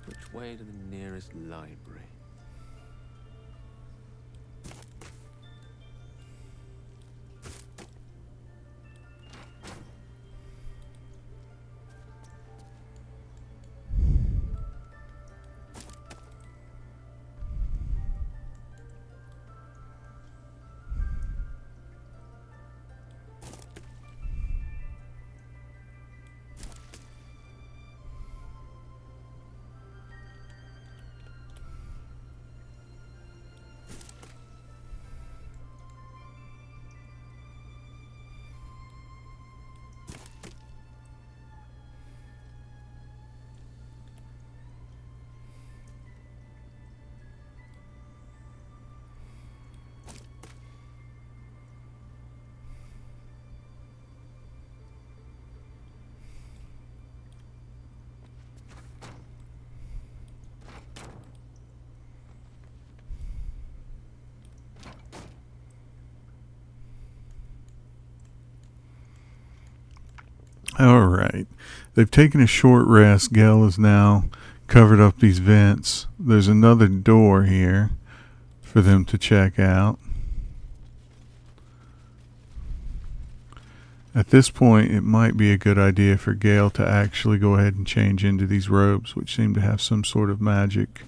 Which way to the nearest library? All right. They've taken a short rest. Gale has now covered up these vents. There's another door here for them to check out. At this point, it might be a good idea for Gale to actually go ahead and change into these robes, which seem to have some sort of magic.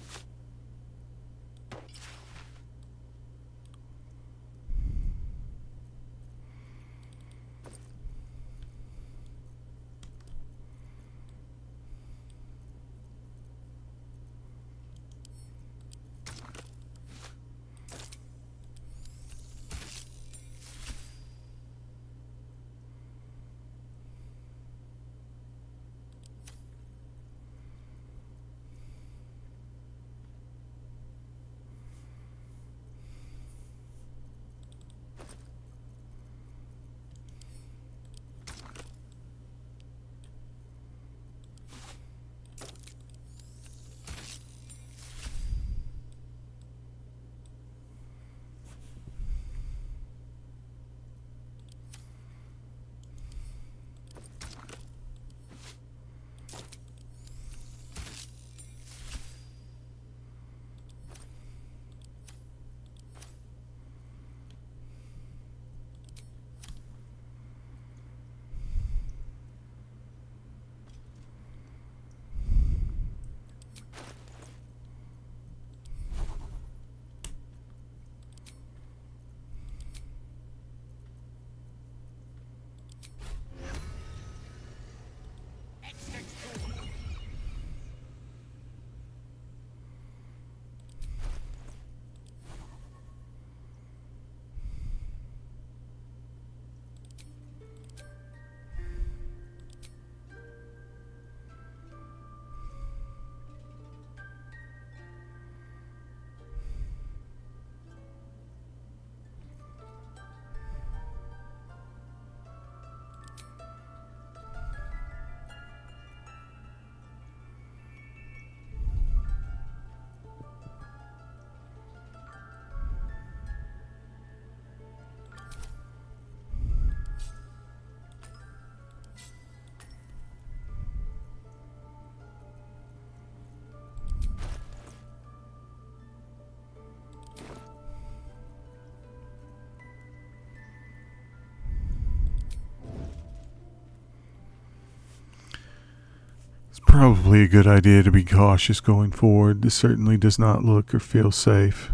probably a good idea to be cautious going forward. This certainly does not look or feel safe.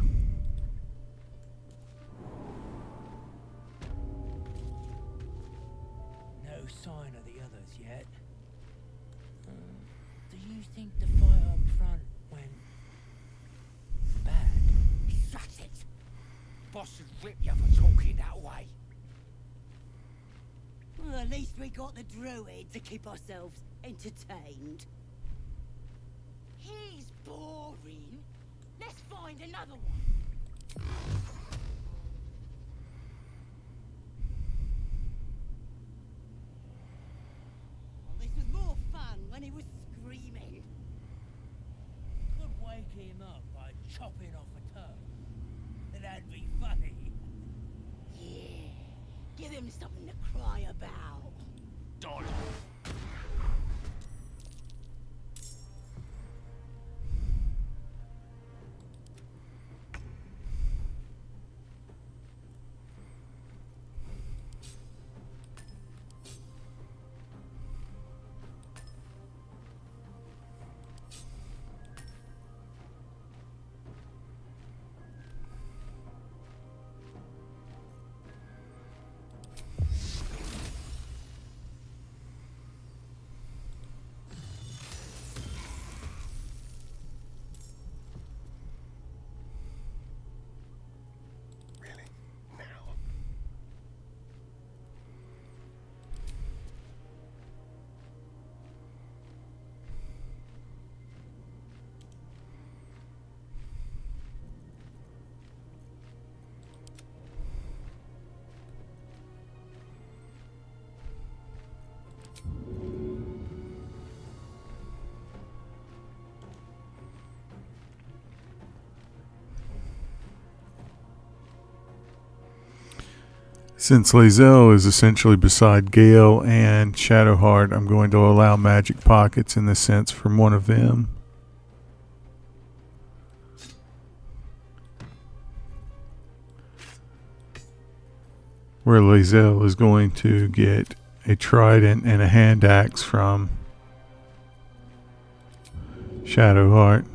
No sign of the others yet. Do you think the fight up front went bad? Shut it! Boss would rip you for talking that way. Well, at least we got the druid to keep ourselves entertained. He's boring. Let's find another one. Well, this was more fun when he was screaming. Could wake him up by chopping off a toe. That'd be funny. Yeah, give him something to cry about. Dodge. Since Lae'zel is essentially beside Gale and Shadowheart, I'm going to allow magic pockets in this sense from one of them. Where Lae'zel is going to get a trident and a hand axe from Shadowheart.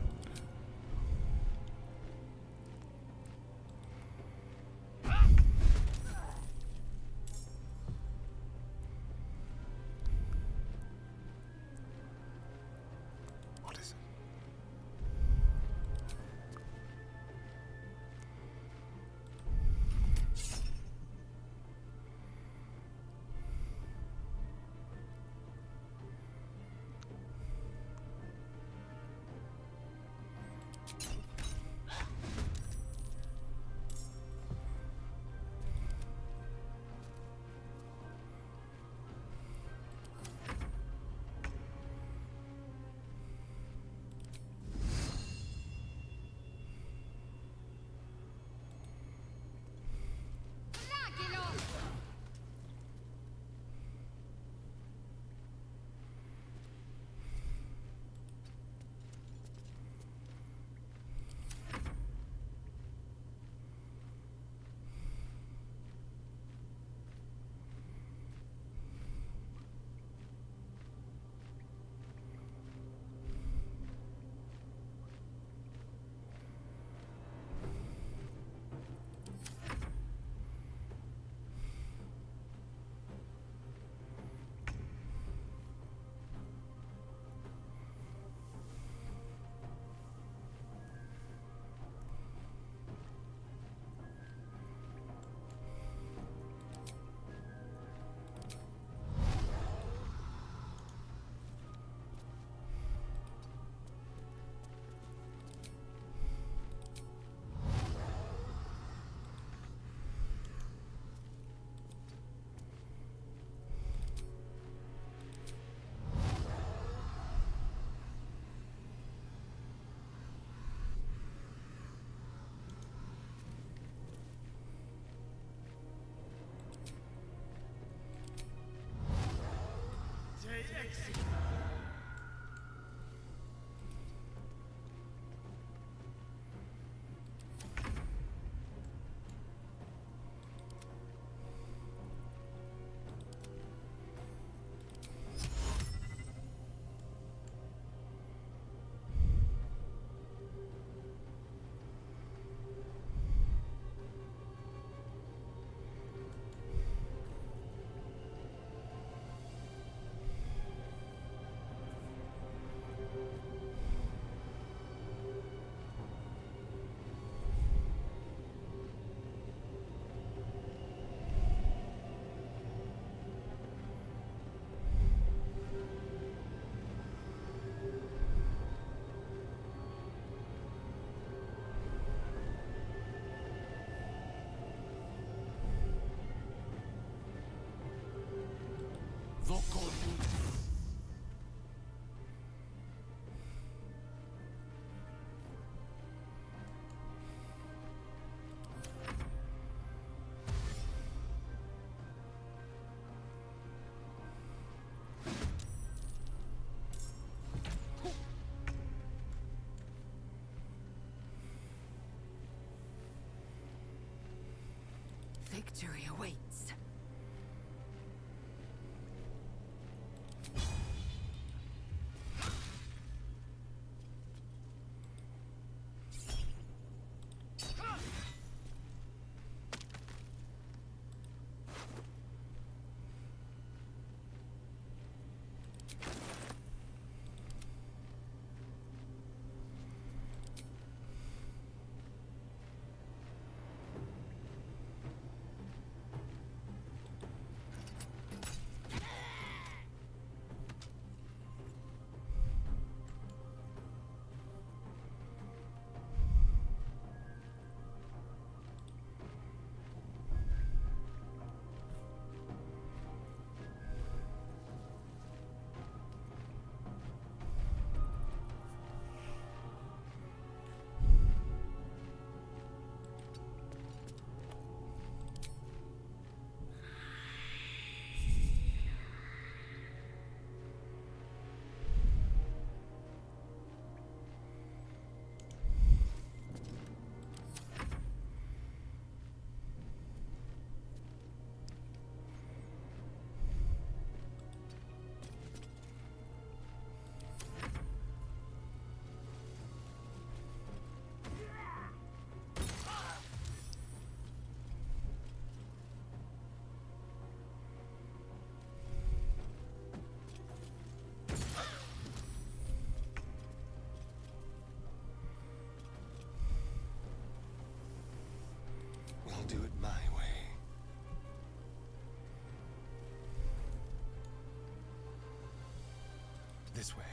Victory awaits. I'll do it my way. This way.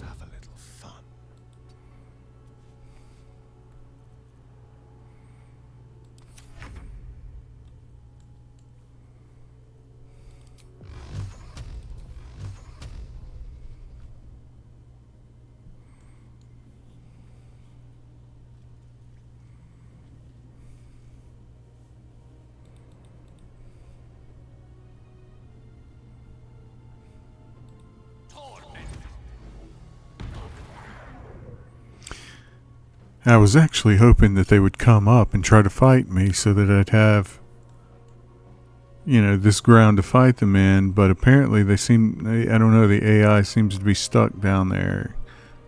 have a little fun. I was actually hoping that they would come up and try to fight me so that I'd have, this ground to fight them in, but apparently I don't know, the AI seems to be stuck down there.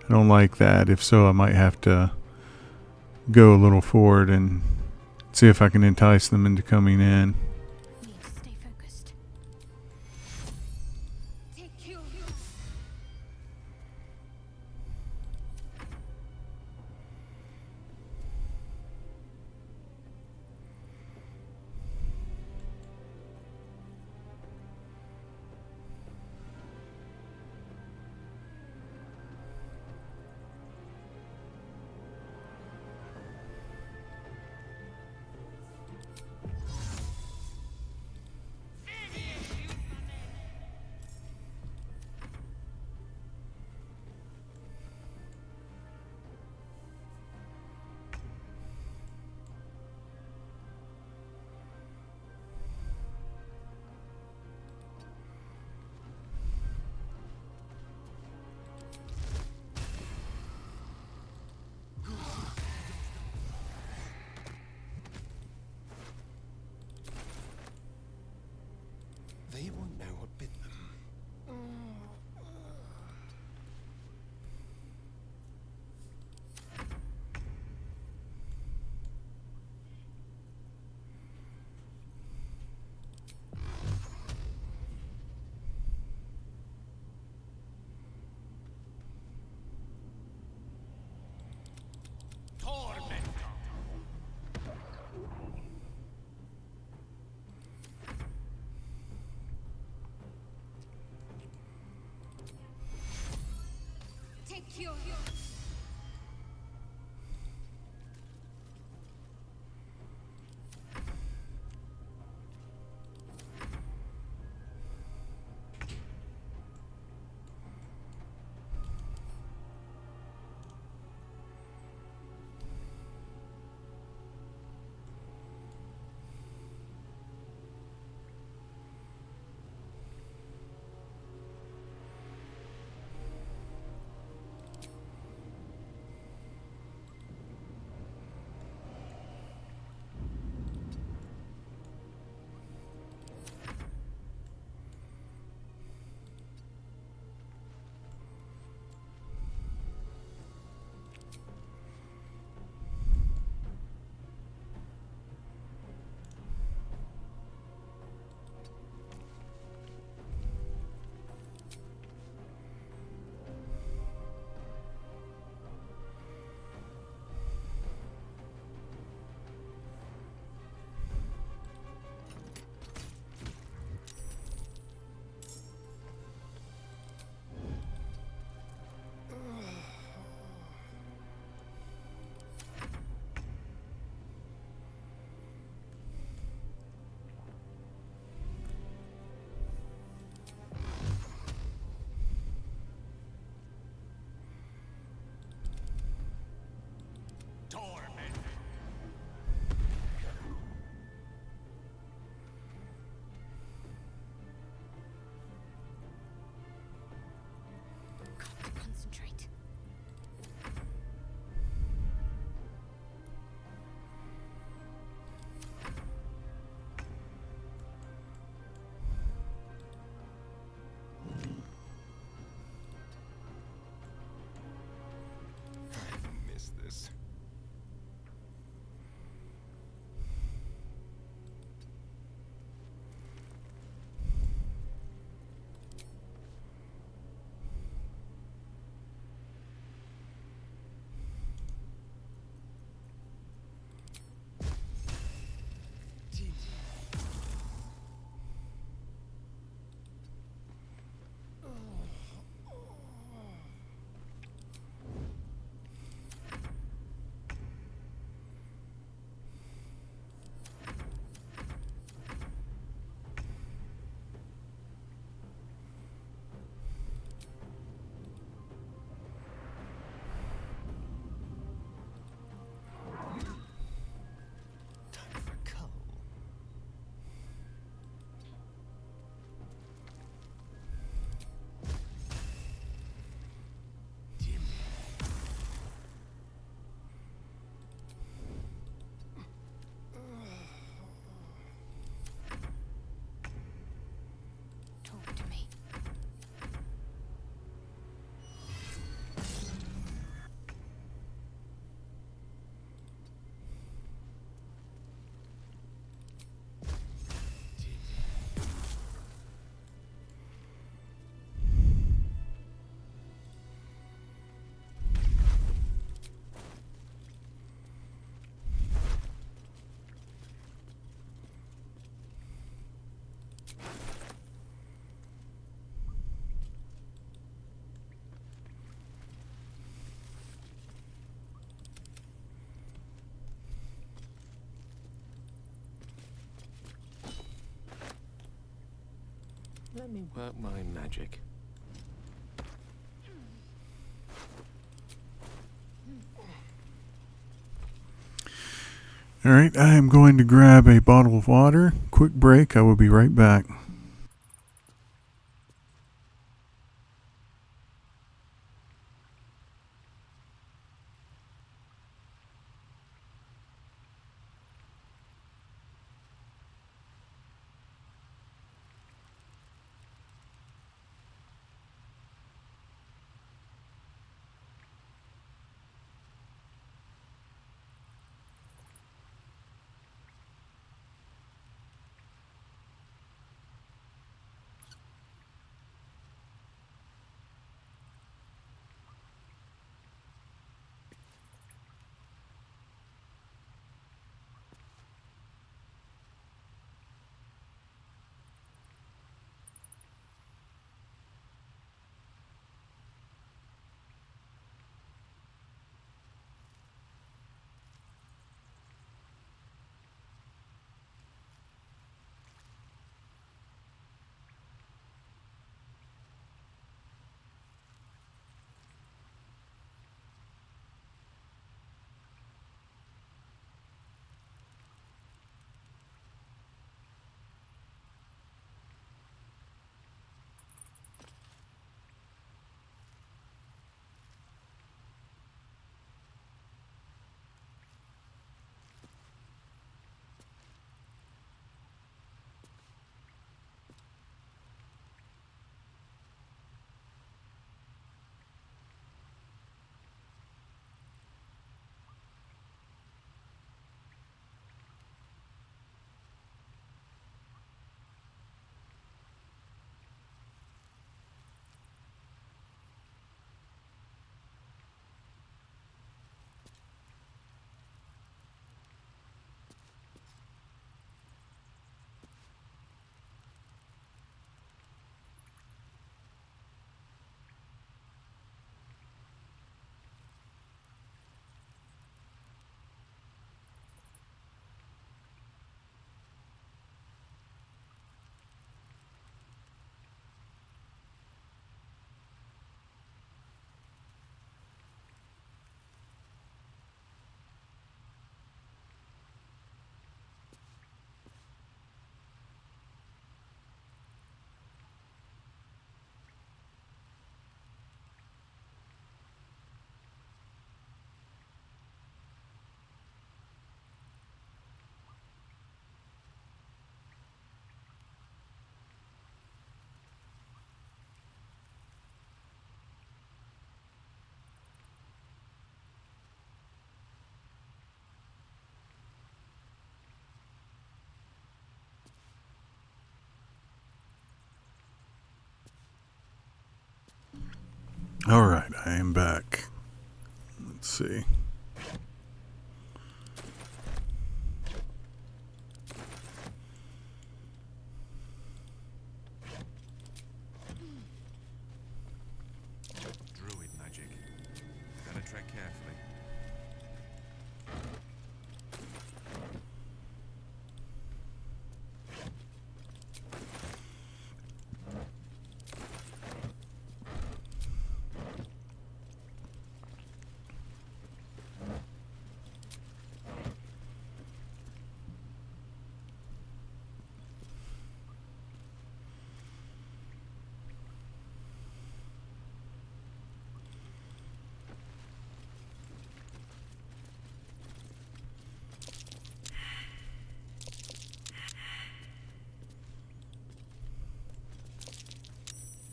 I don't like that. If so, I might have to go a little forward and see if I can entice them into coming in. They won't know what bit them. Take your... Let me work my magic. Alright, I am going to grab a bottle of water. Quick break, I will be right back. Alright, I am back. Let's see. Druid magic. Gotta tread carefully.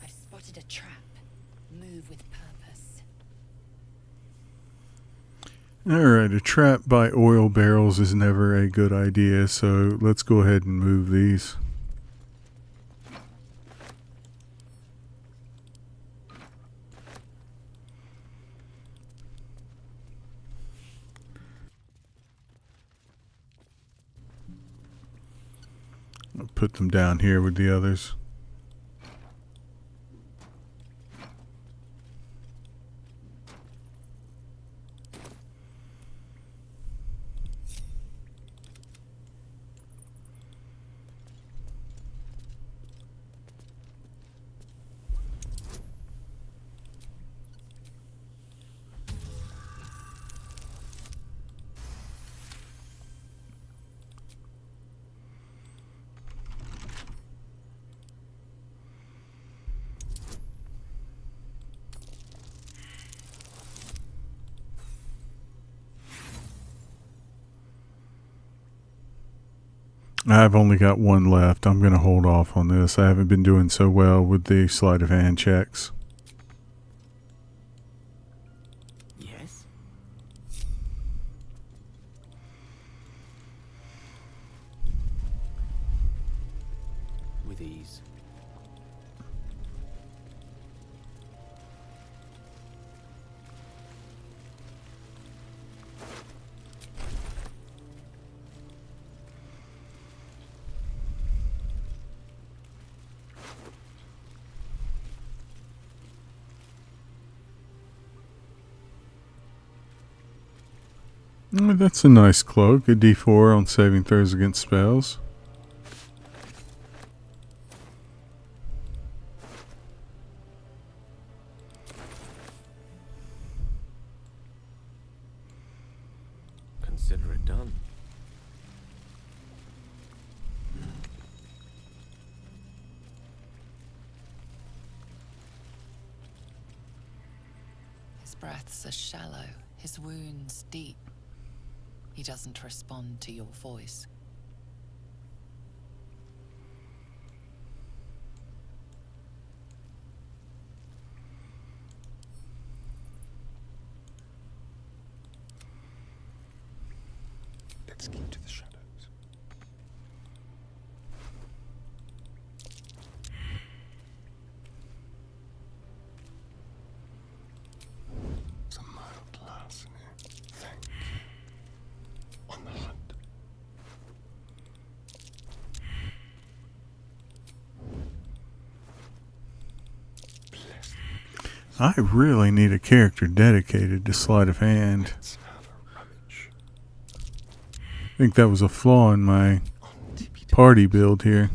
I've spotted a trap. Move with purpose. Alright, a trap by oil barrels is never a good idea, so let's go ahead and move these. I'll put them down here with the others. I've only got one left. I'm going to hold off on this. I haven't been doing so well with the sleight of hand checks. Yes? With ease. Oh, that's a nice cloak. A D4 on saving throws against spells. Consider it done. His breaths are shallow, his wounds deep. He doesn't respond to your voice. Let's keep to the shadows. Some mild larceny. Thank you. On the hunt. I really need a character dedicated to sleight of hand. I think that was a flaw in my party build here.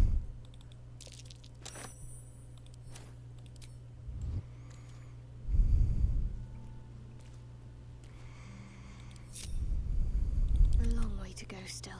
A long way to go still.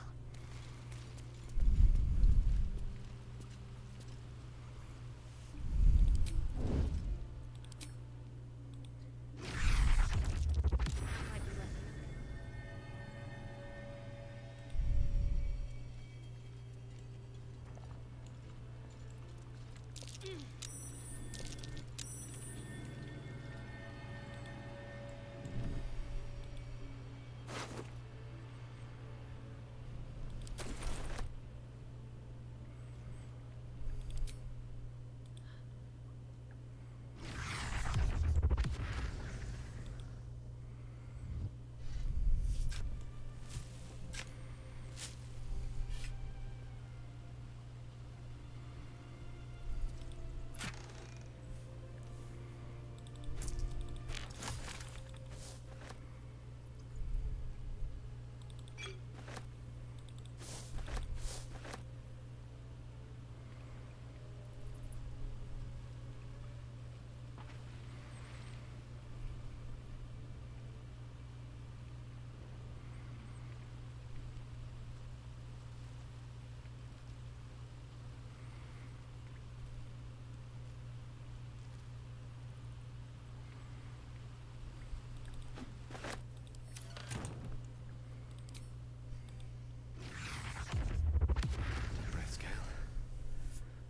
Breath, Gale.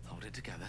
Hold it together.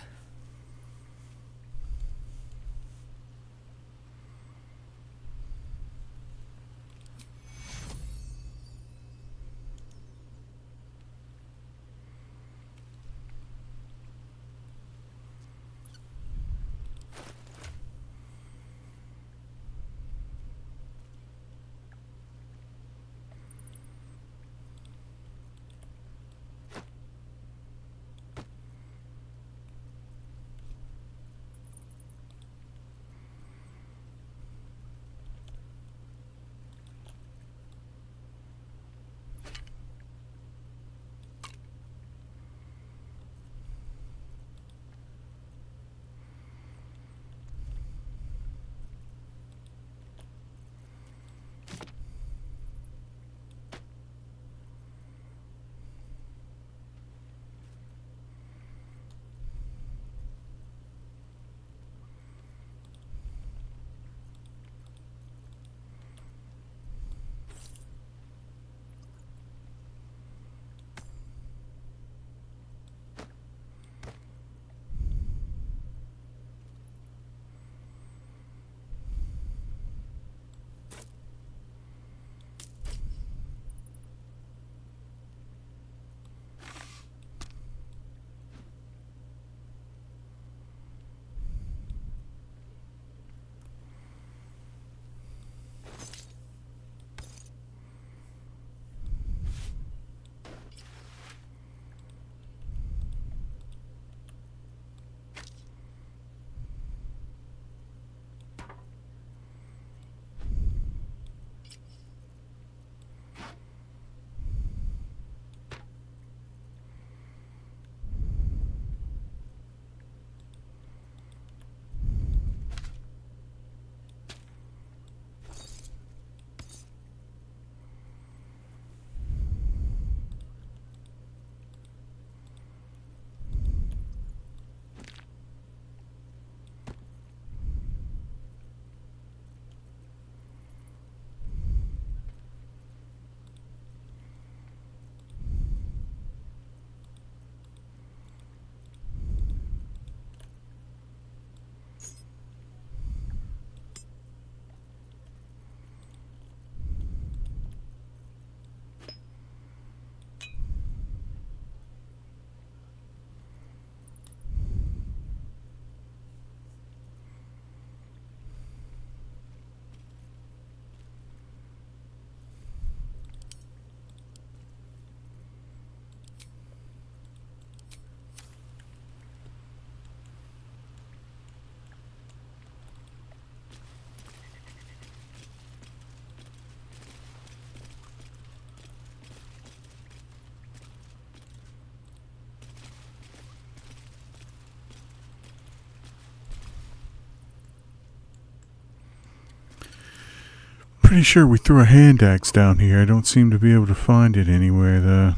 Pretty sure we threw a hand axe down here. I don't seem to be able to find it anywhere, though.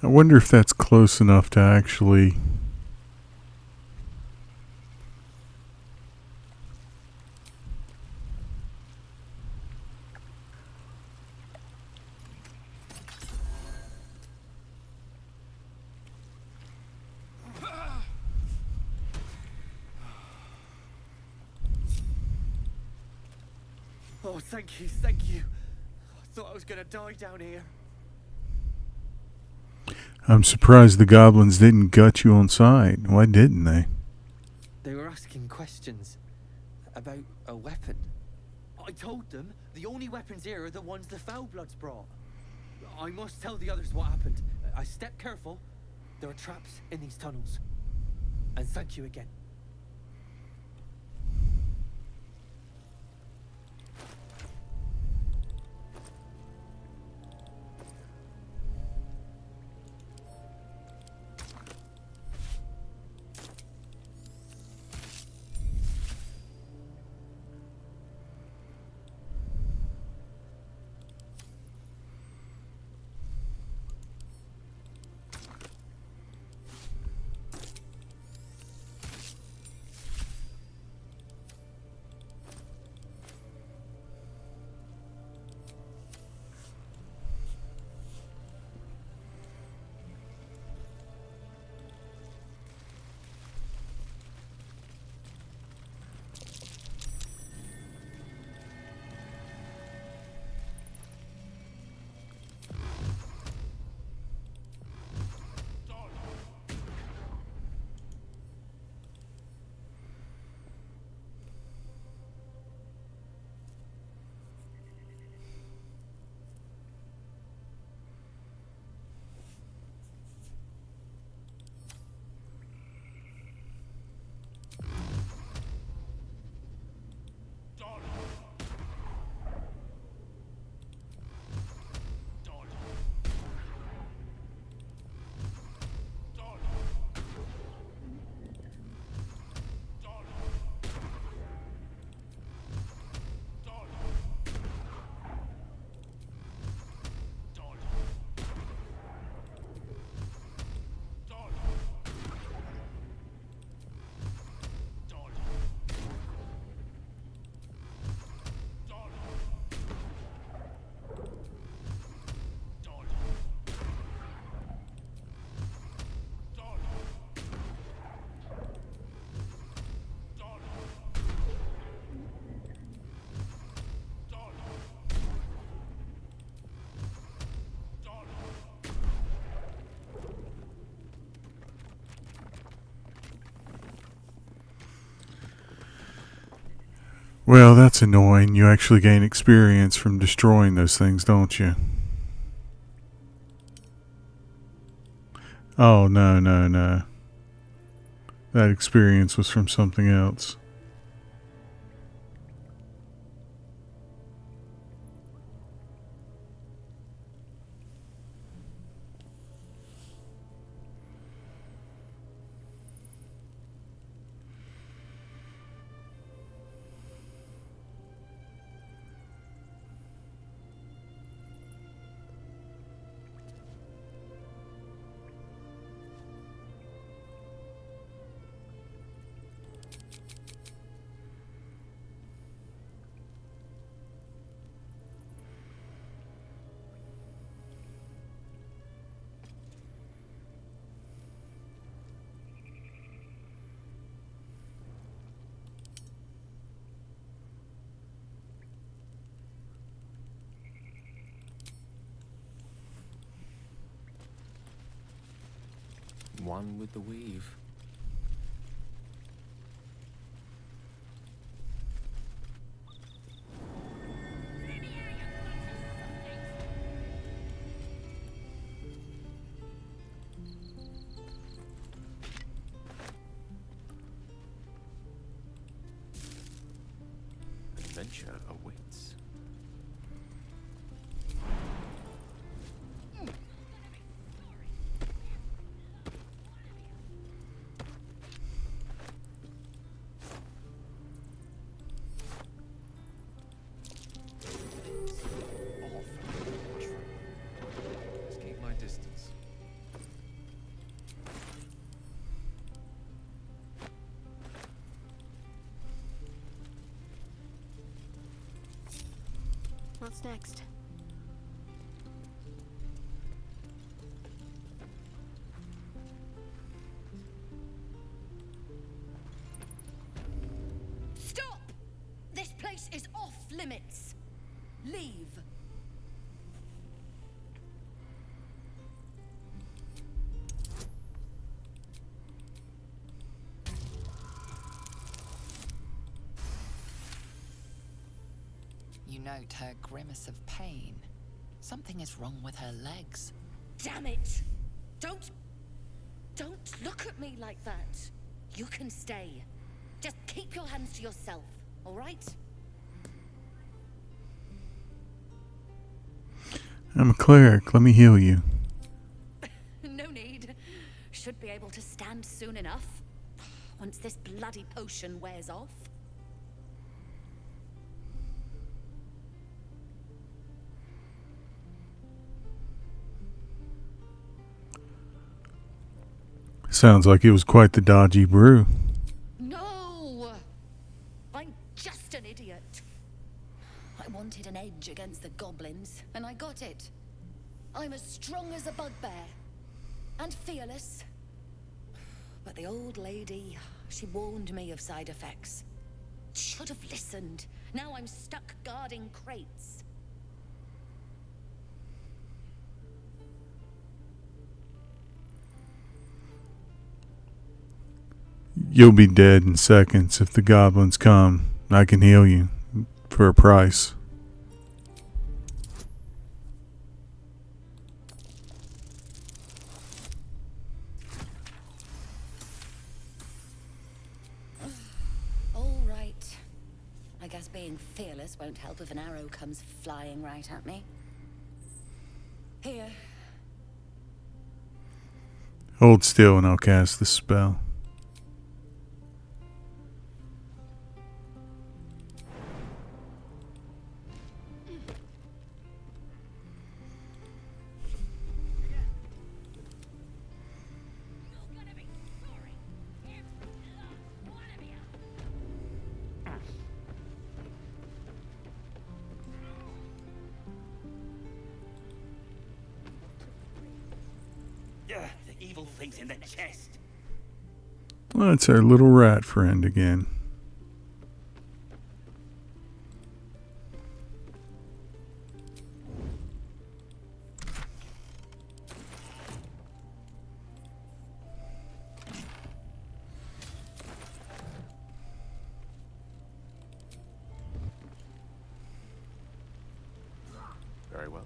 I wonder if that's close enough to actually... Oh, thank you, thank you. I thought I was gonna die down here. I'm surprised the goblins didn't gut you on sight. Why didn't they? They were asking questions about a weapon. I told them the only weapons here are the ones the Foulbloods brought. I must tell the others what happened. I stepped careful. There are traps in these tunnels. And thank you again. Well, that's annoying. You actually gain experience from destroying those things, don't you? Oh, no, no, no. that experience was from something else. One with the weave. Adventure awaits. Let's keep my distance. What's next? Stop! This place is off limits. Leave. You note her grimace of pain. Something is wrong with her legs. Damn it! Don't look at me like that. You can stay. Just keep your hands to yourself, all right? I'm a cleric. Let me heal you. No need. Should be able to stand soon enough. Once this bloody potion wears off. Sounds like it was quite the dodgy brew. No! I'm just an idiot. I wanted an edge against the goblins, and I got it. I'm as strong as a bugbear. And fearless. But the old lady, she warned me of side effects. Should have listened. Now I'm stuck guarding crates. You'll be dead in seconds if the goblins come. I can heal you for a price. All right. I guess being fearless won't help if an arrow comes flying right at me. Here. Hold still and I'll cast the spell. The evil thing's in the chest. Well, it's our little rat friend again. Very well.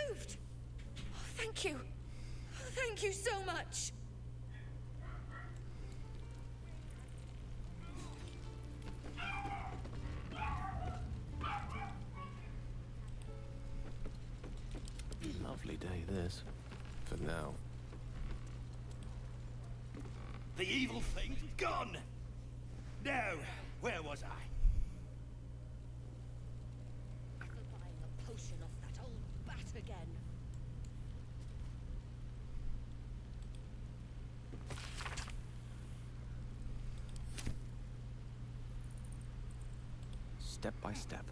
moved! Oh, thank you. Thank you so much. Lovely day, this. For now. The evil thing's gone! Now, where was I? After buying a potion off that old bat again. Step by step.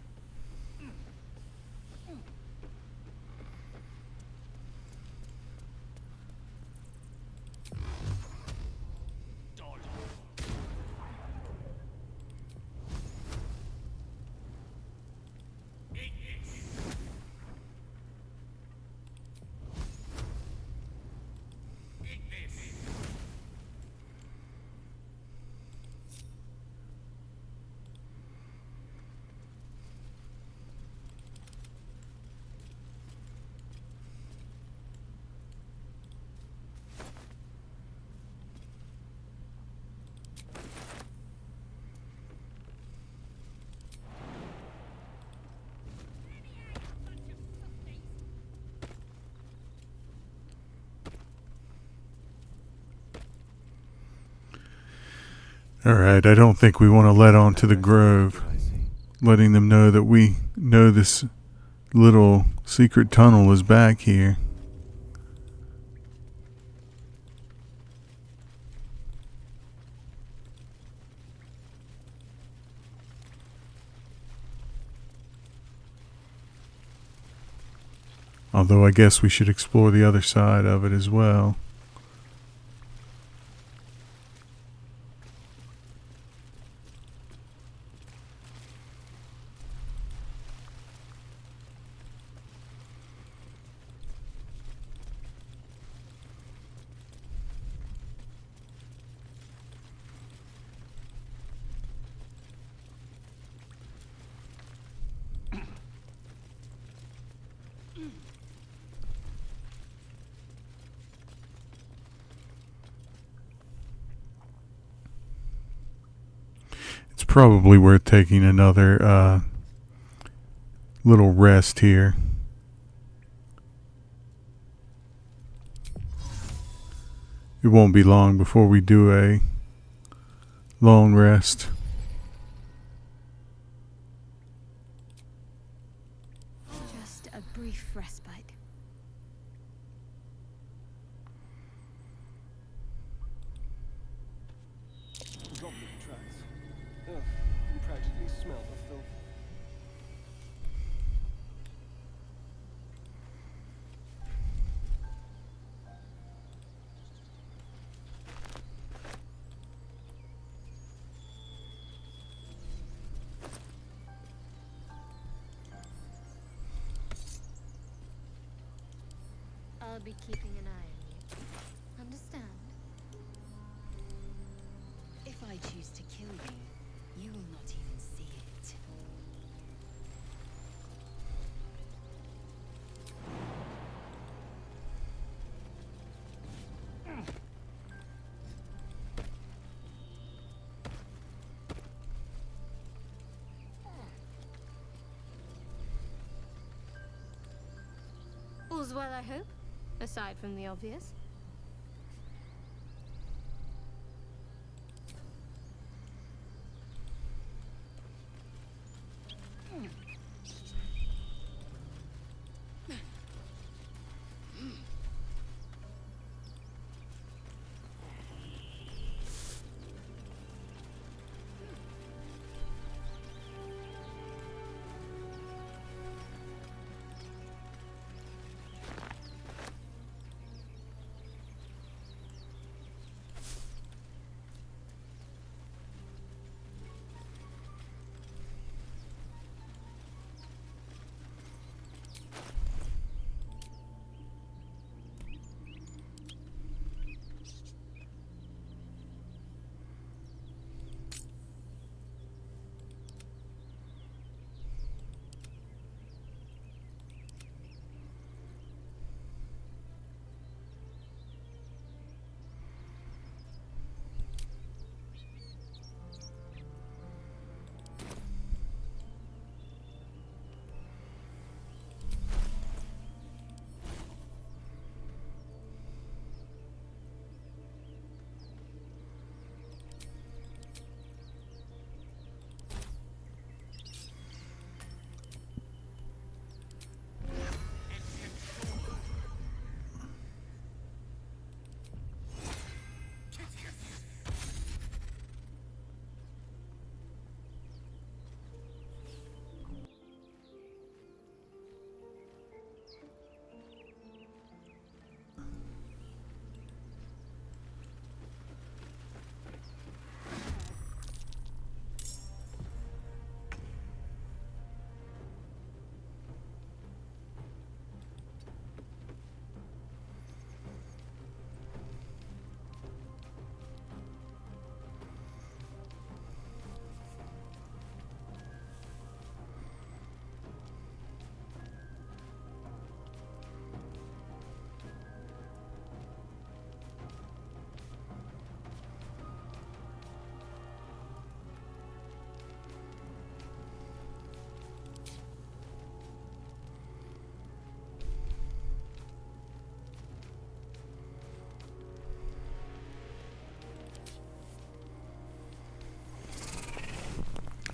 Alright, I don't think we want to let on to the Grove, letting them know that we know this little secret tunnel is back here. Although I guess we should explore the other side of it as well. It's probably worth taking another little rest here. It won't be long before we do a long rest. Just a brief respite. Goblin tracks. Ugh, you can practically smell the filth. I'll be keeping an eye on you. Understand? If I choose to kill you, you will not even see it. All's well, I hope, aside from the obvious.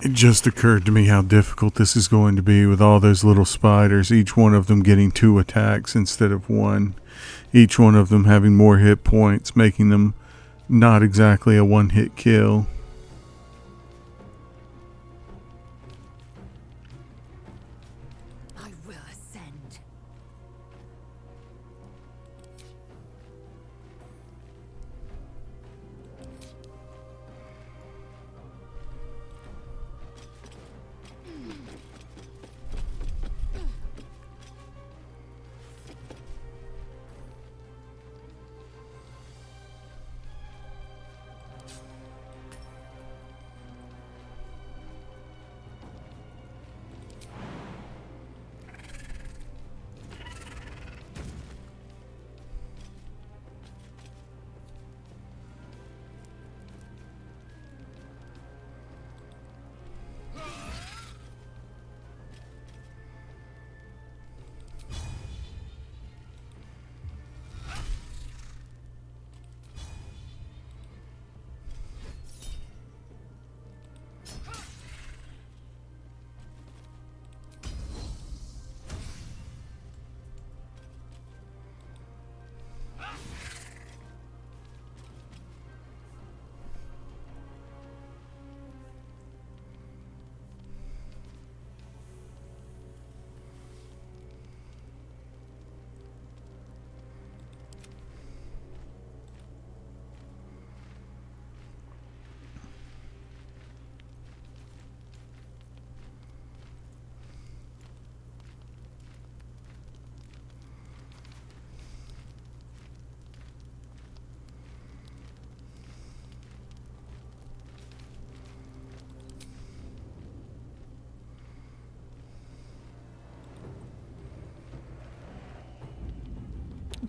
It just occurred to me how difficult this is going to be with all those little spiders, each one of them getting 2 attacks instead of 1. Each one of them having more hit points, making them not exactly a one-hit kill. I will ascend.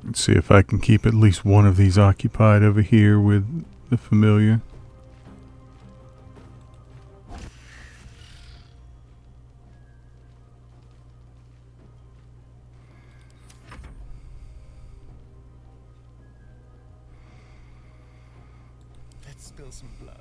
Let's see if I can keep at least one of these occupied over here with the familiar. Let's spill some blood.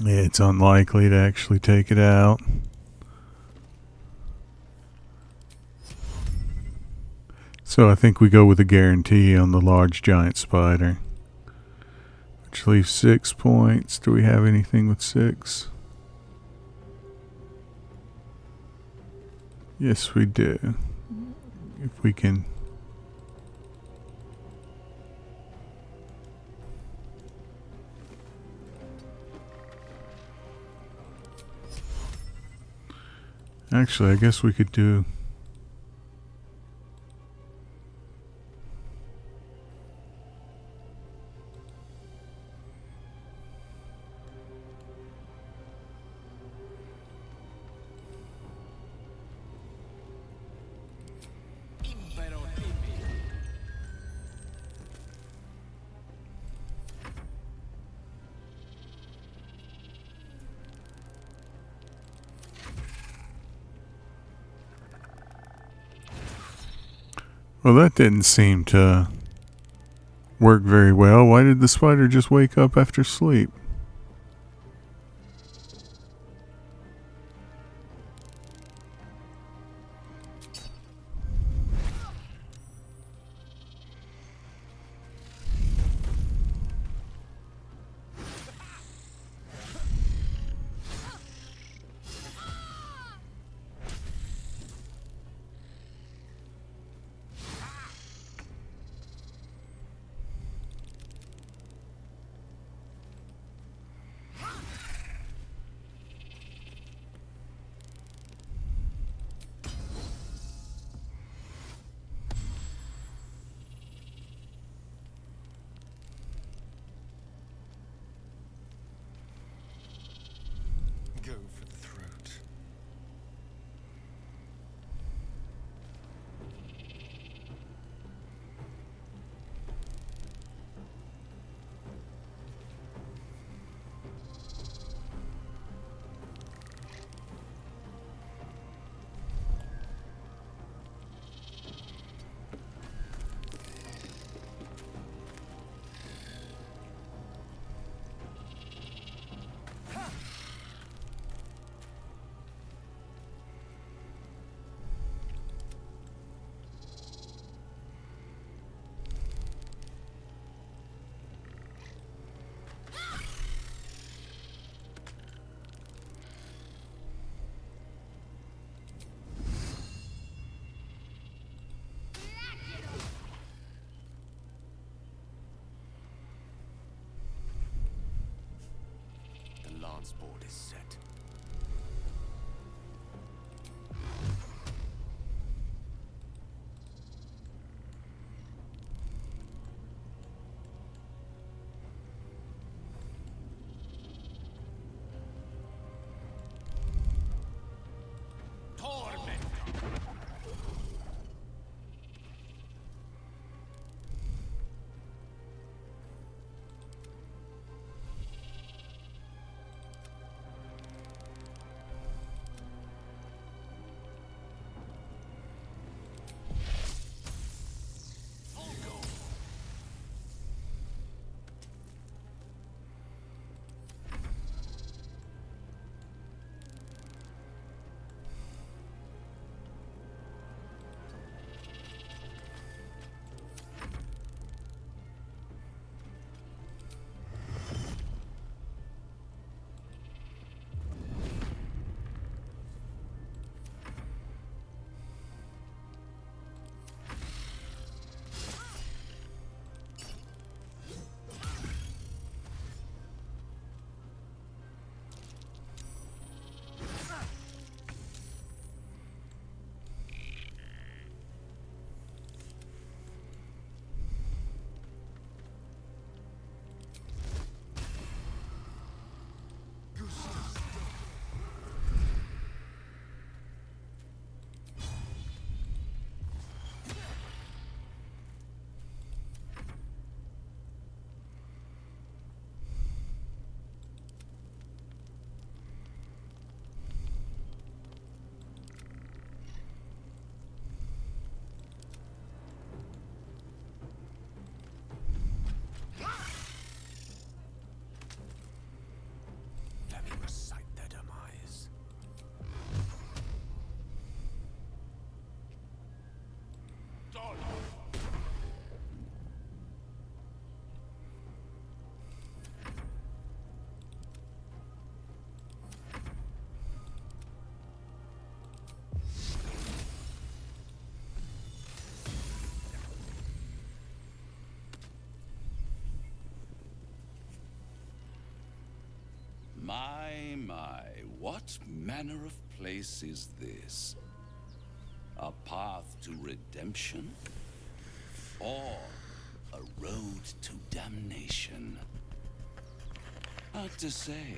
It's unlikely to actually take it out. So I think we go with a guarantee on the large giant spider. Which leaves 6 points. Do we have anything with 6? Yes, we do. If we can... Actually, I guess we could do... Well, that didn't seem to work very well. Why did the spider just wake up after sleep? Go for the throat. The lance board is set. My, what manner of place is this? A path to redemption? Or a road to damnation? Hard to say,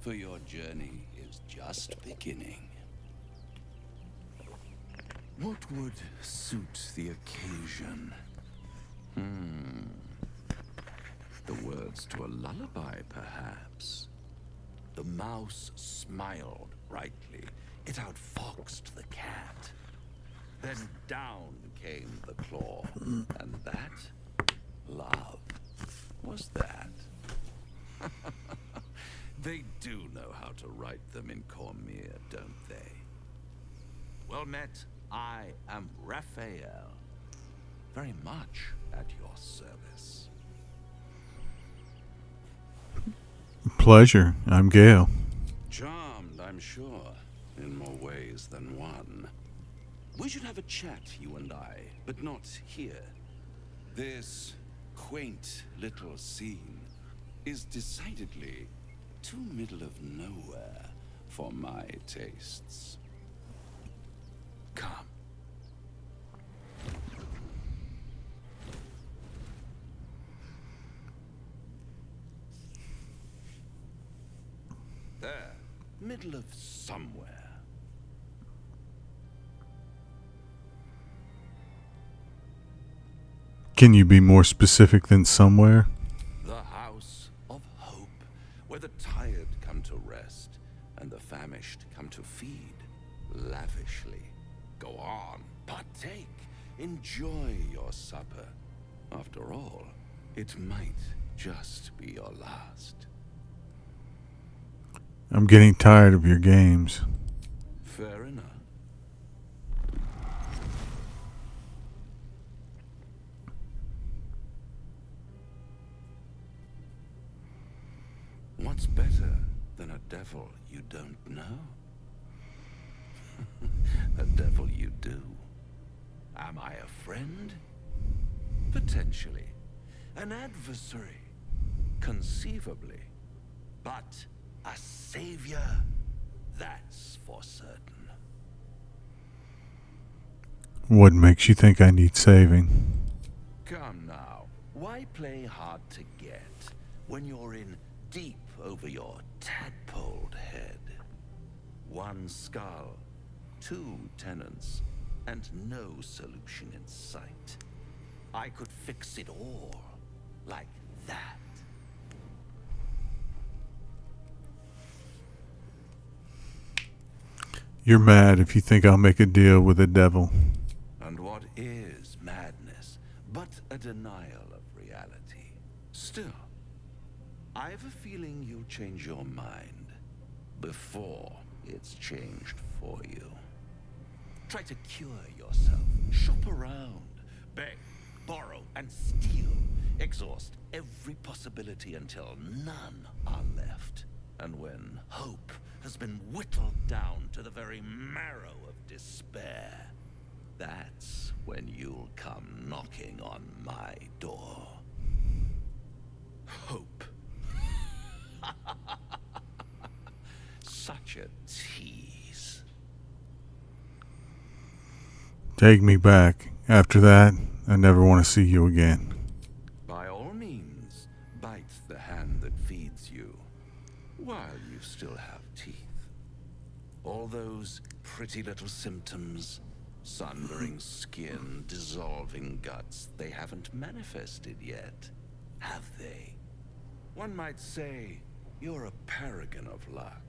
for your journey is just beginning. What would suit the occasion? The words to a lullaby, perhaps. The mouse smiled brightly. It outfoxed the cat. Then down came the claw. And that, love, was that. They do know how to write them in Cormier, don't they? Well met, I am Raphael. Very much at your service. Pleasure. I'm Gale. Charmed, I'm sure, in more ways than one. We should have a chat, you and I, but not here. This quaint little scene is decidedly too middle of nowhere for my tastes. Come. There, middle of somewhere. Can you be more specific than somewhere? The house of hope, where the tired come to rest and the famished come to feed lavishly. Go on, partake, enjoy your supper. After all, it might just be your last. I'm getting tired of your games. Fair enough. What's better than a devil you don't know? A devil you do. Am I a friend? Potentially. An adversary? Conceivably. But a savior? That's for certain. What makes you think I need saving? Come now. Why play hard to get when you're in deep over your tadpoled head? One skull, two tenants, and no solution in sight. I could fix it all like that. You're mad if you think I'll make a deal with the devil. And what is madness but a denial of reality? Still, I have a feeling you'll change your mind before it's changed for you. Try to cure yourself. Shop around. Beg, borrow, and steal. Exhaust every possibility until none are left. And when hope has been whittled down to the very marrow of despair, that's when you'll come knocking on my door. Hope. Such a tease. Take me back. After that, I never want to see you again. By all means, bite the hand that feeds you, while you still have teeth. All those pretty little symptoms, sundering skin, dissolving guts, they haven't manifested yet, have they? One might say you're a paragon of luck.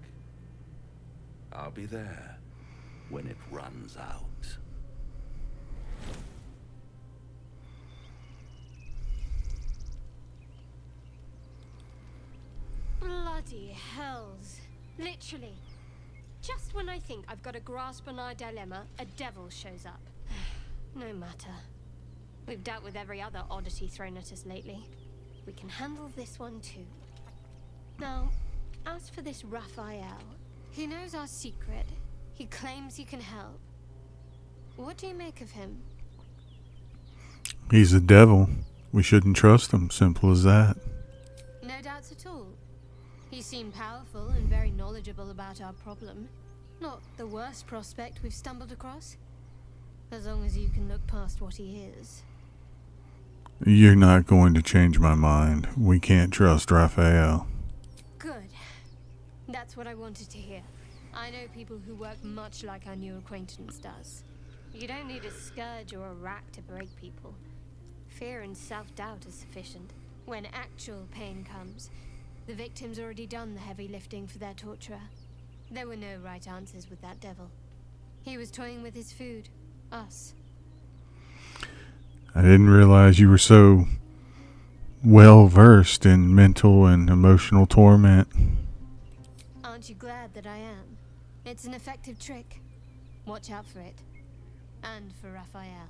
I'll be there when it runs out. Bloody hells. Literally. Just when I think I've got a grasp on our dilemma, a devil shows up. No matter. We've dealt with every other oddity thrown at us lately. We can handle this one too. Now, as for this Raphael, he knows our secret. He claims he can help. What do you make of him? He's a devil. We shouldn't trust him. Simple as that. No doubts at all. He You seem powerful and very knowledgeable about our problem. Not the worst prospect we've stumbled across. As long as you can look past what he is. You're not going to change my mind. We can't trust Raphael. Good. That's what I wanted to hear. I know people who work much like our new acquaintance does. You don't need a scourge or a rack to break people. Fear and self-doubt is sufficient. When actual pain comes, the victim's already done the heavy lifting for their torturer. There were no right answers with that devil. He was toying with his food. Us. I didn't realize you were so well versed in mental and emotional torment. Aren't you glad that I am? It's an effective trick. Watch out for it. And for Raphael.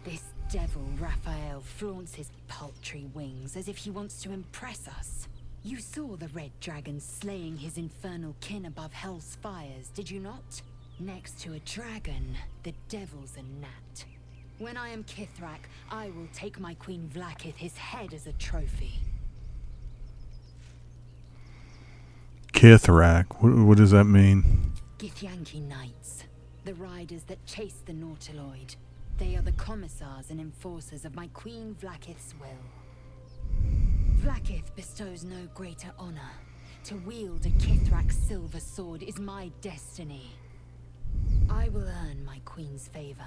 This devil Raphael flaunts his paltry wings as if he wants to impress us. You saw the red dragon slaying his infernal kin above hell's fires, did you not? Next to a dragon, the devil's a gnat. When I am Kithrak, I will take my Queen Vlaakith his head as a trophy. Kithrak, what does that mean? Githyanki Knights, the riders that chase the Nautiloid. They are the commissars and enforcers of my Queen Vlaakith's will. Vlaakith bestows no greater honor. To wield a Kithrak's silver sword is my destiny. I will earn my queen's favor,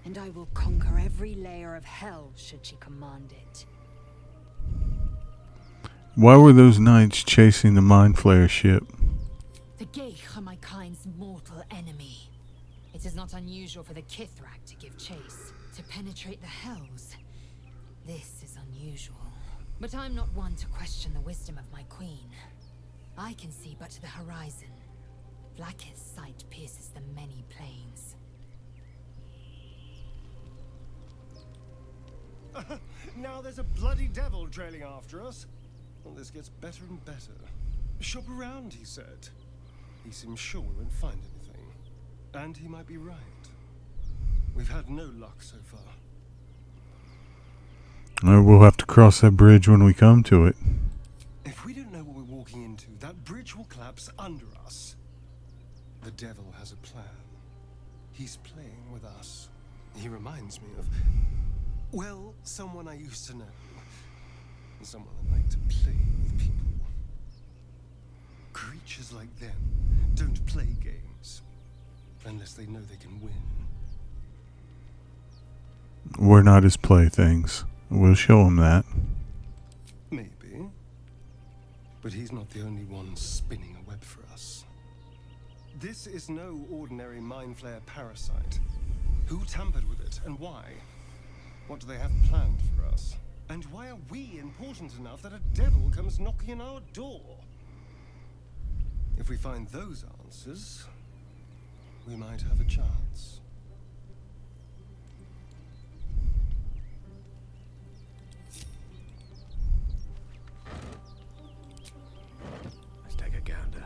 and I will conquer every layer of hell should she command it. Why were those knights chasing the Mind Flayer ship? The Gale are my kind's mortal enemy. It is not unusual for the Kithrak to give chase, to penetrate the hells. This is unusual. But I'm not one to question the wisdom of my queen. I can see but to the horizon. Vlaakith's sight pierces the many planes. Now there's a bloody devil trailing after us. Well, this gets better and better. Shop around, he said. He seems sure we won't find anything. And he might be right. We've had no luck so far. We'll have to cross that bridge when we come to it. If we don't know what we're walking into, that bridge will collapse under us. The devil has a plan. He's playing with us. He reminds me of, well, someone I used to know. Someone that liked to play with people. Creatures like them don't play games unless they know they can win. We're not his playthings. We'll show him that. Maybe. But he's not the only one spinning a web for us. This is no ordinary Mind Flayer parasite. Who tampered with it, and why? What do they have planned for us? And why are we important enough that a devil comes knocking on our door? If we find those answers, we might have a chance. Let's take a gander.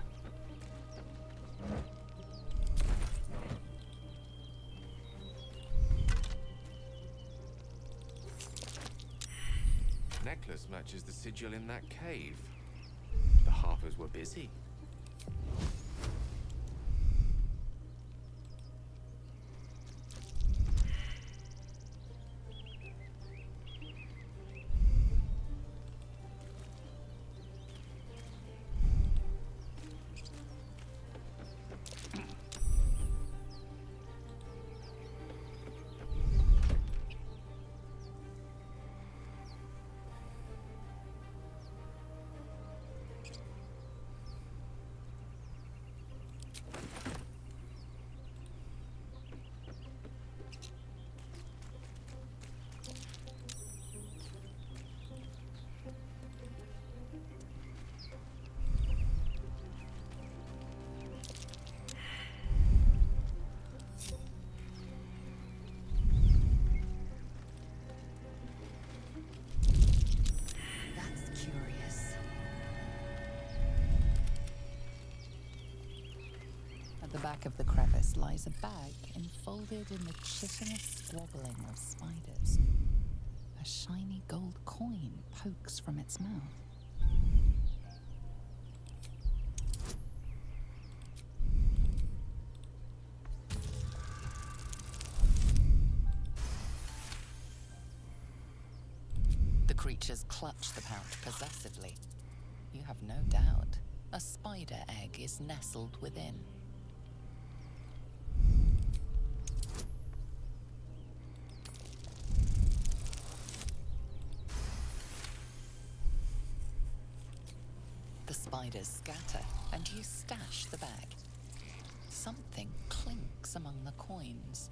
Necklace matches the sigil in that cave. The Harpers were busy. At the back of the crevice lies a bag enfolded in the chitinous squabbling of spiders. A shiny gold coin pokes from its mouth. The creatures clutch the pouch possessively. You have no doubt a spider egg is nestled within. The spiders scatter, and you stash the bag. Something clinks among the coins.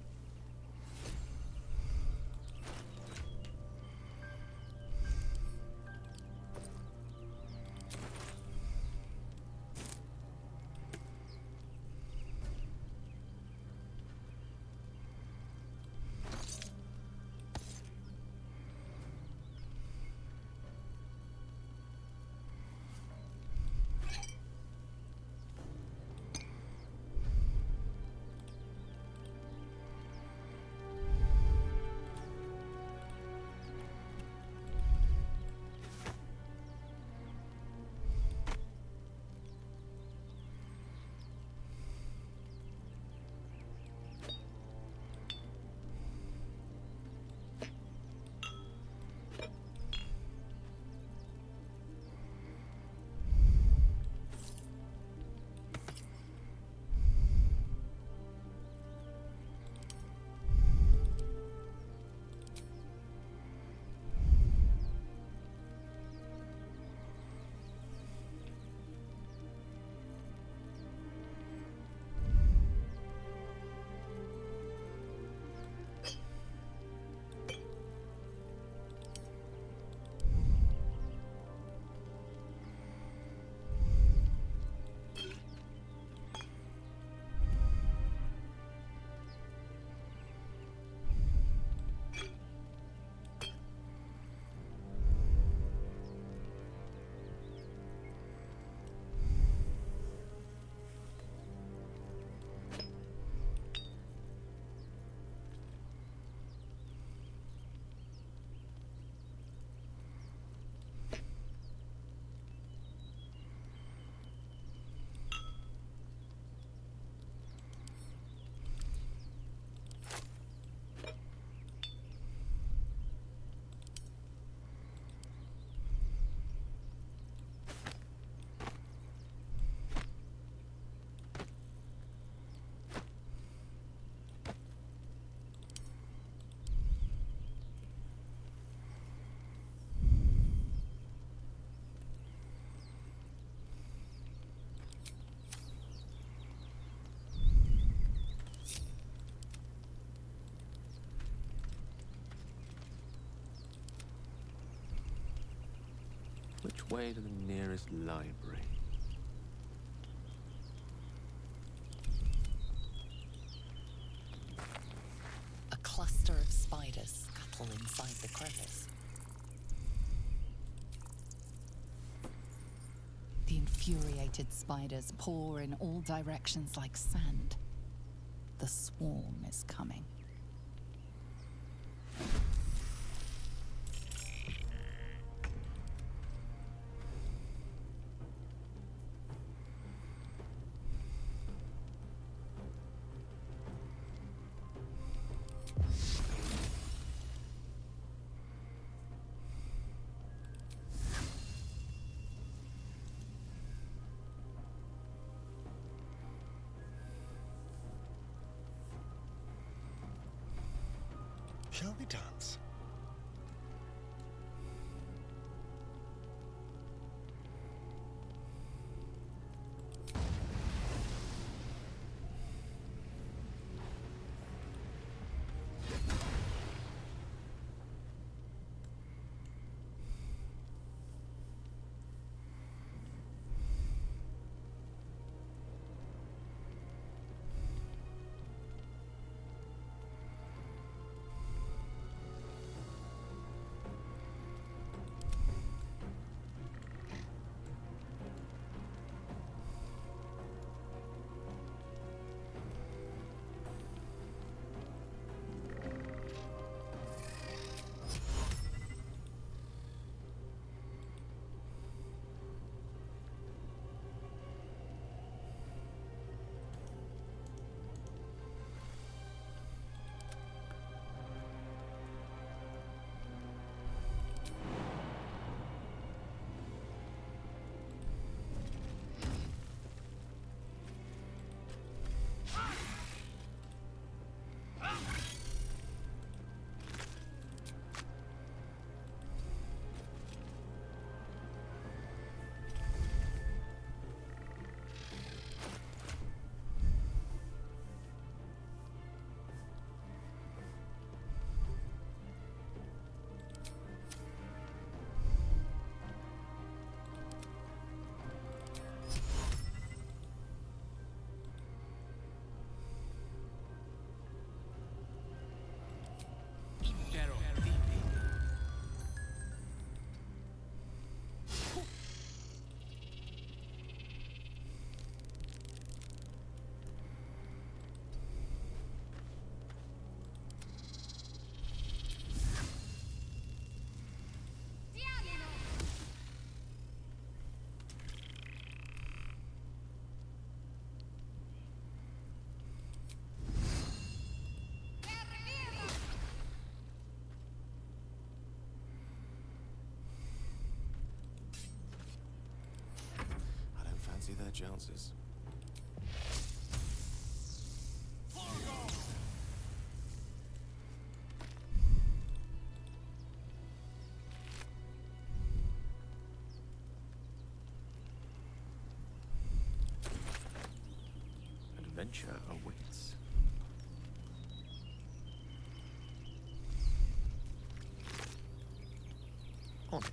Which way to the nearest library? A cluster of spiders scuttle inside the crevice. The infuriated spiders pour in all directions like sand. The swarm is coming. Shall we dance? their chances. Adventure awaits. On it.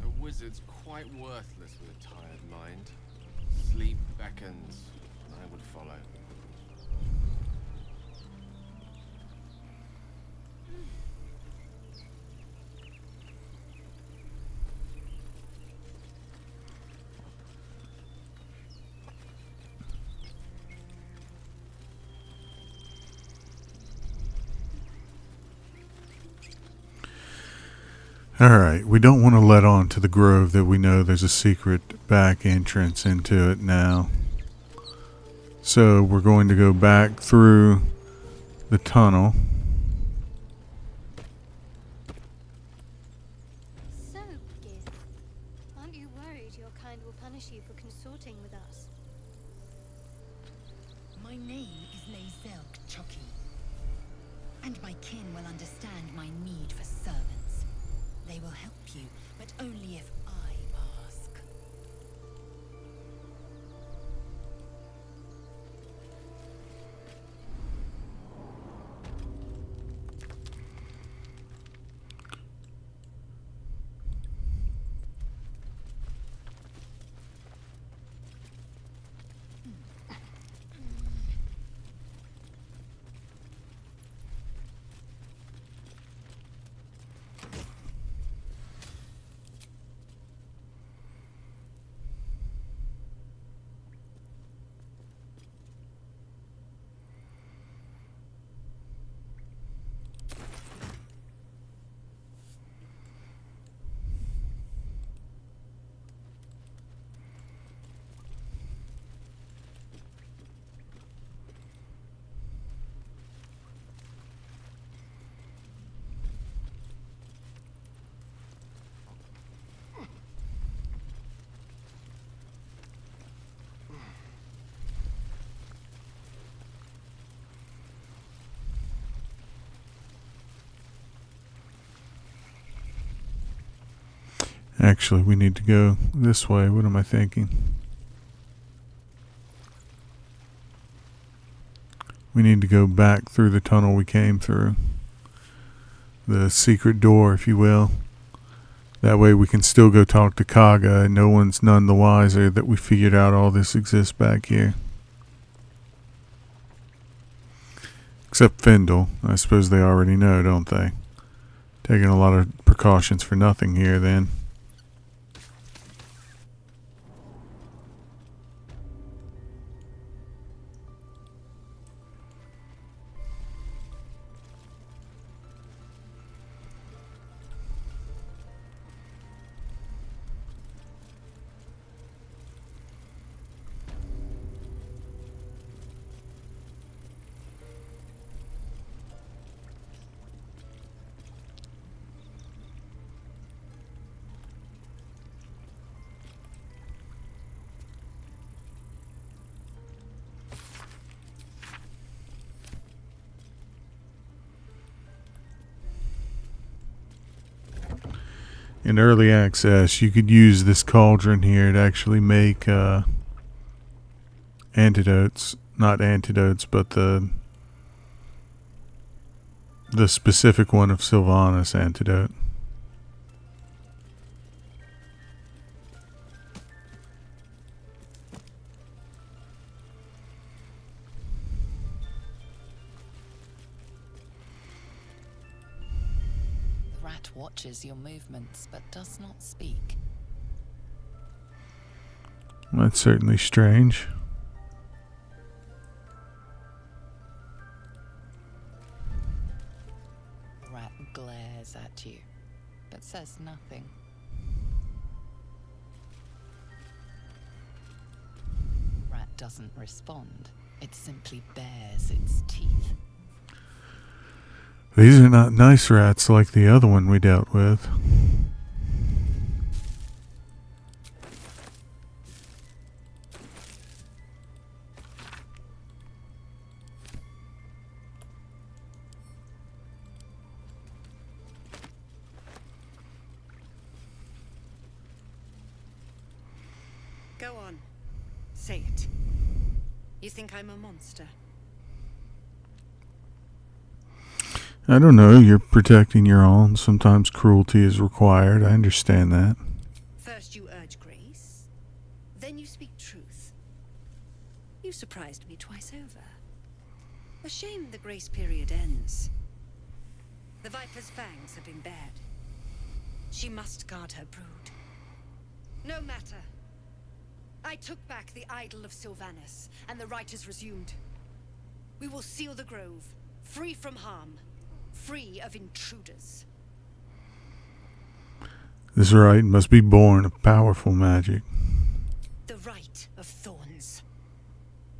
A wizard's quite worthless with a tired mind. Sleep beckons, and I would follow. Alright, we don't want to let on to the grove that we know there's a secret back entrance into it now. So we're going to go back through the tunnel. So, Gale, aren't you worried your kind will punish you for consorting with us? My name is Lazelk Chucky, and my kin will understand my need for servants. They will help you, but only if I ask. Actually, we need to go this way. What am I thinking? We need to go back through the tunnel we came through. The secret door, if you will. That way we can still go talk to Kaga and no one's none the wiser that we figured out all this exists back here. Except Findle. I suppose they already know, don't they? Taking a lot of precautions for nothing here then. In early access, you could use this cauldron here to actually make antidotes. Not antidotes, but the specific one of Sylvanas antidote. The rat watches your movements, but does not speak. That's certainly strange. The rat glares at you, but says nothing. Rat doesn't respond. It simply bares its teeth. These are not nice rats like the other one we dealt with. Go on. Say it. You think I'm a monster? I don't know, you're protecting your own. Sometimes cruelty is required. I understand that. First you urge grace, then you speak truth. You surprised me twice over. A shame the grace period ends. The Viper's fangs have been bared. She must guard her brood. No matter. I took back the idol of Sylvanus, and the rite is resumed. We will seal the grove, free from harm, free of intruders. This rite must be born of powerful magic. The rite of thorns.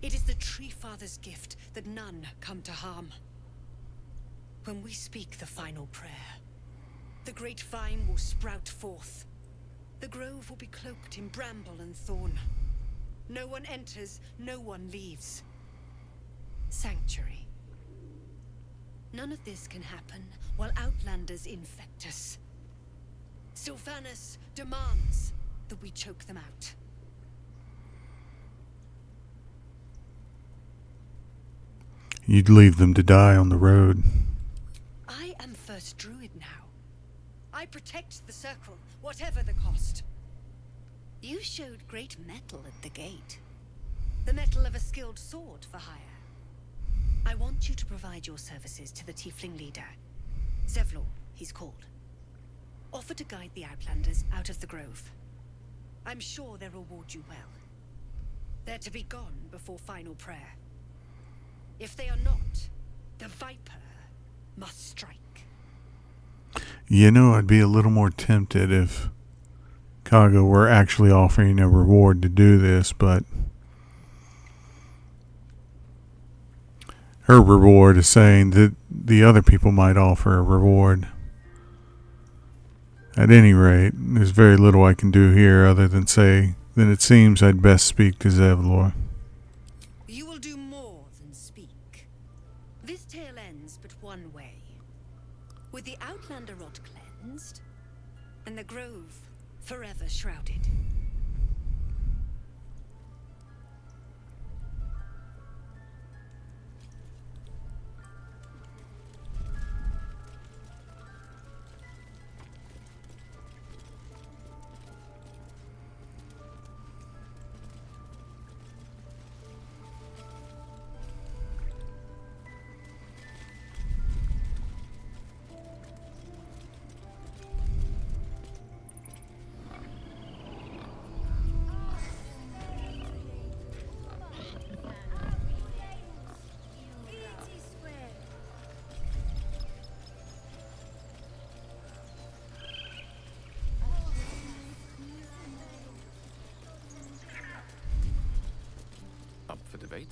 It is the Tree Father's gift that none come to harm. When we speak the final prayer, the great vine will sprout forth. The grove will be cloaked in bramble and thorn. No one enters, no one leaves. Sanctuary. None of this can happen while Outlanders infect us. Sylvanus demands that we choke them out. You'd leave them to die on the road. I am First Druid now. I protect the Circle, whatever the cost. You showed great mettle at the gate. The mettle of a skilled sword for hire. I want you to provide your services to the Tiefling leader. Zevlor, he's called. Offer to guide the Outlanders out of the grove. I'm sure they'll reward you well. They're to be gone before final prayer. If they are not, the Viper must strike. You know, I'd be a little more tempted if Kaga were actually offering a reward to do this, but her reward is saying that the other people might offer a reward. At any rate, there's very little I can do here other than say that it seems I'd best speak to Zevlor. You will do more than speak. This tale ends but one way. With the Outlander rot cleansed, and the grove forever shrouded. Up for debate?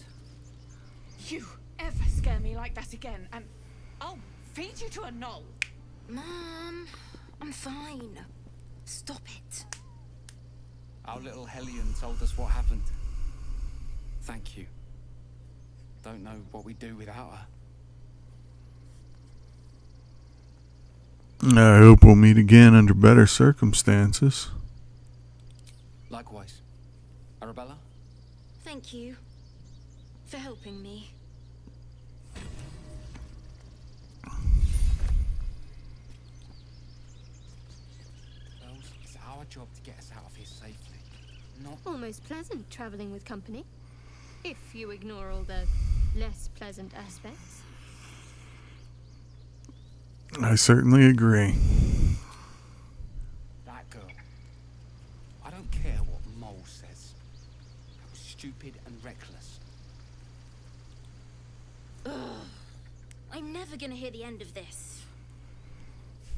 You ever scare me like that again, and I'll feed you to a knoll. Mom, I'm fine. Stop it. Our little Hellion told us what happened. Thank you. Don't know what we'd do without her. I hope we'll meet again under better circumstances. Likewise. Arabella? Thank you for helping me. Bells, it's our job to get us out of here safely. Not Almost pleasant traveling with company. If you ignore all the less pleasant aspects. I certainly agree. that girl. I don't care what Mole says. That was stupid and reckless. Ugh. I'm never gonna hear the end of this.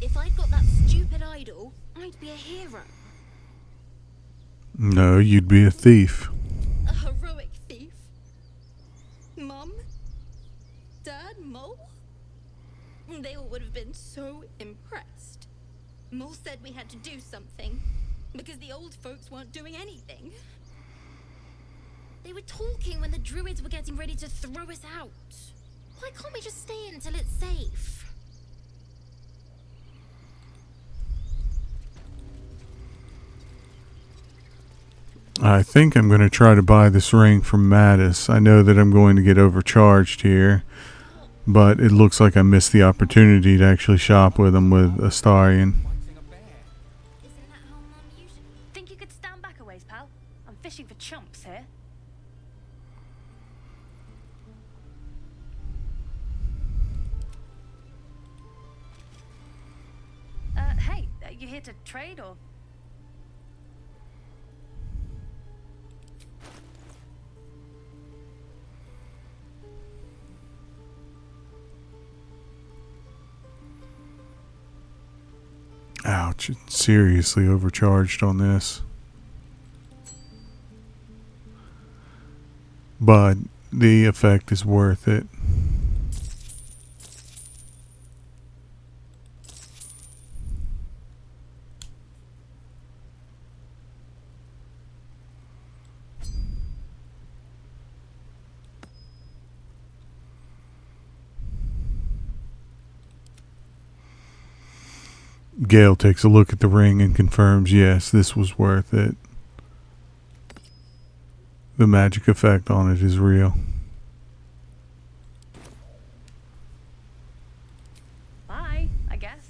If I'd got that stupid idol, I'd be a hero. No, you'd be a thief. A heroic thief? Mum? Dad? Mole? They all would have been so impressed. Mole said we had to do something, because the old folks weren't doing anything. They were talking when the druids were getting ready to throw us out. Why can't we just stay in until it's safe? I think I'm going to try to buy this ring from Mattis. I know that I'm going to get overcharged here, but it looks like I missed the opportunity to actually shop with him with Astarion. Think you could stand back a ways, pal? I'm fishing for chumps here. Hey, are you here to trade or? Ouch, it's seriously overcharged on this. But the effect is worth it. Gale takes a look at the ring and confirms, yes, this was worth it. The magic effect on it is real. Bye, I guess.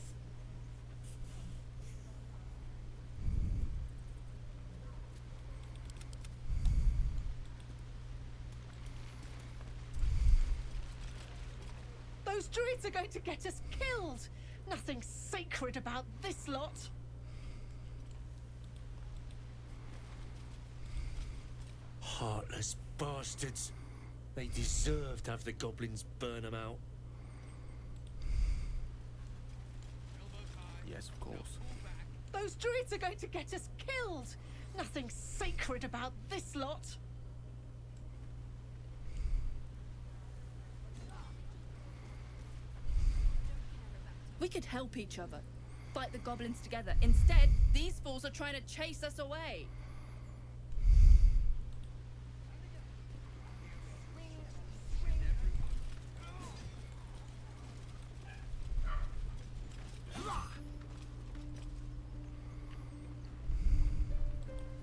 Those druids are going to get us killed! Nothing sacred about this lot. Heartless bastards. They deserve to have the goblins burn them out. Yes, of course. Those druids are going to get us killed! Nothing sacred about this lot. We could help each other. Fight the goblins together. Instead, these fools are trying to chase us away.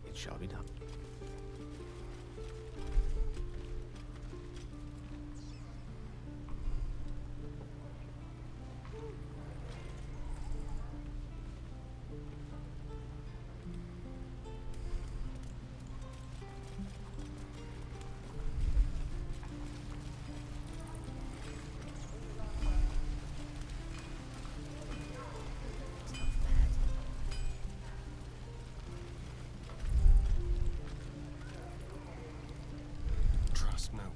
It shall be done. Trust no one.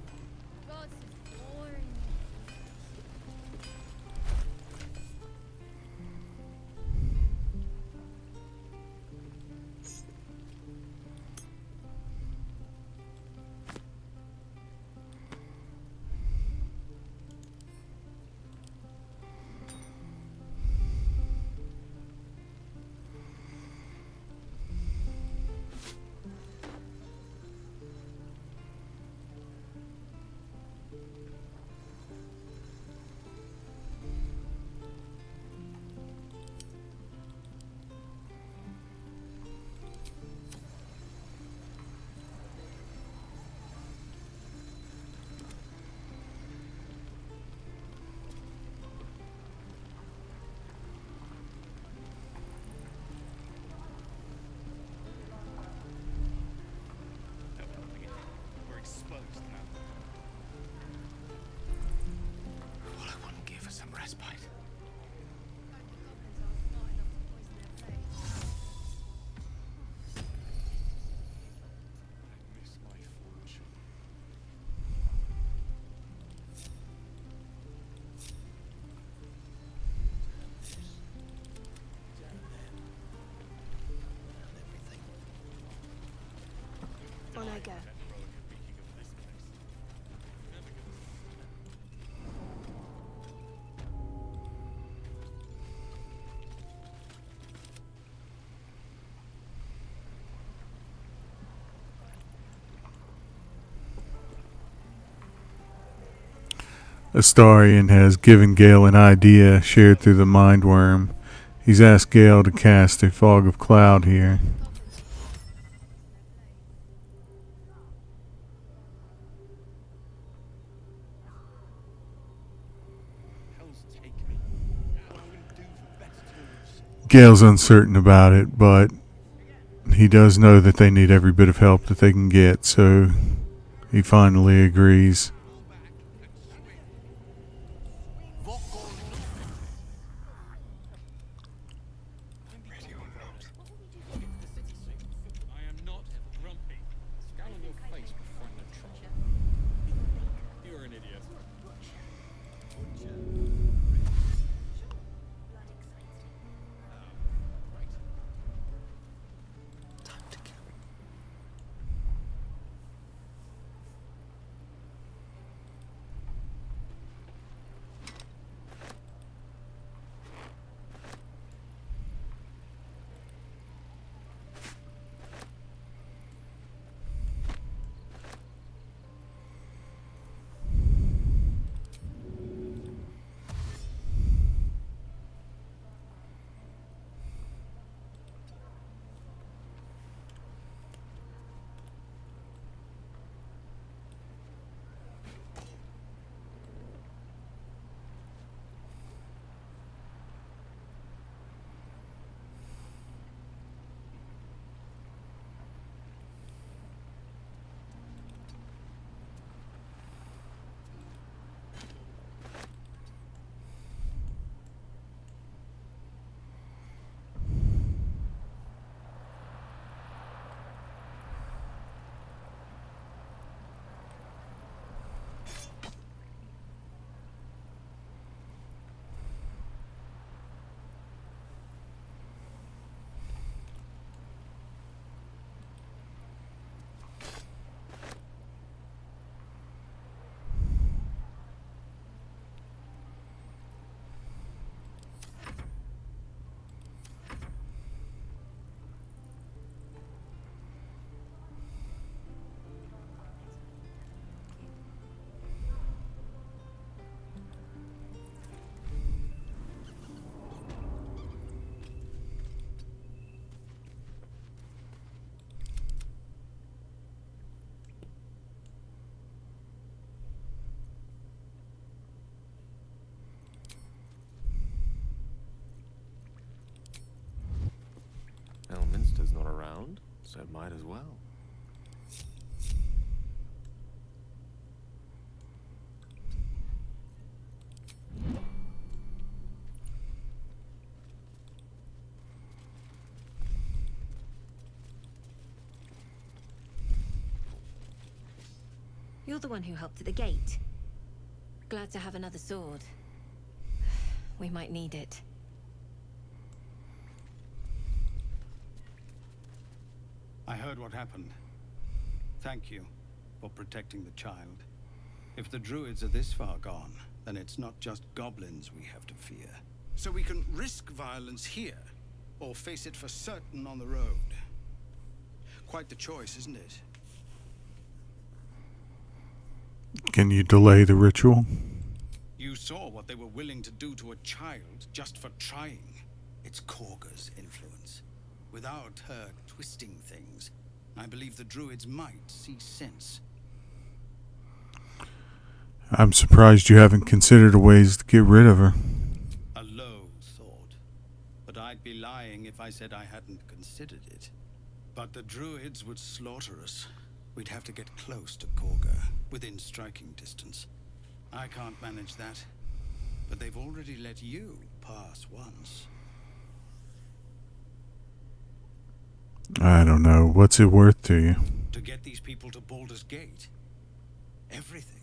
We're exposed now. What I wouldn't give for some respite. On I go. Astarion has given Gale an idea shared through the mind worm. He's asked Gale to cast a fog of cloud here. Gale's uncertain about it, but he does know that they need every bit of help that they can get, so he finally agrees. Elminster's not around, so might as well. You're the one who helped at the gate. Glad to have another sword. We might need it. I heard what happened. Thank you for protecting the child. If the druids are this far gone, then it's not just goblins we have to fear. So we can risk violence here, or face it for certain on the road. Quite the choice, isn't it? Can you delay the ritual? You saw what they were willing to do to a child just for trying. It's Korga's influence. Without her twisting things, I believe the druids might see sense. I'm surprised you haven't considered ways to get rid of her. A low thought. But I'd be lying if I said I hadn't considered it. But the druids would slaughter us. We'd have to get close to Korga, within striking distance. I can't manage that. But they've already let you pass once. I don't know. What's it worth to you? To get these people to Baldur's Gate? Everything.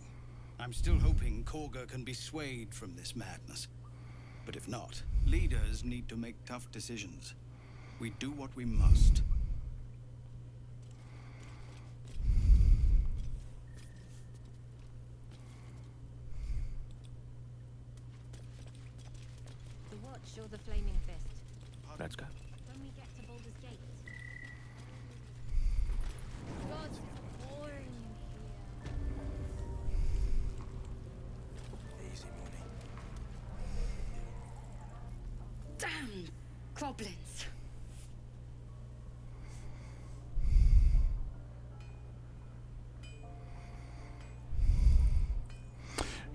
I'm still hoping Korga can be swayed from this madness. But if not, leaders need to make tough decisions. We do what we must. The Watch or the Flaming Fist? Let's go. When we get to Baldur's Gate. God, it's boring here. Damn goblins.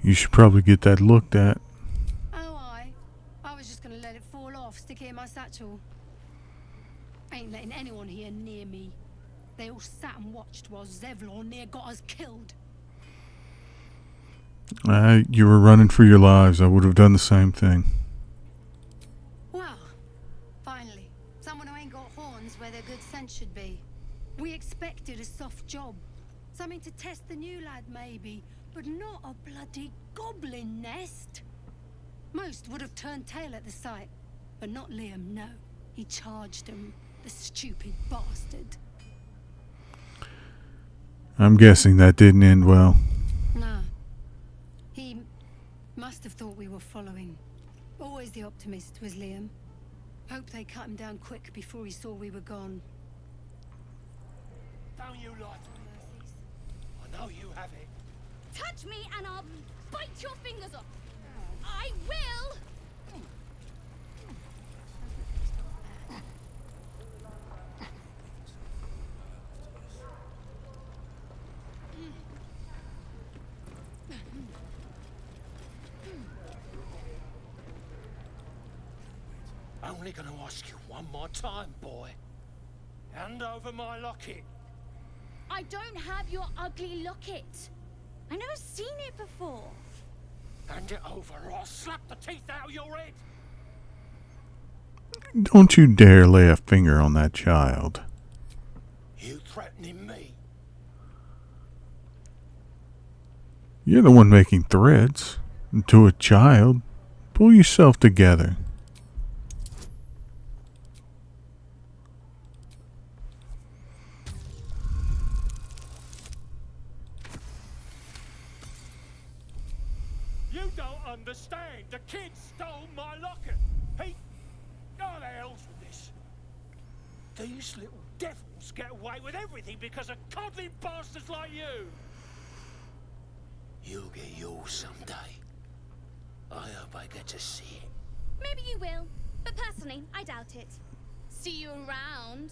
You should probably get that looked at. Oh, I was just gonna let it fall off, stick it in my satchel. Ain't letting anyone here near me. They all sat and watched while Zevlor near got us killed. You were running for your lives. I would have done the same thing. Well, finally, someone who ain't got horns where their good sense should be. We expected a soft job. Something to test the new lad, maybe, but not a bloody goblin nest. Most would have turned tail at the sight, but not Liam, no. He charged them, the stupid bastard. I'm guessing that didn't end well. No. He must have thought we were following. Always the optimist was Liam. Hoped they cut him down quick before he saw we were gone. Don't you like mercies? I know you have it. Touch me and I'll bite your fingers off. I will! Only gonna ask you one more time, boy. Hand over my locket. I don't have your ugly locket. I never seen it before. Hand it over or I'll slap the teeth out of your head. Don't you dare lay a finger on that child. You threatening me? You're the one making threats. To a child. Pull yourself together. You don't understand. The kid stole my locket. He... Oh, the hell's with this? These little devils get away with everything because of coddling bastards like you. You'll get yours someday. I hope I get to see it. Maybe you will, but personally, I doubt it. See you around.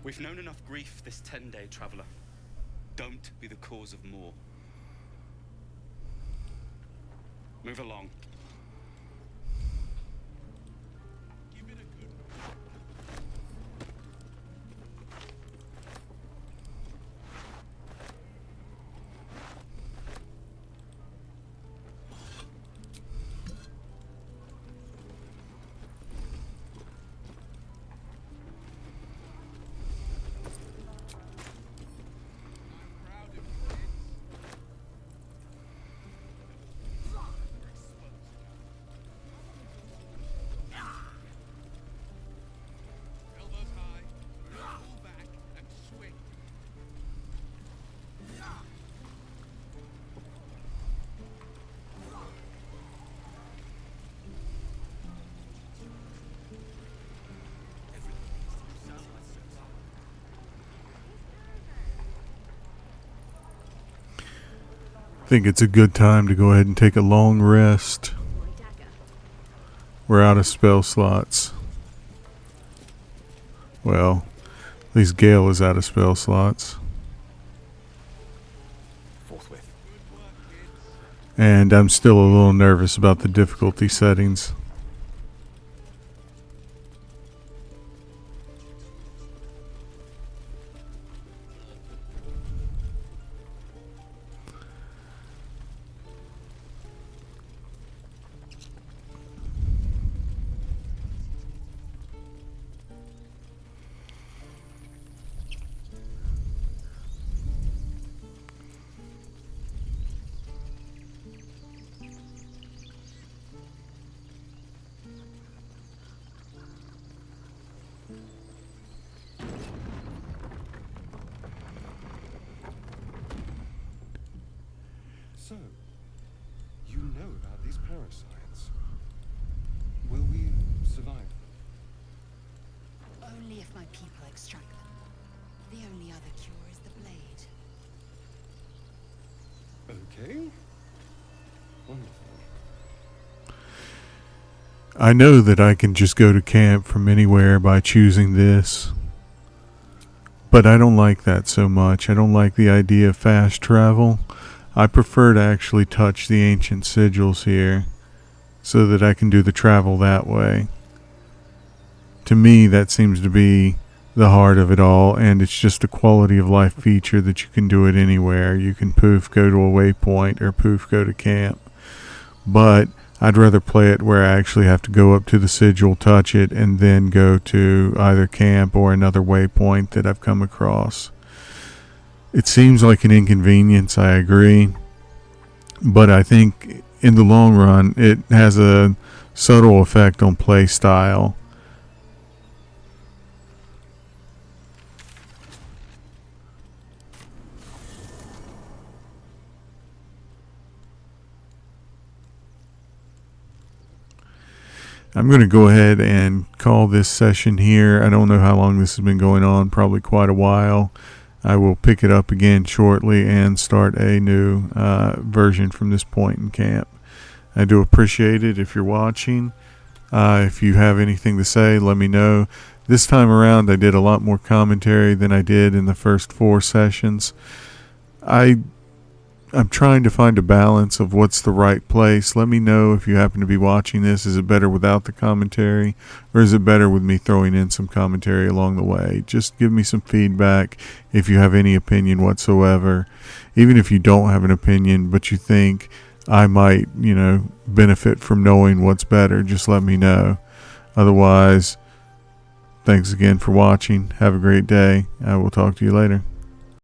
We've known enough grief this 10-day traveler. Don't be the cause of more. Move along. I think it's a good time to go ahead and take a long rest. We're out of spell slots. Well, at least Gale is out of spell slots. Forthwith. And I'm still a little nervous about the difficulty settings. So, you know about these parasites. Will we survive? Only if my people extract them. The only other cure is the blade. Okay. Wonderful. I know that I can just go to camp from anywhere by choosing this. But I don't like that so much. I don't like the idea of fast travel. I prefer to actually touch the ancient sigils here so that I can do the travel that way. To me, that seems to be the heart of it all, and it's just a quality of life feature that you can do it anywhere. You can poof go to a waypoint or poof go to camp. But I'd rather play it where I actually have to go up to the sigil, touch it, and then go to either camp or another waypoint that I've come across. It seems like an inconvenience, I agree, but I think in the long run it has a subtle effect on play style. I'm going to go ahead and call this session here. I don't know how long this has been going on, probably quite a while. I will pick it up again shortly and start a new version from this point in camp. I do appreciate it if you're watching. If you have anything to say, let me know. This time around, I did a lot more commentary than I did in the first 4 sessions. I'm trying to find a balance of what's the right place. Let me know if you happen to be watching this. Is it better without the commentary, or is it better with me throwing in some commentary along the way? Just give me some feedback if you have any opinion whatsoever. Even if you don't have an opinion, but you think I might, benefit from knowing what's better, just let me know. Otherwise, thanks again for watching. Have a great day. I will talk to you later.